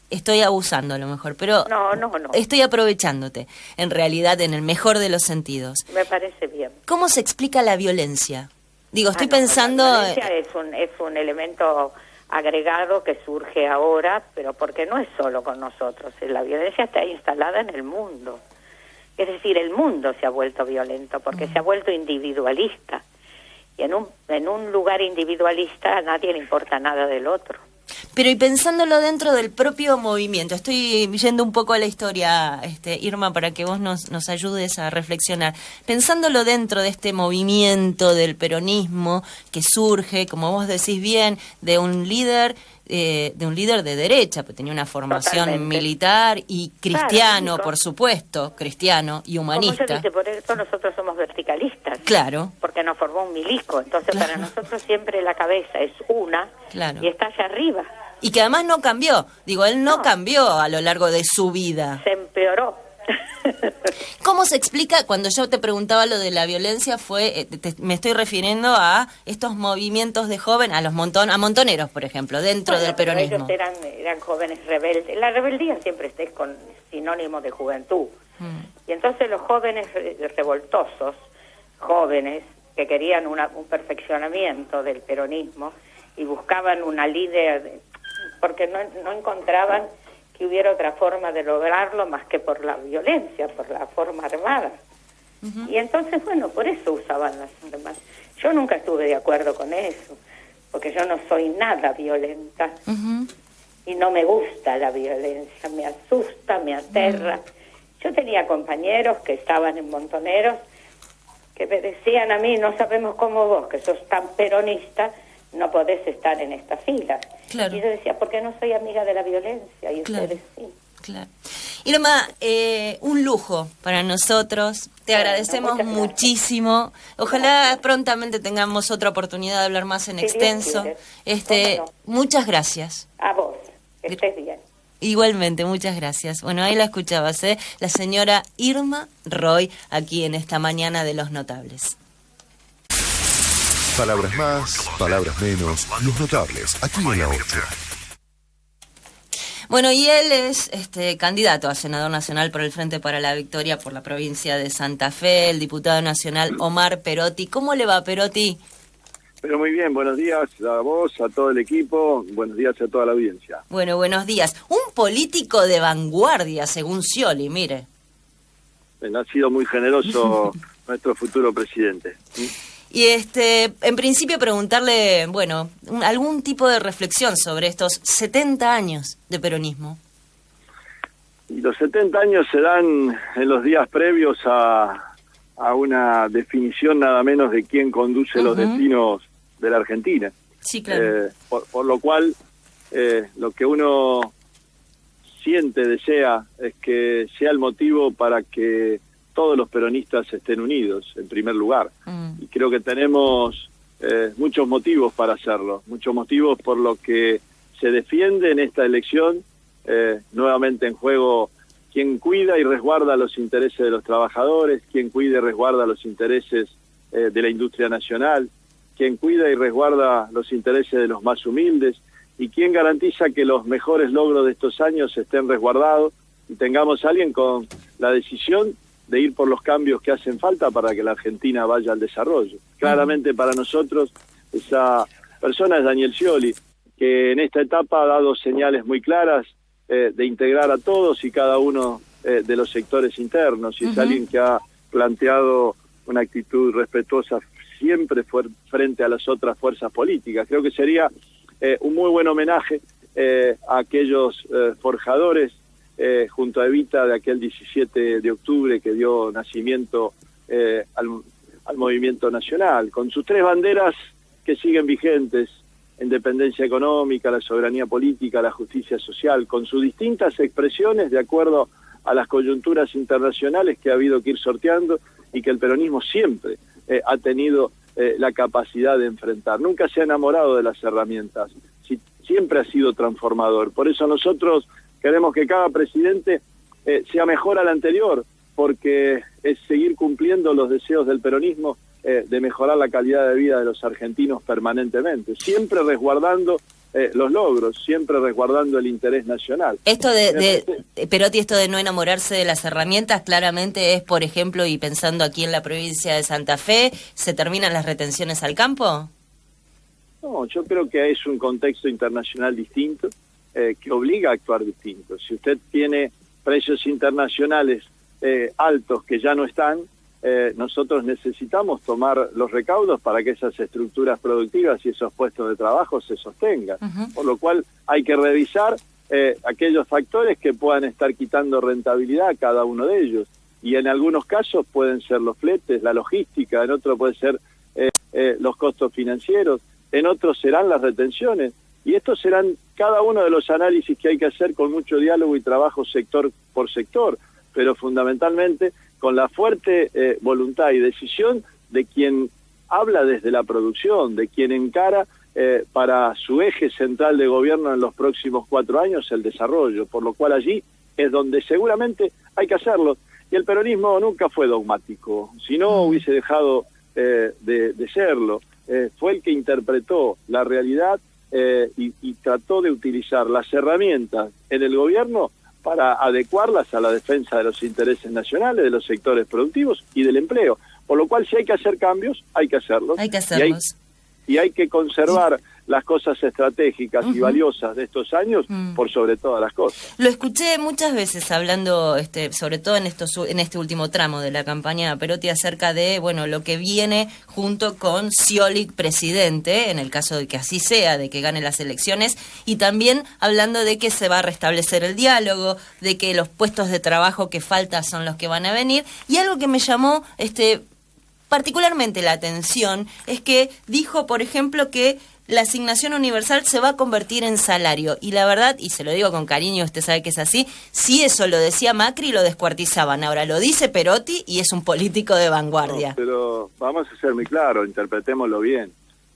Estoy abusando a lo mejor, pero no. Estoy aprovechándote, en realidad, en el mejor de los sentidos. Me parece bien. ¿Cómo se explica la violencia? Digo, estoy pensando... La violencia es un elemento agregado que surge ahora, pero porque no es solo con nosotros. La violencia está instalada en el mundo. Es decir, el mundo se ha vuelto violento porque se ha vuelto individualista. Y en un lugar individualista a nadie le importa nada del otro. Pero y pensándolo dentro del propio movimiento, estoy yendo un poco a la historia, Irma, para que vos nos ayudes a reflexionar. Pensándolo dentro de este movimiento del peronismo que surge, como vos decís bien, de un líder de derecha, que tenía una formación militar y cristiano, por supuesto, cristiano y humanista. Como yo dije, por eso nosotros somos verticalistas. Claro. Porque nos formó un milico, entonces para nosotros siempre la cabeza es una y está allá arriba. Y que además no cambió, digo, él no cambió a lo largo de su vida. Se empeoró. ¿Cómo se explica? Cuando yo te preguntaba lo de la violencia, me estoy refiriendo a estos movimientos de jóvenes, a montoneros, por ejemplo, dentro del peronismo. Ellos eran jóvenes rebeldes. La rebeldía siempre es con sinónimo de juventud. Y entonces los jóvenes revoltosos, jóvenes que querían un perfeccionamiento del peronismo y buscaban una líder, porque no encontraban que hubiera otra forma de lograrlo más que por la violencia, por la forma armada. Y entonces, bueno, por eso usaban las armas. Yo nunca estuve de acuerdo con eso, porque yo no soy nada violenta y no me gusta la violencia, me asusta, me aterra. Yo tenía compañeros que estaban en Montoneros que me decían a mí, no sabemos cómo vos, que sos tan peronista, no podés estar en estas filas. Claro. Y yo decía, porque no soy amiga de la violencia, y ustedes sí. Claro. Irma, un lujo para nosotros. Te agradecemos muchísimo. Ojalá prontamente tengamos otra oportunidad de hablar más en extenso. Muchas gracias. A vos, que estés bien. Igualmente, muchas gracias. Bueno, ahí la escuchabas, la señora Irma Roy, aquí en esta mañana de Los Notables. Palabras más, palabras menos, Los Notables, aquí en la 8. Bueno, y él es candidato a senador nacional por el Frente para la Victoria por la provincia de Santa Fe, el diputado nacional Omar Perotti. ¿Cómo le va, Perotti? Pero muy bien, buenos días a vos, a todo el equipo, buenos días a toda la audiencia. Bueno, buenos días. Un político de vanguardia, según Scioli, mire. Ha sido muy generoso nuestro futuro presidente. Y en principio preguntarle, bueno, algún tipo de reflexión sobre estos 70 años de peronismo. Y los 70 años se dan en los días previos a una definición nada menos de quién conduce los destinos de la Argentina. Sí, claro. Por lo cual, lo que uno siente, desea, es que sea el motivo para que todos los peronistas estén unidos, en primer lugar. Y creo que tenemos muchos motivos para hacerlo, muchos motivos por lo que se defiende en esta elección, nuevamente en juego quien cuida y resguarda los intereses de los trabajadores, quien cuida y resguarda los intereses de la industria nacional, quien cuida y resguarda los intereses de los más humildes y quien garantiza que los mejores logros de estos años estén resguardados y tengamos a alguien con la decisión de ir por los cambios que hacen falta para que la Argentina vaya al desarrollo. Claramente para nosotros esa persona es Daniel Scioli, que en esta etapa ha dado señales muy claras de integrar a todos y cada uno de los sectores internos, y es alguien que ha planteado una actitud respetuosa siempre frente a las otras fuerzas políticas. Creo que sería un muy buen homenaje a aquellos forjadores junto a Evita de aquel 17 de octubre que dio nacimiento al movimiento nacional, con sus tres banderas que siguen vigentes: independencia económica, la soberanía política, la justicia social, con sus distintas expresiones de acuerdo a las coyunturas internacionales que ha habido que ir sorteando y que el peronismo siempre ha tenido la capacidad de enfrentar. Nunca se ha enamorado de las herramientas, siempre ha sido transformador. Por eso nosotros queremos que cada presidente sea mejor al anterior, porque es seguir cumpliendo los deseos del peronismo de mejorar la calidad de vida de los argentinos permanentemente, siempre resguardando los logros, siempre resguardando el interés nacional. Esto Perotti, esto de no enamorarse de las herramientas, claramente es, por ejemplo, y pensando aquí en la provincia de Santa Fe, ¿se terminan las retenciones al campo? No, yo creo que es un contexto internacional distinto, que obliga a actuar distinto. Si usted tiene precios internacionales altos que ya no están, nosotros necesitamos tomar los recaudos para que esas estructuras productivas y esos puestos de trabajo se sostengan. Por lo cual hay que revisar aquellos factores que puedan estar quitando rentabilidad a cada uno de ellos. Y en algunos casos pueden ser los fletes, la logística, en otros puede ser los costos financieros, en otros serán las retenciones. Y estos serán cada uno de los análisis que hay que hacer con mucho diálogo y trabajo sector por sector, pero fundamentalmente con la fuerte voluntad y decisión de quien habla desde la producción, de quien encara para su eje central de gobierno en los próximos 4 años el desarrollo, por lo cual allí es donde seguramente hay que hacerlo. Y el peronismo nunca fue dogmático, si no hubiese dejado de serlo. Fue el que interpretó la realidad y trató de utilizar las herramientas en el gobierno para adecuarlas a la defensa de los intereses nacionales, de los sectores productivos y del empleo. Por lo cual, si hay que hacer cambios, hay que hacerlos. Hay que hacerlos. Y hay que conservar las cosas estratégicas y valiosas de estos años por sobre todas las cosas. Lo escuché muchas veces hablando, sobre todo en este último tramo de la campaña de Perotti, acerca de, bueno, lo que viene junto con Scioli presidente, en el caso de que así sea, de que gane las elecciones, y también hablando de que se va a restablecer el diálogo, de que los puestos de trabajo que faltan son los que van a venir, y algo que me llamó particularmente la atención es que dijo, por ejemplo, que la asignación universal se va a convertir en salario. Y la verdad, y se lo digo con cariño, usted sabe que es así, si eso lo decía Macri, lo descuartizaban. Ahora lo dice Perotti y es un político de vanguardia. No, pero vamos a ser muy claros, interpretémoslo bien.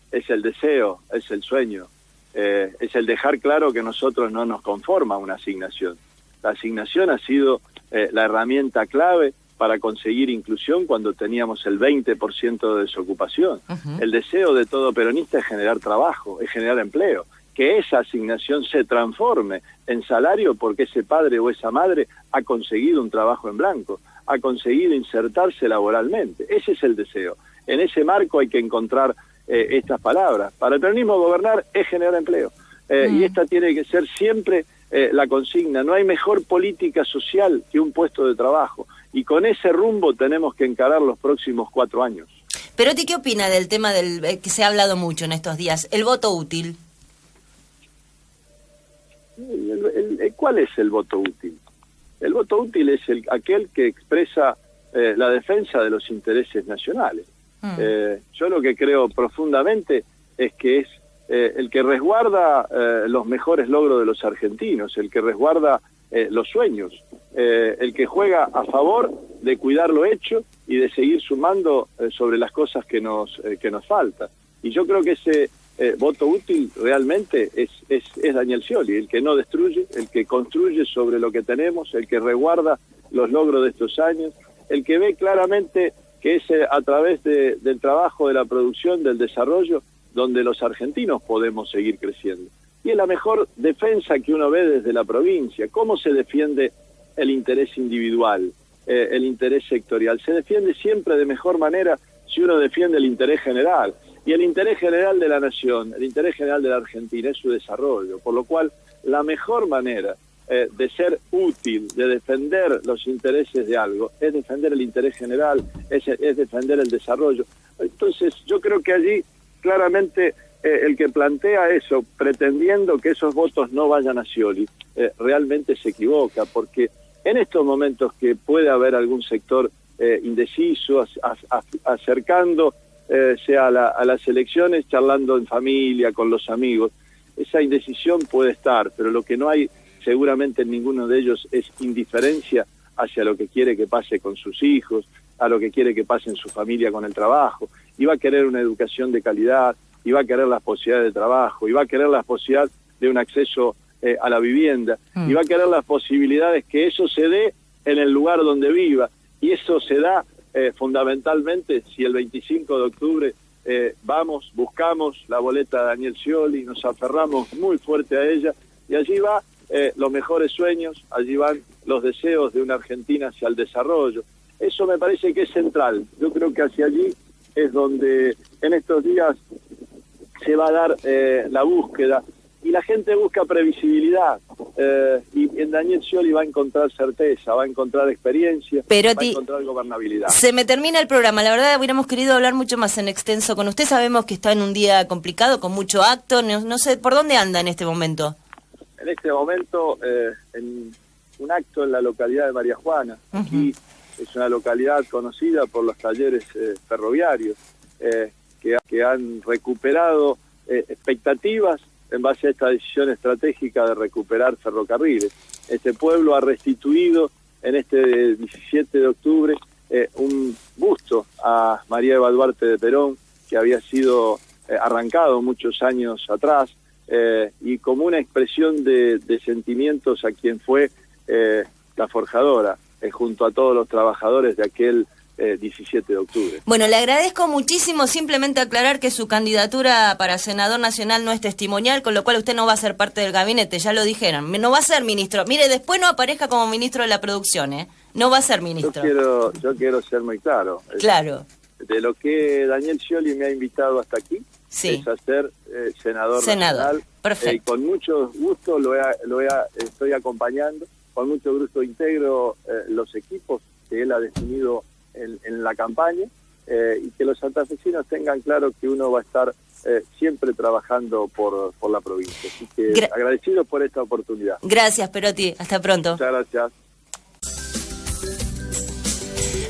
Es el deseo, es el sueño, es el dejar claro que nosotros no nos conforma una asignación. La asignación ha sido la herramienta clave para conseguir inclusión cuando teníamos el 20% de desocupación. El deseo de todo peronista es generar trabajo, es generar empleo, que esa asignación se transforme en salario porque ese padre o esa madre ha conseguido un trabajo en blanco, ha conseguido insertarse laboralmente. Ese es el deseo. En ese marco hay que encontrar estas palabras. Para el peronismo gobernar es generar empleo. Y esta tiene que ser siempre la consigna. No hay mejor política social que un puesto de trabajo. Y con ese rumbo tenemos que encarar los próximos 4 años. Perotti, ¿qué opina del tema que se ha hablado mucho en estos días? El voto útil. ¿Cuál es el voto útil? El voto útil es aquel que expresa la defensa de los intereses nacionales. Yo lo que creo profundamente es que es el que resguarda los mejores logros de los argentinos, el que resguarda los sueños, el que juega a favor de cuidar lo hecho y de seguir sumando sobre las cosas que nos faltan. Y yo creo que ese voto útil realmente es Daniel Scioli, el que no destruye, el que construye sobre lo que tenemos, el que resguarda los logros de estos años, el que ve claramente que es a través del trabajo, de la producción, del desarrollo, donde los argentinos podemos seguir creciendo. Y es la mejor defensa que uno ve desde la provincia. ¿Cómo se defiende el interés individual, el interés sectorial? Se defiende siempre de mejor manera si uno defiende el interés general. Y el interés general de la nación, el interés general de la Argentina es su desarrollo. Por lo cual, la mejor manera de ser útil, de defender los intereses de algo, es defender el interés general, es defender el desarrollo. Entonces, yo creo que allí claramente el que plantea eso, pretendiendo que esos votos no vayan a Scioli, realmente se equivoca, porque en estos momentos que puede haber algún sector indeciso, acercándose a las elecciones, charlando en familia, con los amigos, esa indecisión puede estar, pero lo que no hay seguramente en ninguno de ellos es indiferencia hacia lo que quiere que pase con sus hijos, a lo que quiere que pase en su familia con el trabajo, y va a querer una educación de calidad, y va a querer las posibilidades de trabajo, y va a querer la posibilidad de un acceso a la vivienda, y va a querer las posibilidades que eso se dé en el lugar donde viva, y eso se da fundamentalmente si el 25 de octubre buscamos la boleta de Daniel Scioli, nos aferramos muy fuerte a ella, y allí va los mejores sueños, allí van los deseos de una Argentina hacia el desarrollo. Eso me parece que es central. Yo creo que hacia allí es donde en estos días se va a dar la búsqueda, y la gente busca previsibilidad, y en Daniel Scioli va a encontrar certeza, va a encontrar experiencia, va a encontrar gobernabilidad. Se me termina el programa, la verdad hubiéramos querido hablar mucho más en extenso con usted, sabemos que está en un día complicado, con mucho acto, no sé, ¿por dónde anda en este momento? En este momento, en un acto en la localidad de María Juana. Aquí es una localidad conocida por los talleres ferroviarios, que han recuperado expectativas en base a esta decisión estratégica de recuperar ferrocarriles. Este pueblo ha restituido en este 17 de octubre un busto a María Eva Duarte de Perón, que había sido arrancado muchos años atrás, y como una expresión de sentimientos a quien fue la forjadora, junto a todos los trabajadores de aquel 17 de octubre. Bueno, le agradezco muchísimo, simplemente aclarar que su candidatura para senador nacional no es testimonial, con lo cual usted no va a ser parte del gabinete, ya lo dijeron, no va a ser ministro. Mire, después no aparezca como ministro de la producción, no va a ser ministro. Yo quiero ser muy claro. Claro. De lo que Daniel Scioli me ha invitado hasta aquí, es a ser senador nacional. Perfecto. Y con mucho gusto estoy acompañando, con mucho gusto integro los equipos que él ha definido en la campaña, y que los santafesinos tengan claro que uno va a estar siempre trabajando por la provincia. Así que agradecido por esta oportunidad. Gracias, Perotti. Hasta pronto. Muchas gracias.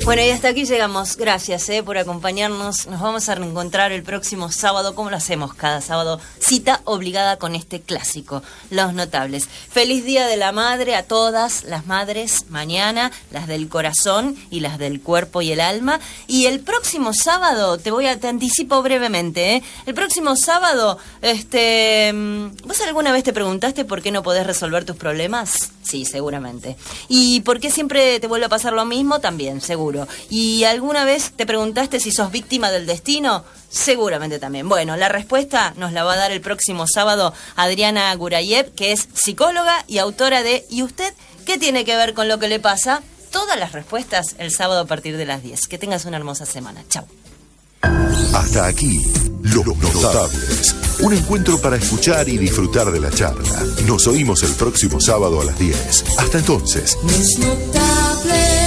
Bueno, y hasta aquí llegamos. Gracias por acompañarnos. Nos vamos a reencontrar el próximo sábado, como lo hacemos cada sábado. Cita obligada con este clásico, Los Notables. Feliz Día de la Madre a todas las madres mañana, las del corazón y las del cuerpo y el alma. Y el próximo sábado, te anticipo brevemente, el próximo sábado, ¿vos alguna vez te preguntaste por qué no podés resolver tus problemas? Sí, seguramente. ¿Y por qué siempre te vuelve a pasar lo mismo? También, seguro. ¿Y alguna vez te preguntaste si sos víctima del destino? Seguramente también. Bueno, la respuesta nos la va a dar el próximo sábado Adriana Gurayev, que es psicóloga y autora de ¿Y usted qué tiene que ver con lo que le pasa? Todas las respuestas el sábado a partir de las 10. Que tengas una hermosa semana. Chau. Hasta aquí, Los Notables. Un encuentro para escuchar y disfrutar de la charla. Nos oímos el próximo sábado a las 10. Hasta entonces. Los Notables.